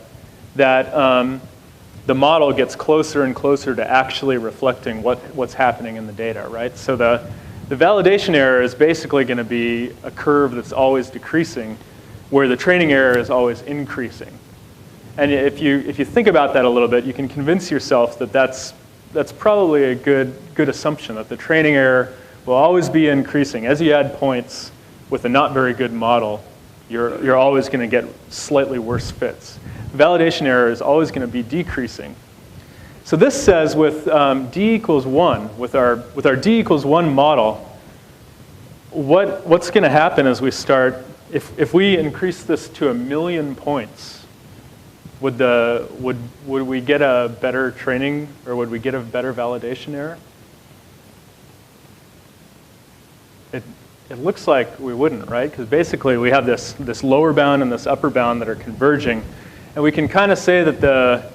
Speaker 1: that the model gets closer and closer to actually reflecting what's happening in the data, right? So the validation error is basically going to be a curve that's always decreasing, where the training error is always increasing. And if you think about that a little bit, you can convince yourself that that's probably a good assumption, that the training error will always be increasing. As you add points with a not very good model, you're always going to get slightly worse fits. Validation error is always going to be decreasing. So this says with d equals 1, with our d equals 1 model, what's going to happen as we start, if we increase this to 1,000,000 points, would we get a better training, or would we get a better validation error? It looks like we wouldn't, right? Because basically we have this lower bound and this upper bound that are converging. And we can kind of say that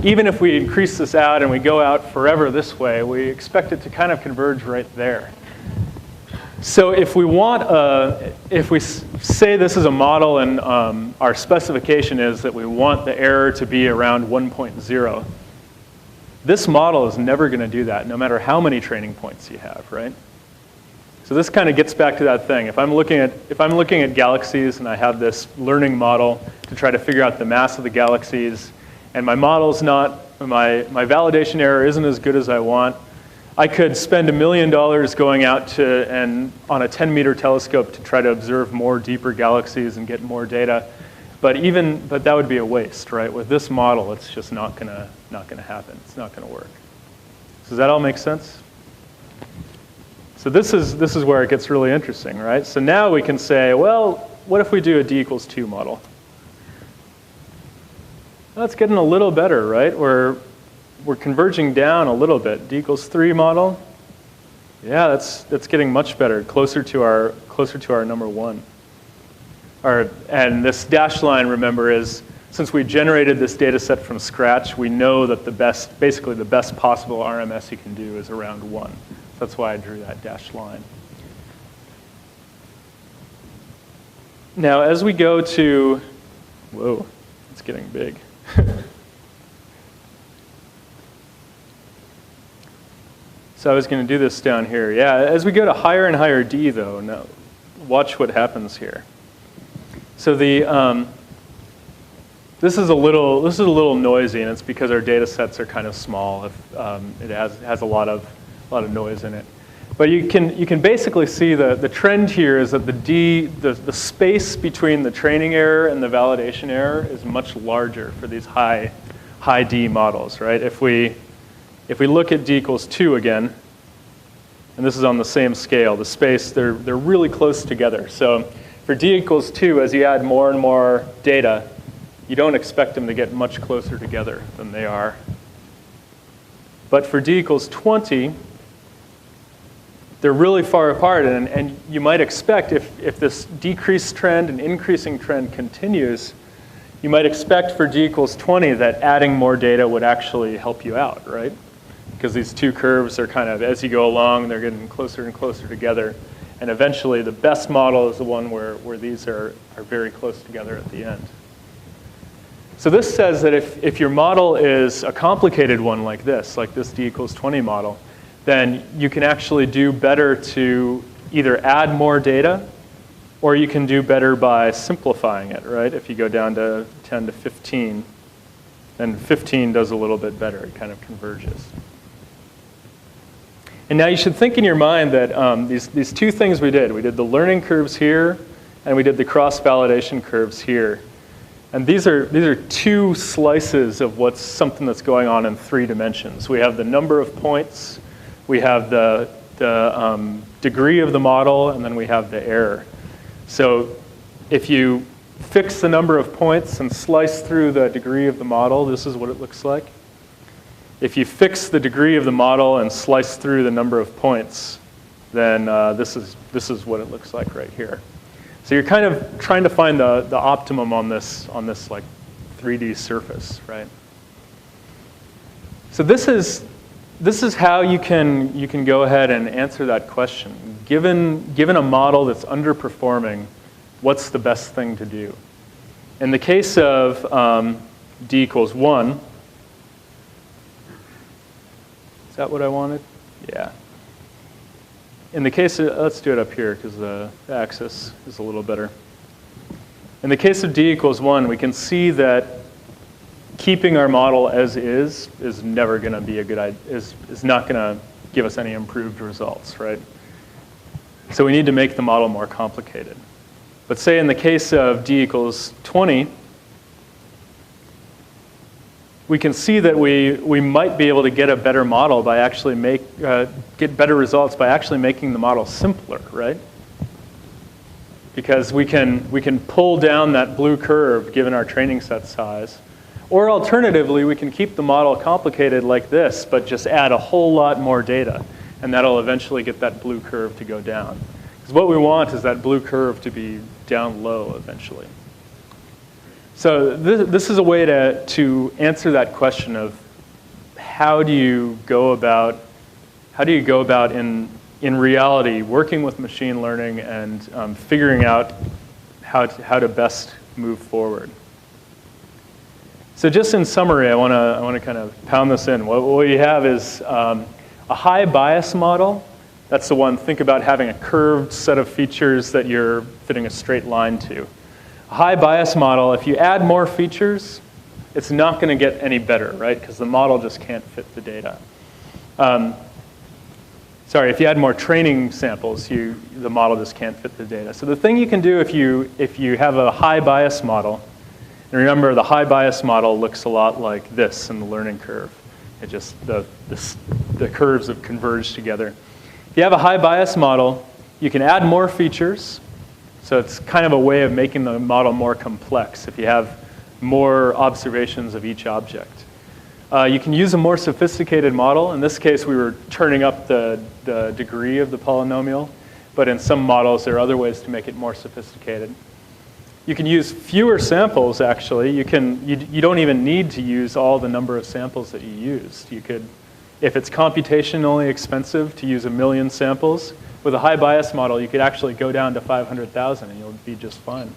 Speaker 1: even if we increase this out and we go out forever this way, we expect it to kind of converge right there. So if we if we say this is a model and our specification is that we want the error to be around 1.0, this model is never going to do that, no matter how many training points you have, right? So this kind of gets back to that thing. If I'm looking at galaxies and I have this learning model to try to figure out the mass of the galaxies, and my model's not, my validation error isn't as good as I want, I could spend $1 million going out on a 10-meter telescope to try to observe more deeper galaxies and get more data. But that would be a waste, right? With this model, it's just not gonna happen. It's not gonna work. So does that all make sense? So this is where it gets really interesting, right? So now we can say, well, what if we do a d equals 2 model? Well, it's getting a little better, right? We're converging down a little bit. D equals 3 model, yeah, that's getting much better, closer to our number 1. And this dashed line, remember, is since we generated this data set from scratch, we know that basically the best possible RMS you can do is around 1. That's why I drew that dashed line. Now, as we go to, whoa, it's getting big. So I was going to do this down here. Yeah, as we go to higher and higher D, though, now watch what happens here. So this is a little noisy, and it's because our data sets are kind of small. It has a lot of noise in it. But you can basically see the trend here is that the space between the training error and the validation error is much larger for these high D models, right? If we look at d equals 2 again, and this is on the same scale, the space, they're really close together. So for d equals 2, as you add more and more data, you don't expect them to get much closer together than they are. But for d equals 20, they're really far apart, and you might expect if this decreased trend and increasing trend continues, you might expect for d equals 20 that adding more data would actually help you out, right? Because these two curves are kind of, as you go along, they're getting closer and closer together. And eventually, the best model is the one where these are very close together at the end. So this says that if your model is a complicated one like this d equals 20 model, then you can actually do better to either add more data, or you can do better by simplifying it, right? If you go down to 10 to 15, then 15 does a little bit better. It kind of converges. And now you should think in your mind that these two things we did the learning curves here, and we did the cross-validation curves here. And these are two slices of something that's going on in 3 dimensions. We have the number of points, we have the degree of the model, and then we have the error. So if you fix the number of points and slice through the degree of the model, this is what it looks like. If you fix the degree of the model and slice through the number of points, then this is what it looks like right here. So you're kind of trying to find the optimum on this like 3D surface, right? So this is how you can go ahead and answer that question. Given a model that's underperforming, what's the best thing to do? In the case of d equals 1, is that what I wanted? Yeah. In the case of, let's do it up here because the axis is a little better. In the case of d equals 1, we can see that keeping our model as is never going to be a good idea, is not going to give us any improved results, right? So we need to make the model more complicated. But say in the case of d equals 20, we can see that we might be able to get a better model by actually get better results by actually making the model simpler, right? Because we can pull down that blue curve given our training set size. Or alternatively, we can keep the model complicated like this, but just add a whole lot more data. And that'll eventually get that blue curve to go down. Because what we want is that blue curve to be down low eventually. So this is a way to answer that question of how do you go about in reality working with machine learning and figuring out how to best move forward. So just in summary, I want to kind of pound this in. What you have is a high bias model. That's the one, think about having a curved set of features that you're fitting a straight line to. A high bias model, if you add more features, it's not going to get any better, right? Because the model just can't fit the data. Sorry, if you add more training samples, the model just can't fit the data. So the thing you can do if you have a high bias model, and remember the high bias model looks a lot like this in the learning curve. It just, the curves have converged together. If you have a high bias model, you can add more features. So it's kind of a way of making the model more complex if you have more observations of each object. You can use a more sophisticated model. In this case, we were turning up the degree of the polynomial. But in some models, there are other ways to make it more sophisticated. You can use fewer samples, actually. You don't even need to use all the number of samples that you used. You could, if it's computationally expensive to use 1 million samples, with a high bias model, you could actually go down to 500,000 and you'll be just fine.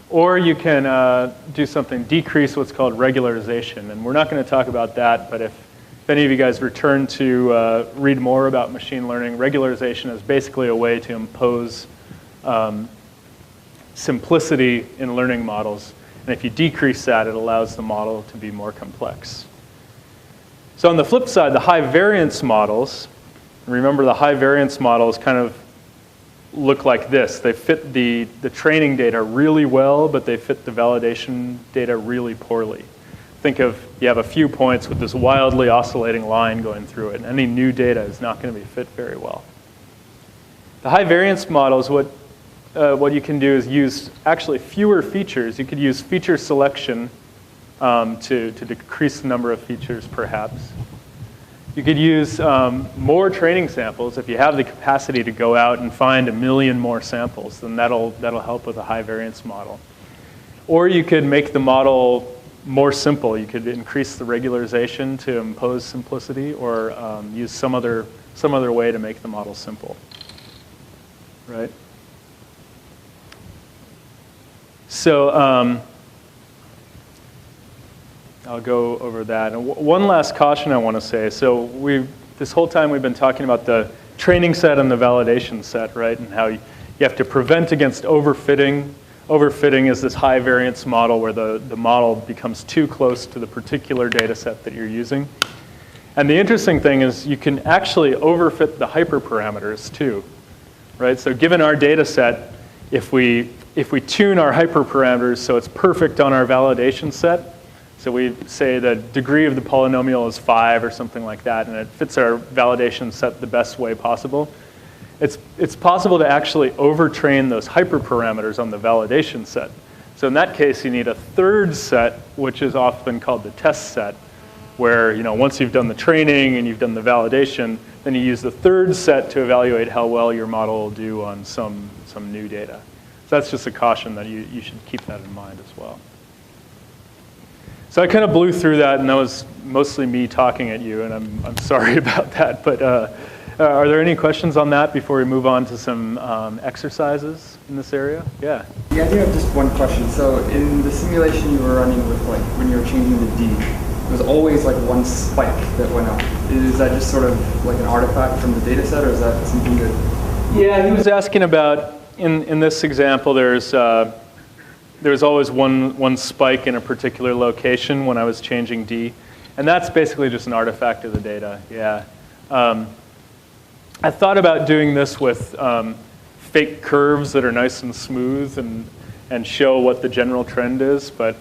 Speaker 1: Or you can do something, decrease what's called regularization. And we're not going to talk about that, but if any of you guys return to read more about machine learning, regularization is basically a way to impose simplicity in learning models. And if you decrease that, it allows the model to be more complex. So on the flip side, the high variance models, remember the high variance models kind of look like this. They fit the training data really well, but they fit the validation data really poorly. Think of, you have a few points with this wildly oscillating line going through it, and any new data is not going to be fit very well. The high variance models, what you can do is use actually fewer features. You could use feature selection to decrease the number of features, perhaps. You could use more training samples. If you have the capacity to go out and find 1 million more samples, then that'll help with a high variance model. Or you could make the model more simple. You could increase the regularization to impose simplicity, or use some other way to make the model simple. Right? So I'll go over that. And one last caution I want to say. So this whole time we've been talking about the training set and the validation set, right? And how you have to prevent against overfitting. Overfitting is this high variance model where the model becomes too close to the particular data set that you're using. And the interesting thing is you can actually overfit the hyperparameters too, right? So given our data set, if we tune our hyperparameters so it's perfect on our validation set, so we say the degree of the polynomial is 5 or something like that, and it fits our validation set the best way possible, it's possible to actually overtrain those hyperparameters on the validation set. So in that case, you need a third set, which is often called the test set, where once you've done the training and you've done the validation, then you use the third set to evaluate how well your model will do on some new data. So that's just a caution that you should keep that in mind as well. So I kind of blew through that, and that was mostly me talking at you, and I'm sorry about that. But are there any questions on that before we move on to some exercises in this area? Yeah.
Speaker 11: Yeah, I do have just one question. So in the simulation you were running with, when you were changing the D, there was always one spike that went up. Is that just sort of like an artifact from the data set, or is that something that?
Speaker 1: Yeah, he was asking about, in this example, there's always one spike in a particular location when I was changing D. And that's basically just an artifact of the data, yeah. I thought about doing this with fake curves that are nice and smooth and show what the general trend is, but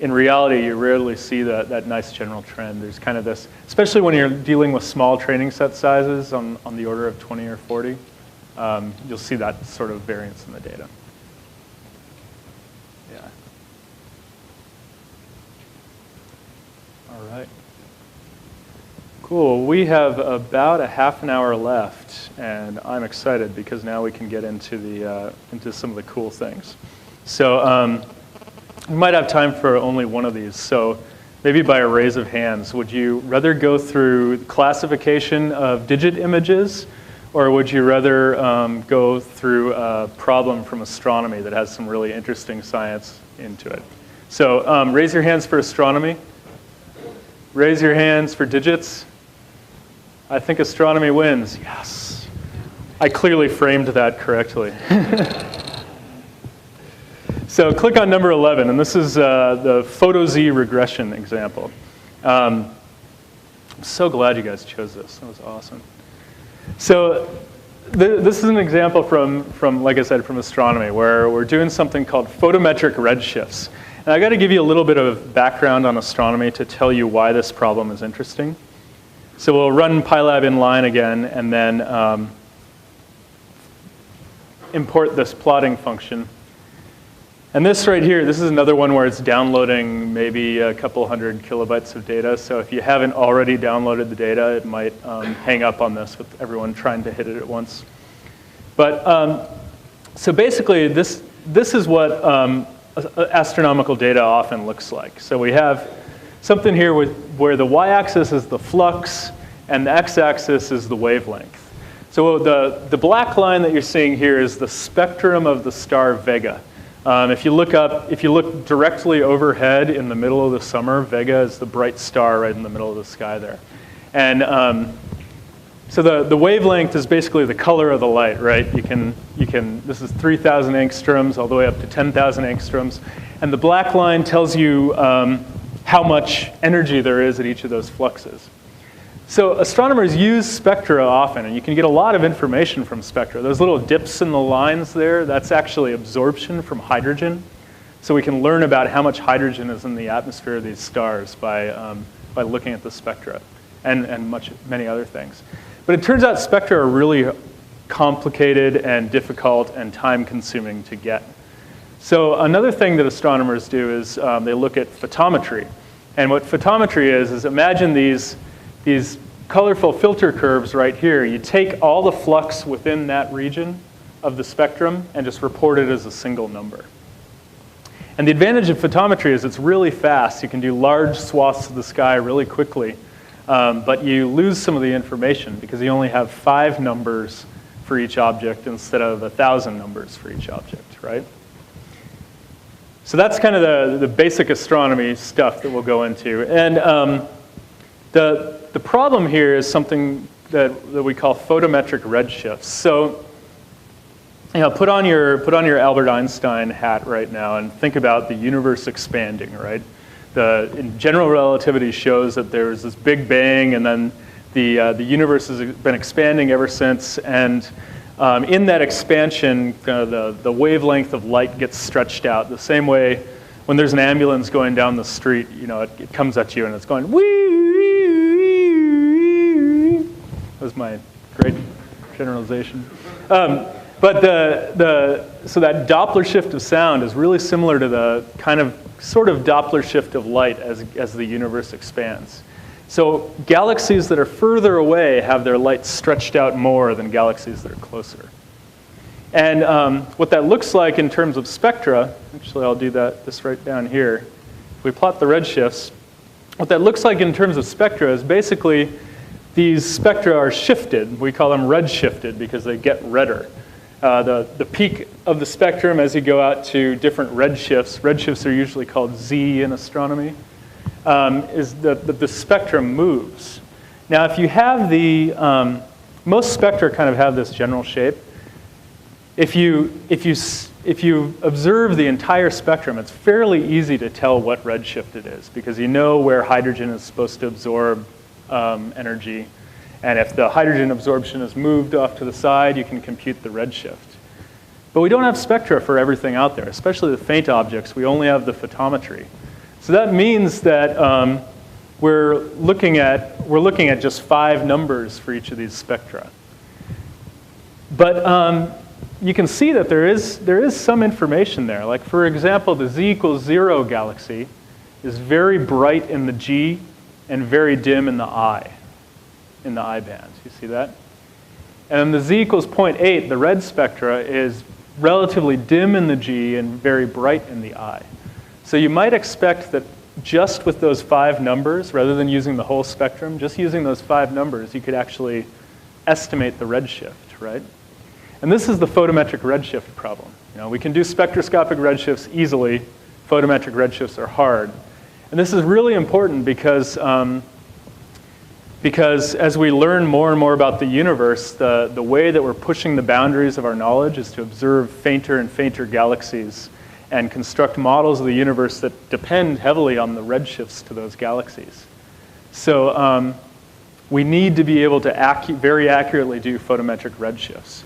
Speaker 1: in reality, you rarely see that nice general trend. There's kind of this, especially when you're dealing with small training set sizes on the order of 20 or 40, you'll see that sort of variance in the data. Yeah. All right. Cool. We have about a half an hour left, and I'm excited because now we can get into some of the cool things. So we might have time for only one of these. So maybe by a raise of hands, would you rather go through classification of digit images, or would you rather go through a problem from astronomy that has some really interesting science into it? So raise your hands for astronomy. Raise your hands for digits. I think astronomy wins. Yes. I clearly framed that correctly. So click on number 11, and this is the PhotoZ regression example. I'm so glad you guys chose this. That was awesome. So this is an example from, like I said, from astronomy, where we're doing something called photometric redshifts. And I got to give you a little bit of background on astronomy to tell you why this problem is interesting. So we'll run PyLab inline again, and then import this plotting function. And this right here, this is another one where it's downloading maybe a couple hundred kilobytes of data. So if you haven't already downloaded the data, it might hang up on this with everyone trying to hit it at once. But so basically, this is what astronomical data often looks like. So we have something here where the y-axis is the flux and the x-axis is the wavelength. So the black line that you're seeing here is the spectrum of the star Vega. If you look directly overhead in the middle of the summer, Vega is the bright star right in the middle of the sky there. And so the wavelength is basically the color of the light, right? This is 3,000 angstroms all the way up to 10,000 angstroms. And the black line tells you how much energy there is at each of those fluxes. So astronomers use spectra often, and you can get a lot of information from spectra. Those little dips in the lines there, that's actually absorption from hydrogen. So we can learn about how much hydrogen is in the atmosphere of these stars by looking at the spectra and many other things. But it turns out spectra are really complicated and difficult and time-consuming to get. So another thing that astronomers do is they look at photometry. And what photometry is imagine these colorful filter curves right here. You take all the flux within that region of the spectrum and just report it as a single number. And the advantage of photometry is it's really fast. You can do large swaths of the sky really quickly, but you lose some of the information because you only have 5 numbers for each object instead of 1,000 numbers for each object, right? So that's kind of the basic astronomy stuff that we'll go into. And the problem here is something that we call photometric redshifts. So, put on your Albert Einstein hat right now and think about the universe expanding, right? In general relativity shows that there's this big bang, and then the universe has been expanding ever since. And in that expansion, the wavelength of light gets stretched out the same way when there's an ambulance going down the street. It comes at you and it's going wee. That was my great generalization. But so that Doppler shift of sound is really similar to the sort of Doppler shift of light as the universe expands. So galaxies that are further away have their light stretched out more than galaxies that are closer. And what that looks like in terms of spectra, actually I'll do this right down here. If we plot the redshifts, what that looks like in terms of spectra is basically these spectra are shifted. We call them redshifted because they get redder. The peak of the spectrum as you go out to different redshifts are usually called Z in astronomy, is that the spectrum moves. Now if you have most spectra kind of have this general shape. If you observe the entire spectrum, it's fairly easy to tell what redshift it is because you know where hydrogen is supposed to absorb energy. And if the hydrogen absorption is moved off to the side, you can compute the redshift. But we don't have spectra for everything out there, especially the faint objects. We only have the photometry. So that means that we're looking at just 5 numbers for each of these spectra. But you can see that there is some information there. Like for example, the Z=0 galaxy is very bright in the G and very dim in the I band. You see that? And the Z=0.8, the red spectra, is relatively dim in the G and very bright in the I. So you might expect that just with those 5 numbers, rather than using the whole spectrum, just using those 5 numbers, you could actually estimate the redshift, right? And this is the photometric redshift problem. You know, we can do spectroscopic redshifts easily. Photometric redshifts are hard. And this is really important because as we learn more and more about the universe, the way that we're pushing the boundaries of our knowledge is to observe fainter and fainter galaxies and construct models of the universe that depend heavily on the redshifts to those galaxies. So we need to be able to very accurately do photometric redshifts.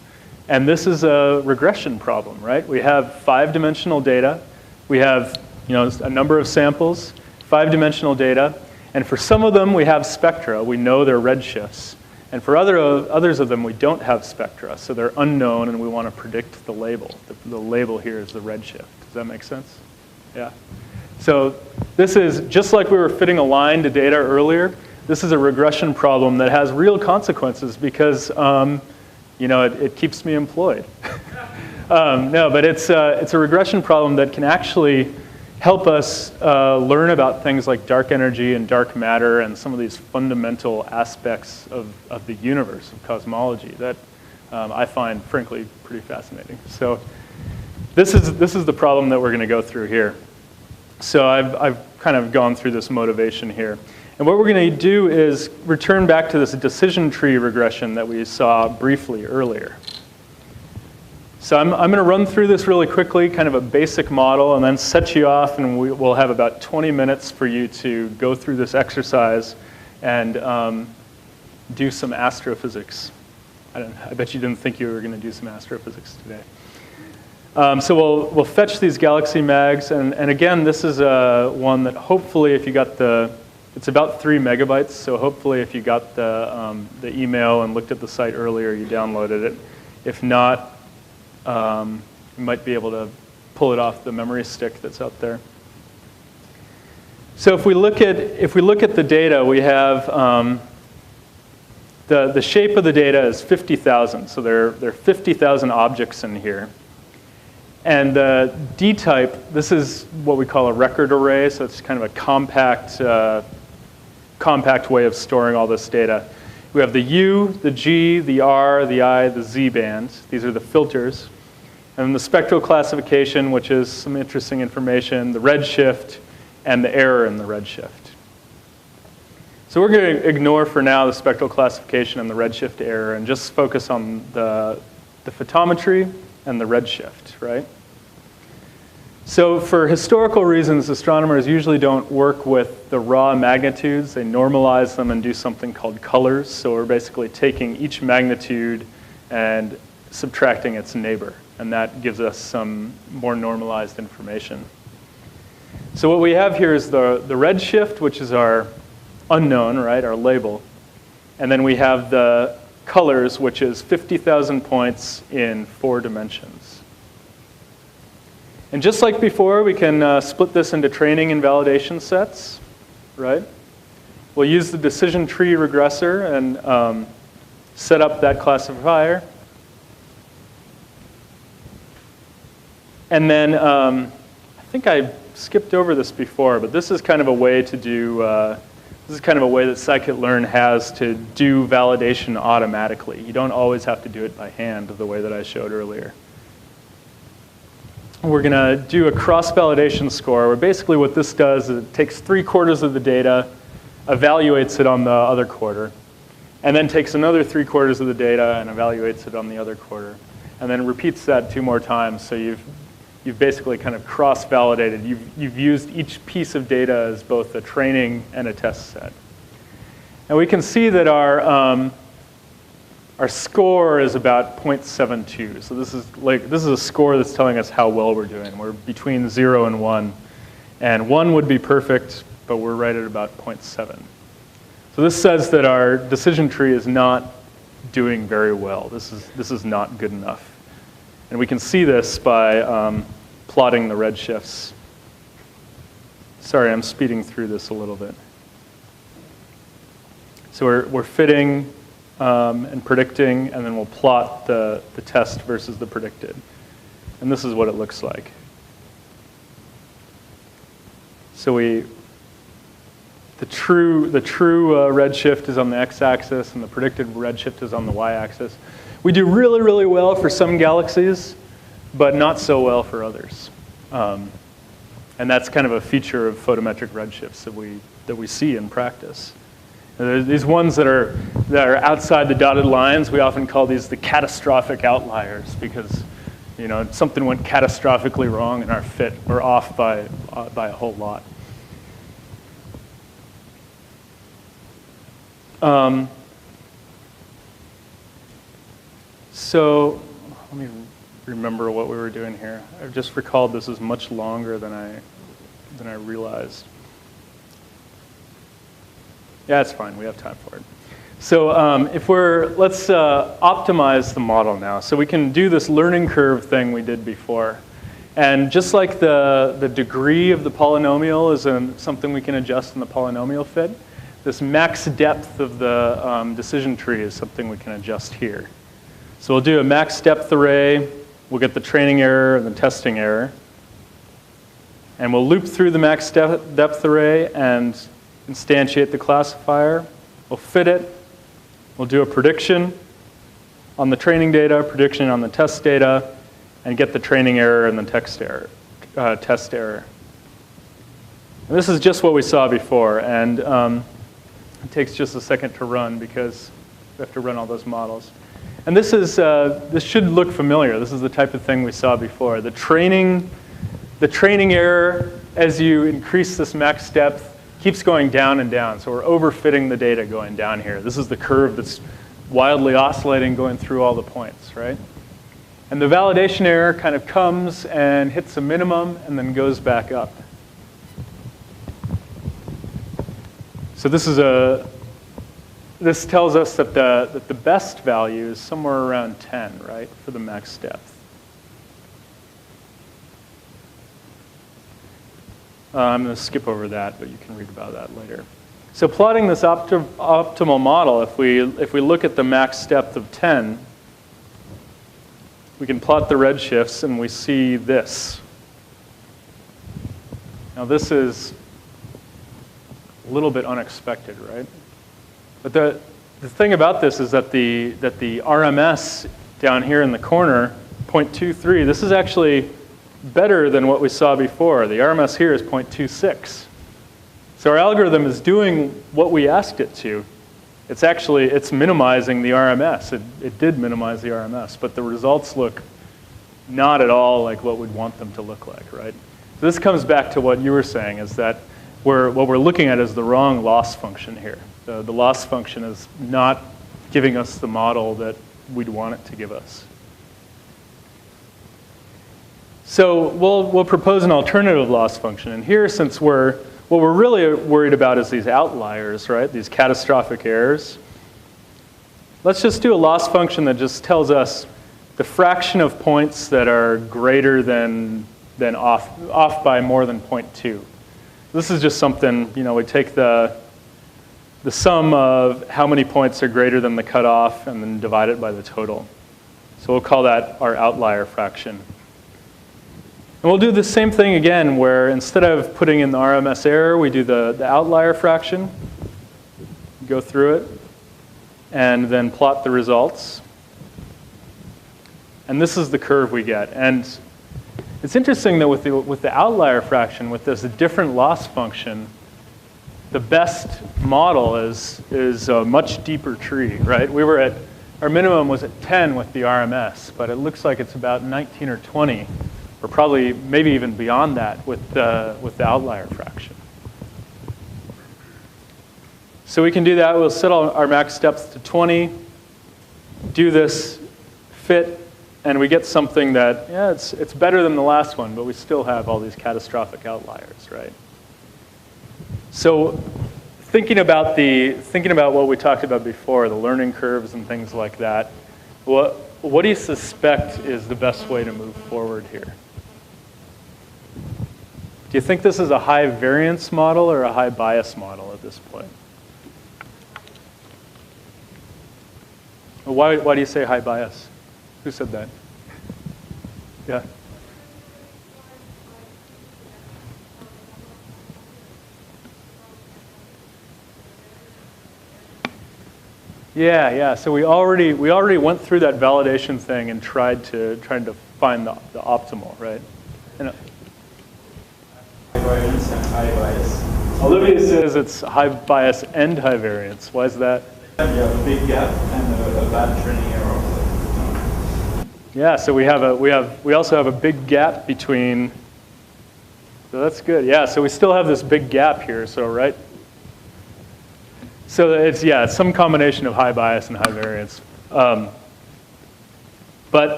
Speaker 1: And this is a regression problem, right? We have 5-dimensional data. We have, you know, a number of samples, 5-dimensional data. And for some of them, we have spectra. We know they're redshifts. And for others of them, we don't have spectra. So they're unknown, and we want to predict the label. The label here is the redshift. Does that make sense? Yeah. So this is, just like we were fitting a line to data earlier, this is a regression problem that has real consequences because you know, it keeps me employed. No, but it's a regression problem that can actually help us learn about things like dark energy and dark matter and some of these fundamental aspects of the universe, of cosmology, that I find, frankly, pretty fascinating. So this is the problem that we're going to go through here. So I've kind of gone through this motivation here. And what we're going to do is return back to this decision tree regression that we saw briefly earlier. So I'm going to run through this really quickly, kind of a basic model, and then set you off, and we'll have about 20 minutes for you to go through this exercise and do some astrophysics. I bet you didn't think you were going to do some astrophysics today. So we'll fetch these galaxy mags, and again, this is one that hopefully, if you got it's about 3 megabytes, so hopefully if you got the email and looked at the site earlier, you downloaded it. If not, you might be able to pull it off the memory stick that's out there. So if we look at the data, we have the shape of the data is 50,000. So there are 50,000 objects in here. And the D type, this is what we call a record array. So it's kind of a compact way of storing all this data. We have the U, the G, the R, the I, the Z bands. These are the filters. And then the spectral classification, which is some interesting information, the redshift, and the error in the redshift. So we're going to ignore for now the spectral classification and the redshift error and just focus on the photometry and the redshift, right? So for historical reasons, astronomers usually don't work with the raw magnitudes. They normalize them and do something called colors. So we're basically taking each magnitude and subtracting its neighbor. And that gives us some more normalized information. So what we have here is the redshift, which is our unknown, right, our label. And then we have the colors, which is 50,000 points in 4 dimensions. And just like before, we can split this into training and validation sets, right? We'll use the decision tree regressor and set up that classifier. And then I think I skipped over this before, but this is kind of a way to do, this is kind of a way that Scikit-learn has to do validation automatically. You don't always have to do it by hand the way that I showed earlier. We're going to do a cross-validation score, where basically what this does is it takes 3/4 of the data, evaluates it on the other quarter, and then takes another 3/4 of the data and evaluates it on the other quarter, and then repeats that 2 more times. So you've basically kind of cross-validated. You've used each piece of data as both a training and a test set. And we can see that our score is about 0.72. So this is a score that's telling us how well we're doing. We're between 0 and 1. And 1 would be perfect, but we're right at about 0.7. So this says that our decision tree is not doing very well. This is not good enough. And we can see this by plotting the redshifts. Sorry, I'm speeding through this a little bit. So we're fitting and predicting, and then we'll plot the test versus the predicted. And this is what it looks like. So the true redshift is on the x-axis, and the predicted redshift is on the y-axis. We do really, really well for some galaxies, but not so well for others. And that's kind of a feature of photometric redshifts that we see in practice. These ones that are outside the dotted lines, we often call these the catastrophic outliers because something went catastrophically wrong in our fit or off by a whole lot. So let me remember what we were doing here. I've just recalled this is much longer than I realized. Yeah, it's fine. We have time for it. So let's optimize the model now. So we can do this learning curve thing we did before. And just like the degree of the polynomial is something we can adjust in the polynomial fit, this max depth of the decision tree is something we can adjust here. So we'll do a max depth array. We'll get the training error and the testing error. And we'll loop through the max depth array and instantiate the classifier. We'll fit it. We'll do a prediction on the training data, prediction on the test data, and get the training error and the test error. And this is just what we saw before, and it takes just a second to run because we have to run all those models. And this should look familiar. This is the type of thing we saw before. The training error, as you increase this max depth, keeps going down and down. So we're overfitting the data going down here. This is the curve that's wildly oscillating going through all the points, right? And the validation error kind of comes and hits a minimum and then goes back up. So this tells us that the best value is somewhere around 10, right, for the max depth. I'm going to skip over that, but you can read about that later. So plotting this optimal model, if we look at the max depth of 10, we can plot the redshifts, and we see this. Now this is a little bit unexpected, right? But the thing about this is that the RMS down here in the corner, 0.23, this is actually better than what we saw before. The RMS here is 0.26. So our algorithm is doing what we asked it to. It's minimizing the RMS. It did minimize the RMS, but the results look not at all like what we'd want them to look like, right? So this comes back to what you were saying, is that what we're looking at is the wrong loss function here. The loss function is not giving us the model that we'd want it to give us. So we'll propose an alternative loss function. And here, since what we're really worried about is these outliers, right? These catastrophic errors. Let's just do a loss function that just tells us the fraction of points that are greater than off by more than 0.2. This is just something, we take the sum of how many points are greater than the cutoff and then divide it by the total. So we'll call that our outlier fraction. And we'll do the same thing again, where instead of putting in the RMS error, we do the outlier fraction, go through it, and then plot the results. And this is the curve we get. And it's interesting that with the outlier fraction, with this different loss function, the best model is a much deeper tree, right? Our minimum was at 10 with the RMS, but it looks like it's about 19 or 20. Or probably maybe even beyond that with the outlier fraction. So we can do that. We'll set our max depth to 20, do this fit, and we get something that, yeah, it's better than the last one, but we still have all these catastrophic outliers, right? So thinking about what we talked about before, the learning curves and things like that, what do you suspect is the best way to move forward here? Do you think this is a high variance model or a high bias model at this point? Why do you say high bias? Who said that? Yeah. Yeah. So we already went through that validation thing and tried to find the optimal, right? And,
Speaker 9: High variance and high bias.
Speaker 1: Olivia says it's high bias and high variance. Why is that?
Speaker 9: You have a big gap and a bad training error.
Speaker 1: Yeah, so we also have a big gap between. So that's good. Yeah, so we still have this big gap here. So right. So it's some combination of high bias and high variance. But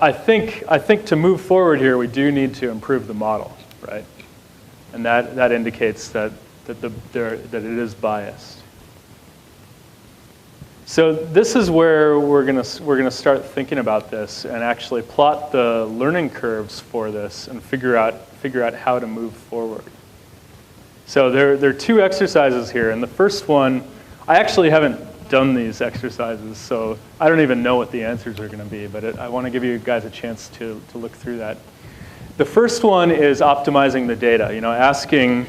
Speaker 1: I think to move forward here, we do need to improve the model, right? And that indicates that it is biased. So this is where we're gonna start thinking about this and actually plot the learning curves for this and figure out how to move forward. So there are two exercises here, and the first one, I actually haven't done these exercises, so I don't even know what the answers are going to be, but I want to give you guys a chance to look through that. The first one is optimizing the data, asking,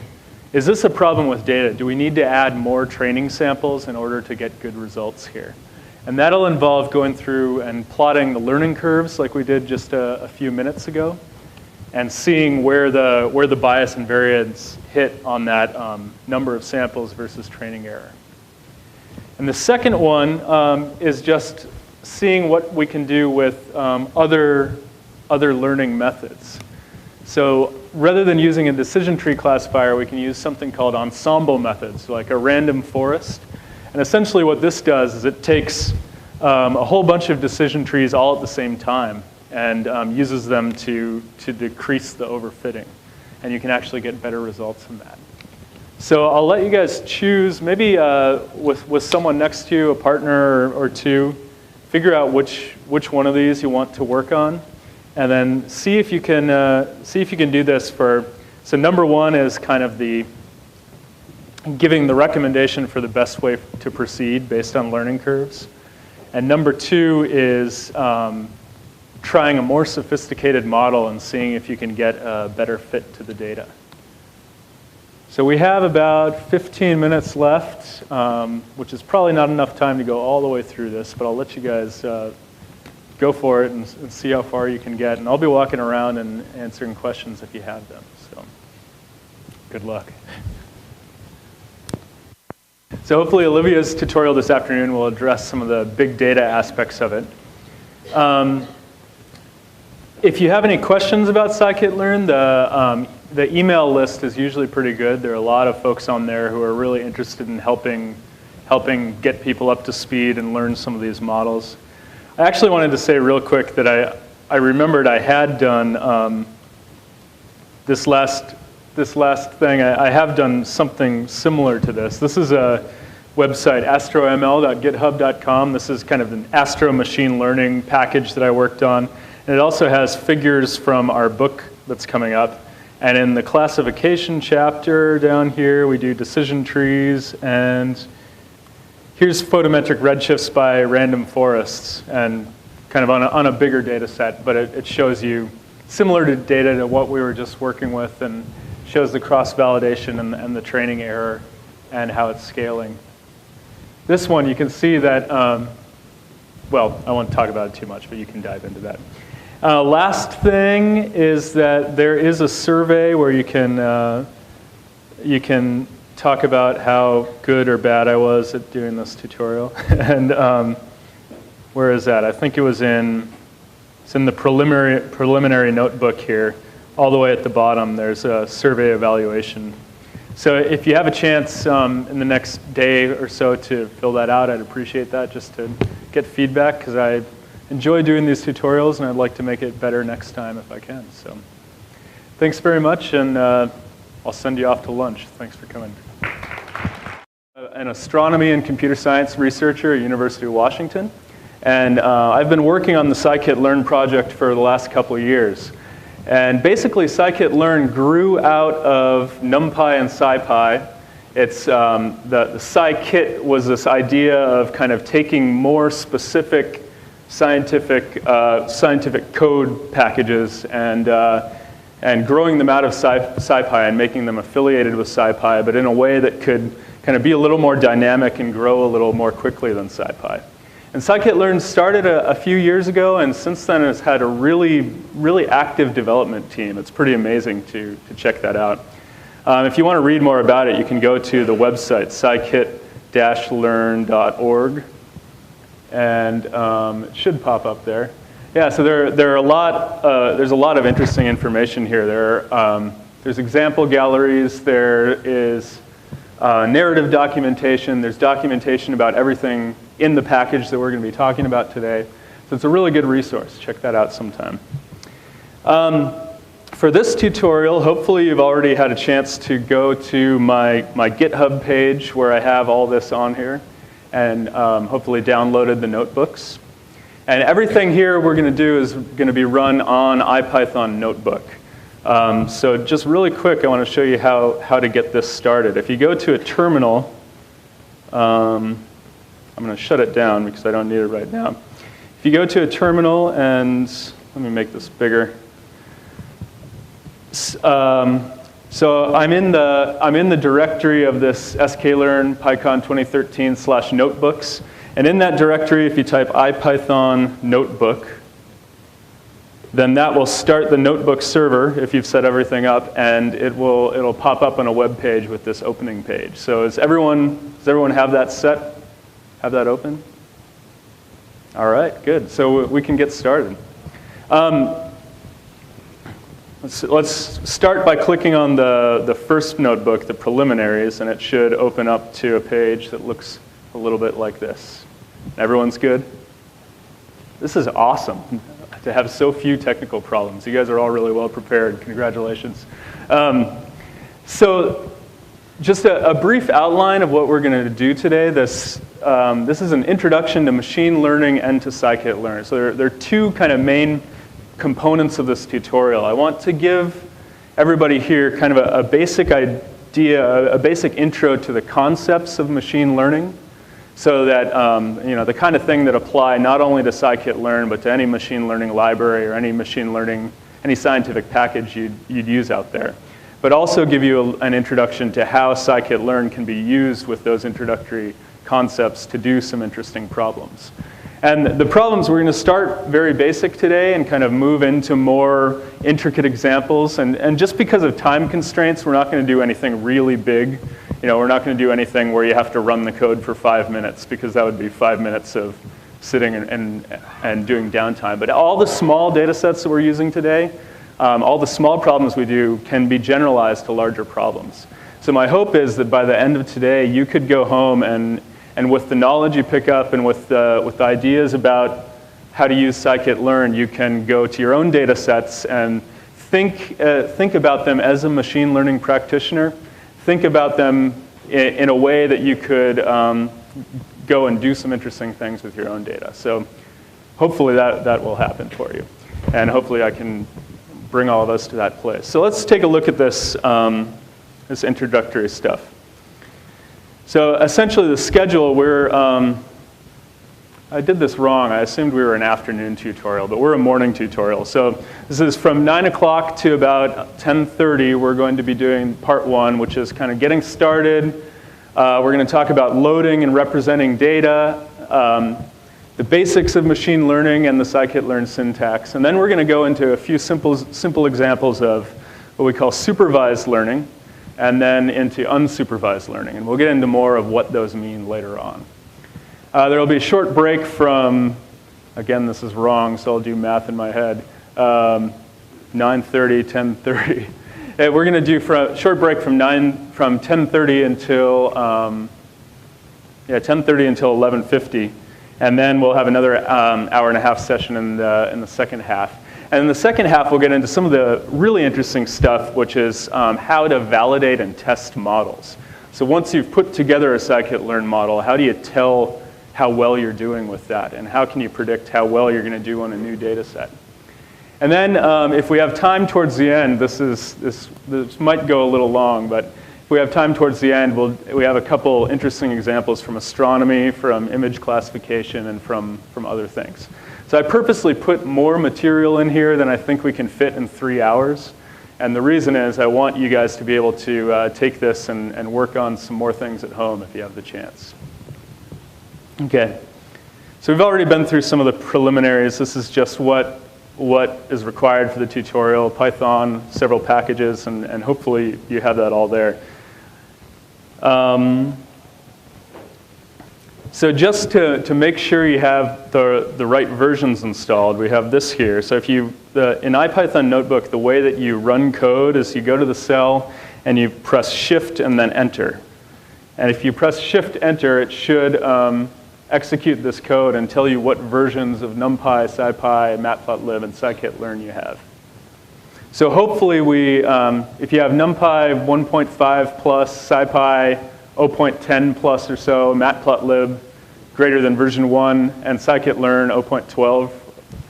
Speaker 1: is this a problem with data? Do we need to add more training samples in order to get good results here? And that'll involve going through and plotting the learning curves like we did just a few minutes ago, and seeing where the bias and variance hit on that number of samples versus training error. And the second one is just seeing what we can do with other learning methods. So rather than using a decision tree classifier, we can use something called ensemble methods, like a random forest. And essentially what this does is it takes a whole bunch of decision trees all at the same time and uses them to decrease the overfitting. And you can actually get better results from that. So I'll let you guys choose, maybe with someone next to you, a partner or two, figure out which one of these you want to work on, and then see if you can do this for. So number one is kind of giving the recommendation for the best way to proceed based on learning curves, and number two is trying a more sophisticated model and seeing if you can get a better fit to the data. So we have about 15 minutes left, which is probably not enough time to go all the way through this, but I'll let you guys go for it and see how far you can get. And I'll be walking around and answering questions if you have them. So good luck. So hopefully Olivia's tutorial this afternoon will address some of the big data aspects of it. If you have any questions about Scikit-learn, the email list is usually pretty good. There are a lot of folks on there who are really interested in helping get people up to speed and learn some of these models. I actually wanted to say real quick that I remembered I had done this last thing. I have done something similar to this. This is a website, astroml.github.com. This is kind of an astro machine learning package that I worked on. And it also has figures from our book that's coming up. And in the classification chapter down here, we do decision trees. And here's photometric redshifts by random forests, and kind of on a bigger data set. But it shows you similar to data to what we were just working with, and shows the cross-validation and the training error and how it's scaling. This one, you can see that, well, I won't talk about it too much, but you can dive into that. Last thing is that there is a survey where you can talk about how good or bad I was at doing this tutorial. And where is that? I think it's in the preliminary notebook here. All the way at the bottom, there's a survey evaluation. So if you have a chance in the next day or so to fill that out, I'd appreciate that, just to get feedback, because I enjoy doing these tutorials, and I'd like to make it better next time if I can. So thanks very much, and I'll send you off to lunch. Thanks for coming. An astronomy and computer science researcher at University of Washington, and I've been working on the Scikit-learn project for the last couple of years. And basically, Scikit-learn grew out of NumPy and SciPy. It's the Scikit was this idea of kind of taking more specific scientific code packages and growing them out of SciPy and making them affiliated with SciPy, but in a way that could kind of be a little more dynamic and grow a little more quickly than SciPy. And Scikit-learn started a few years ago, and since then has had a really active development team. It's pretty amazing to check that out. If you want to read more about it, you can go to the website, scikit-learn.org, and it should pop up there. Yeah, so there's a lot of interesting information here. There's example galleries, there is narrative documentation, there's documentation about everything in the package that we're going to be talking about today. So it's a really good resource. Check that out sometime. For this tutorial, hopefully you've already had a chance to go to my GitHub page where I have all this on here, and hopefully downloaded the notebooks. And everything here we're going to do is going to be run on IPython Notebook. So just really quick, I want to show you how to get this started. If you go to a terminal, I'm going to shut it down because I don't need it right now. If you go to a terminal, and let me make this bigger. So I'm in the directory of this sklearn PyCon 2013/notebooks, and in that directory, if you type IPython notebook, then that will start the notebook server if you've set everything up, and it'll pop up on a web page with this opening page. So does everyone have that set? Have that open? All right, good. So we can get started. Let's start by clicking on the first notebook, the preliminaries, and it should open up to a page that looks a little bit like this. Everyone's good? This is awesome to have so few technical problems. You guys are all really well prepared. Congratulations. So just a brief outline of what we're going to do today. This is an introduction to machine learning and to Scikit-learn. So there are two kind of main components of this tutorial. I want to give everybody here kind of a basic idea, a basic intro to the concepts of machine learning, so that the kind of thing that apply not only to Scikit-learn, but to any machine learning library or any machine learning, any scientific package you'd use out there. But also give you an introduction to how Scikit-learn can be used with those introductory concepts to do some interesting problems. And the problems, we're going to start very basic today and kind of move into more intricate examples. And just because of time constraints, we're not going to do anything really big. We're not going to do anything where you have to run the code for 5 minutes, because that would be 5 minutes of sitting and doing downtime. But all the small data sets that we're using today, all the small problems we do can be generalized to larger problems. So my hope is that by the end of today, you could go home and with the knowledge you pick up and with the ideas about how to use Scikit-learn, you can go to your own data sets and think about them as a machine learning practitioner. Think about them in a way that you could go and do some interesting things with your own data. So hopefully that will happen for you. And hopefully I can bring all of us to that place. So let's take a look at this, this introductory stuff. So essentially the schedule, I did this wrong. I assumed we were an afternoon tutorial, but we're a morning tutorial. So this is from 9 o'clock to about 10:30. We're going to be doing part one, which is kind of getting started. We're going to talk about loading and representing data, the basics of machine learning and the Scikit-learn syntax. And then we're going to go into a few simple examples of what we call supervised learning, and then into unsupervised learning. And we'll get into more of what those mean later on. There will be a short break from, again, this is wrong, so I'll do math in my head, 9:30, 10:30. We're going to do a short break from 10:30 until 10:30 until 11:50, and then we'll have another hour and a half session in the second half. And in the second half, we'll get into some of the really interesting stuff, which is how to validate and test models. So once you've put together a Scikit-learn model, how do you tell how well you're doing with that? And how can you predict how well you're going to do on a new data set? And then if we have time towards the end, this might go a little long, but if we have time towards the end, we have a couple interesting examples from astronomy, from image classification, and from other things. So I purposely put more material in here than I think we can fit in 3 hours. And the reason is I want you guys to be able to take this and work on some more things at home if you have the chance. Okay. So we've already been through some of the preliminaries. This is just what is required for the tutorial, Python, several packages, and hopefully you have that all there. So just to make sure you have the right versions installed, we have this here. So if in IPython Notebook, the way that you run code is you go to the cell and you press Shift and then Enter. And if you press Shift Enter, it should execute this code and tell you what versions of NumPy, SciPy, Matplotlib, and Scikit-learn you have. So hopefully if you have NumPy 1.5 plus, SciPy 0.10 plus or so, Matplotlib greater than version 1, and Scikit-learn 0.12,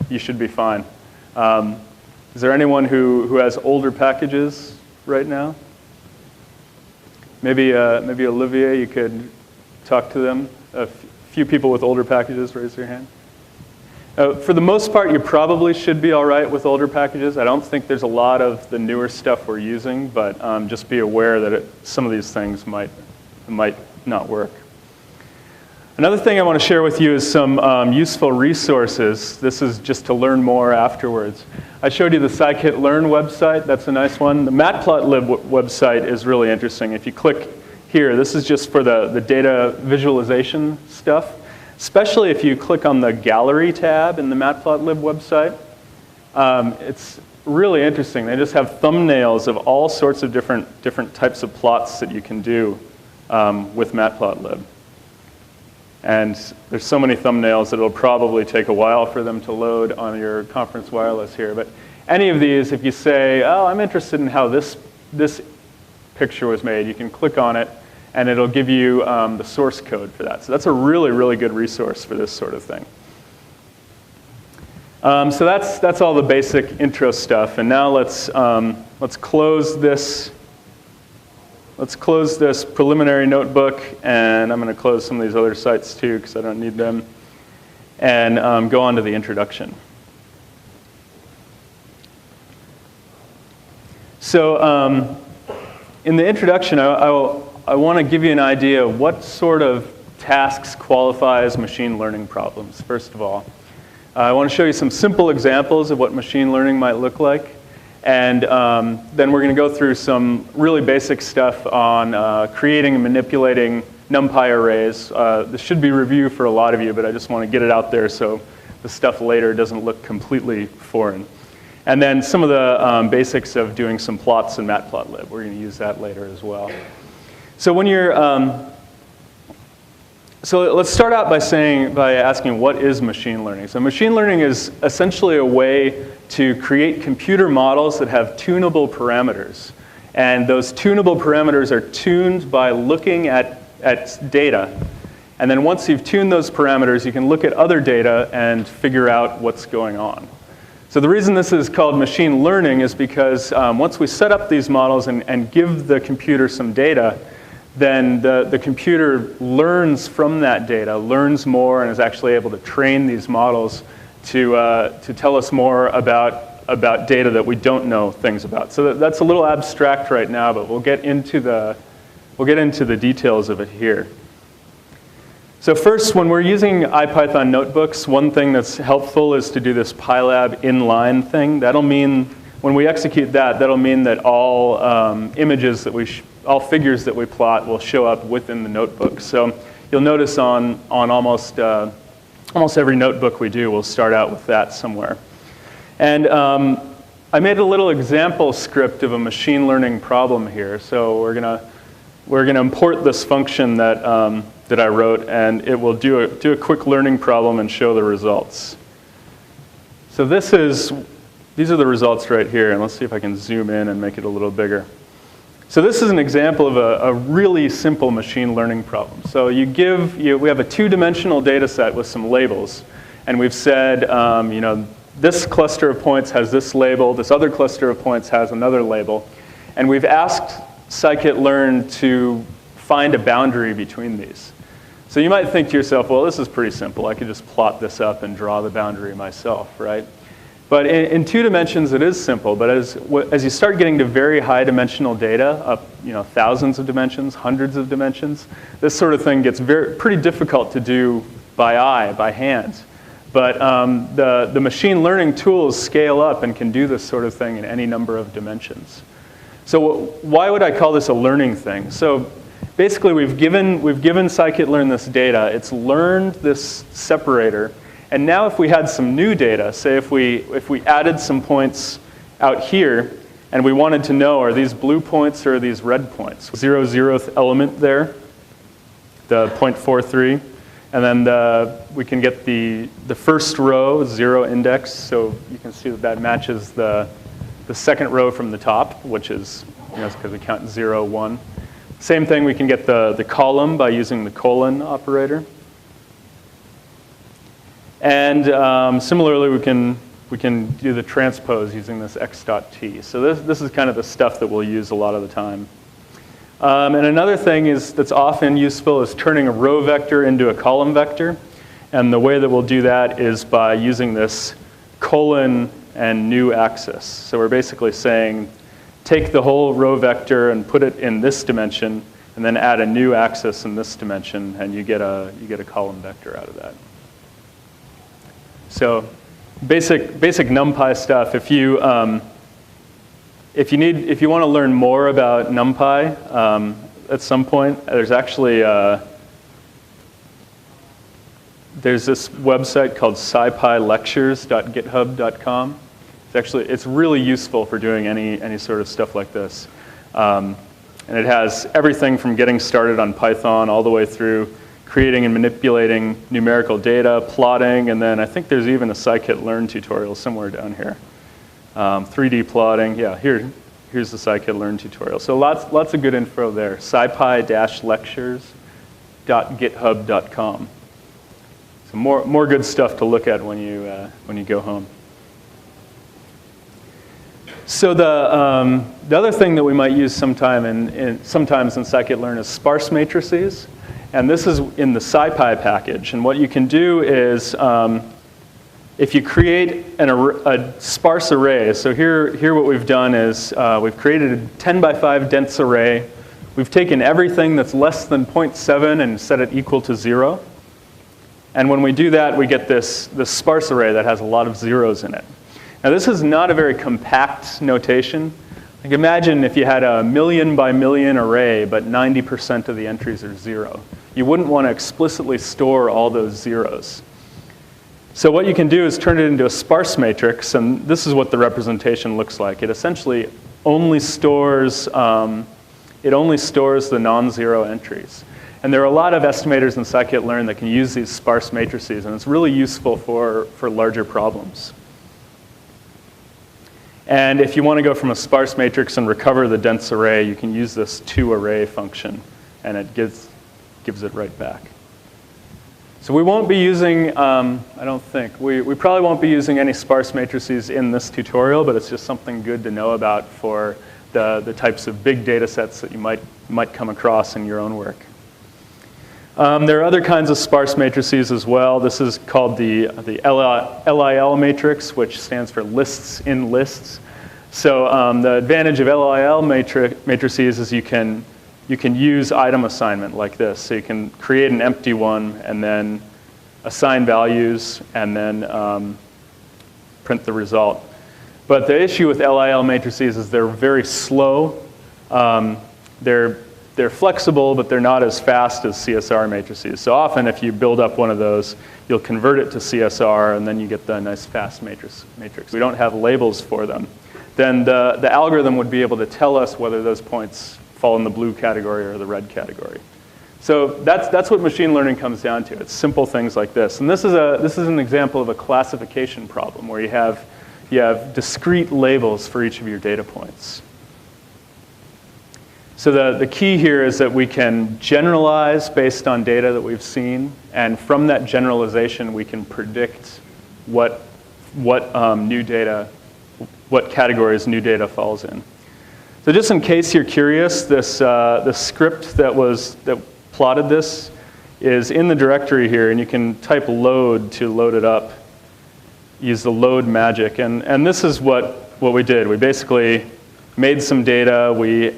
Speaker 1: you should be fine. Is there anyone who has older packages right now? Maybe Olivier, you could talk to them. A few people with older packages, raise your hand. For the most part, you probably should be all right with older packages. I don't think there's a lot of the newer stuff we're using, but just be aware that some of these things might not work. Another thing I want to share with you is some useful resources. This is just to learn more afterwards. I showed you the Scikit-learn website. That's a nice one. The Matplotlib website is really interesting. If you click here, this is just for the data visualization stuff, especially if you click on the gallery tab in the Matplotlib website. It's really interesting. They just have thumbnails of all sorts of different types of plots that you can do with Matplotlib. And there's so many thumbnails that it'll probably take a while for them to load on your conference wireless here. But any of these, if you say, oh, I'm interested in how this picture was made, you can click on it, and it'll give you the source code for that. So that's a really, really good resource for this sort of thing. So that's all the basic intro stuff. And now let's close this. Let's close this preliminary notebook, and I'm going to close some of these other sites too because I don't need them, and go on to the introduction. So in the introduction, I want to give you an idea of what sort of tasks qualify as machine learning problems, first of all. I want to show you some simple examples of what machine learning might look like. And then we're going to go through some really basic stuff on creating and manipulating NumPy arrays. This should be review for a lot of you, but I just want to get it out there so the stuff later doesn't look completely foreign. And then some of the basics of doing some plots in Matplotlib. We're going to use that later as well. So when you're, so let's start out by asking what is machine learning. So machine learning is essentially a way to create computer models that have tunable parameters. And those tunable parameters are tuned by looking at data. And then once you've tuned those parameters, you can look at other data and figure out what's going on. So the reason this is called machine learning is because once we set up these models and give the computer some data, then the computer learns from that data, learns more, and is actually able to train these models to tell us more about data that we don't know things about. So that's a little abstract right now, but we'll get into the details of it here. So first, when we're using IPython notebooks, one thing that's helpful is to do this pylab inline thing. That'll mean, when we execute that, that'll mean that all images that all figures that we plot will show up within the notebook. So you'll notice on almost every notebook we do, we'll start out with that somewhere. And I made a little example script of a machine learning problem here. So we're gonna import this function that I wrote, and it will do a quick learning problem and show the results. So these are the results right here, and let's see if I can zoom in and make it a little bigger. So this is an example of a really simple machine learning problem. So we have a two-dimensional data set with some labels, and we've said, this cluster of points has this label, this other cluster of points has another label, and we've asked Scikit-learn to find a boundary between these. So you might think to yourself, well, this is pretty simple. I could just plot this up and draw the boundary myself, right? But in 2 dimensions, it is simple. But as you start getting to very high dimensional data, up thousands of dimensions, hundreds of dimensions, this sort of thing gets pretty difficult to do by eye, by hand. But the machine learning tools scale up and can do this sort of thing in any number of dimensions. So why would I call this a learning thing? So basically, we've given Scikit-learn this data. It's learned this separator. And now if we had some new data, say if we added some points out here, and we wanted to know, are these blue points or are these red points? 0th element there, the 0.43. And then we can get the first row, 0 index. So you can see that matches the second row from the top, which is, because we count 0, 1. Same thing, we can get the column by using the colon operator. And similarly, we can do the transpose using this x.t. So this is kind of the stuff that we'll use a lot of the time. And another thing that's often useful is turning a row vector into a column vector. And the way that we'll do that is by using this colon and new axis. So we're basically saying, take the whole row vector and put it in this dimension, and then add a new axis in this dimension, and you get a column vector out of that. So basic NumPy stuff. If you want to learn more about NumPy at some point, there's actually there's this website called scipylectures.github.com. It's really useful for doing any sort of stuff like this. And it has everything from getting started on Python all the way through creating and manipulating numerical data, plotting, and then I think there's even a scikit-learn tutorial somewhere down here. 3D plotting, yeah, here's the scikit-learn tutorial. So lots of good info there. scipy-lectures.github.com. So more good stuff to look at when you go home. So the other thing that we might use sometimes in scikit-learn is sparse matrices. And this is in the SciPy package. And what you can do is, if you create a sparse array, so here what we've done is we've created a 10 by 5 dense array. We've taken everything that's less than 0.7 and set it equal to 0. And when we do that, we get this sparse array that has a lot of zeros in it. Now this is not a very compact notation. Like imagine if you had a million by million array, but 90% of the entries are 0. You wouldn't want to explicitly store all those zeros. So what you can do is turn it into a sparse matrix, and this is what the representation looks like. It essentially only stores the non-zero entries. And there are a lot of estimators in scikit-learn that can use these sparse matrices, and it's really useful for larger problems. And if you want to go from a sparse matrix and recover the dense array, you can use this toArray function, and it gives it right back. So we won't be using, I don't think, we probably won't be using any sparse matrices in this tutorial, but it's just something good to know about for the types of big data sets that you might come across in your own work. There are other kinds of sparse matrices as well. This is called the LIL matrix, which stands for lists in lists. So the advantage of LIL matrices is you can use item assignment like this. So you can create an empty one and then assign values and then print the result. But the issue with LIL matrices is they're very slow. They're flexible, but they're not as fast as CSR matrices. So often if you build up one of those, you'll convert it to CSR, and then you get the nice fast matrix. We don't have labels for them. Then the algorithm would be able to tell us whether those points fall in the blue category or the red category. So that's what machine learning comes down to. It's simple things like this. And this is an example of a classification problem where you have discrete labels for each of your data points. So the key here is that we can generalize based on data that we've seen, and from that generalization we can predict what categories new data falls in. So just in case you're curious, the script that plotted this is in the directory here, and you can type load to load it up. Use the load magic, and this is what we did. We basically made some data. We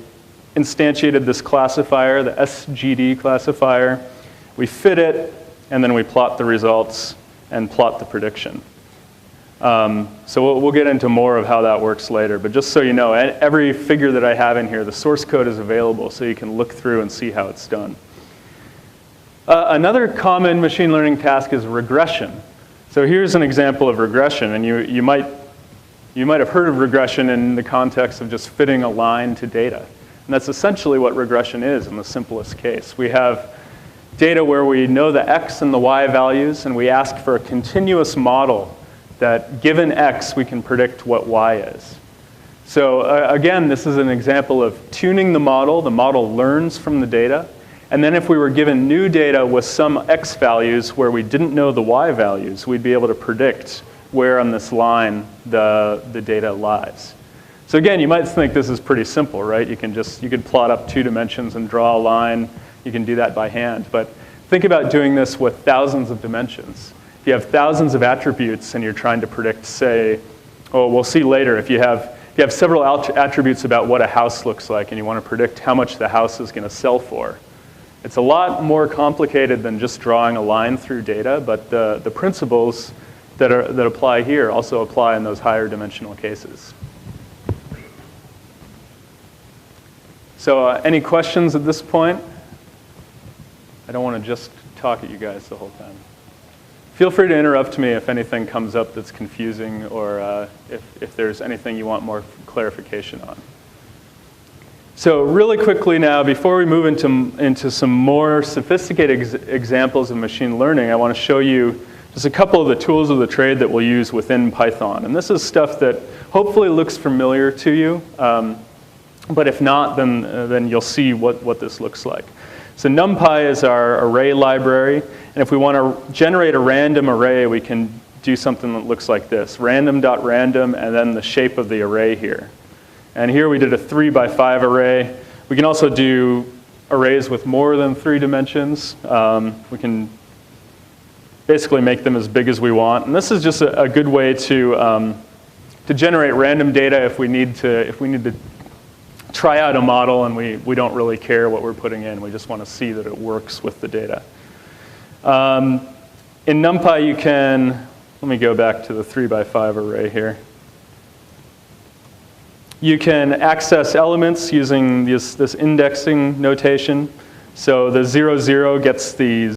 Speaker 1: instantiated this classifier, the SGD classifier. We fit it, and then we plot the results and plot the prediction. So we'll get into more of how that works later, but just so you know, every figure that I have in here, the source code is available so you can look through and see how it's done. Another common machine learning task is regression. So here's an example of regression, and you might have heard of regression in the context of just fitting a line to data. And that's essentially what regression is in the simplest case. We have data where we know the x and the y values, and we ask for a continuous model that given x, we can predict what y is. So again, this is an example of tuning the model. The model learns from the data. And then if we were given new data with some x values where we didn't know the y values, we'd be able to predict where on this line the data lies. So again, you might think this is pretty simple, right? You could plot up 2 dimensions and draw a line. You can do that by hand. But think about doing this with thousands of dimensions. If you have thousands of attributes and you're trying to predict, say, oh, we'll see later, if you have several attributes about what a house looks like and you want to predict how much the house is going to sell for, it's a lot more complicated than just drawing a line through data, but the principles that apply here also apply in those higher dimensional cases. So any questions at this point? I don't want to just talk at you guys the whole time. Feel free to interrupt me if anything comes up that's confusing or if there's anything you want more clarification on. So really quickly now, before we move into some more sophisticated examples of machine learning, I want to show you just a couple of the tools of the trade that we'll use within Python. And this is stuff that hopefully looks familiar to you. But if not, then you'll see what this looks like. So NumPy is our array library. And if we want to generate a random array, we can do something that looks like this. Random.random, and then the shape of the array here. And here we did a 3x5 array. We can also do arrays with more than 3 dimensions. We can basically make them as big as we want. And this is just a good way to generate random data if we need to try out a model and we don't really care what we're putting in. We just want to see that it works with the data. In NumPy, you can, let me go back to the 3x5 array here. You can access elements using this indexing notation. So the 0, 0 gets the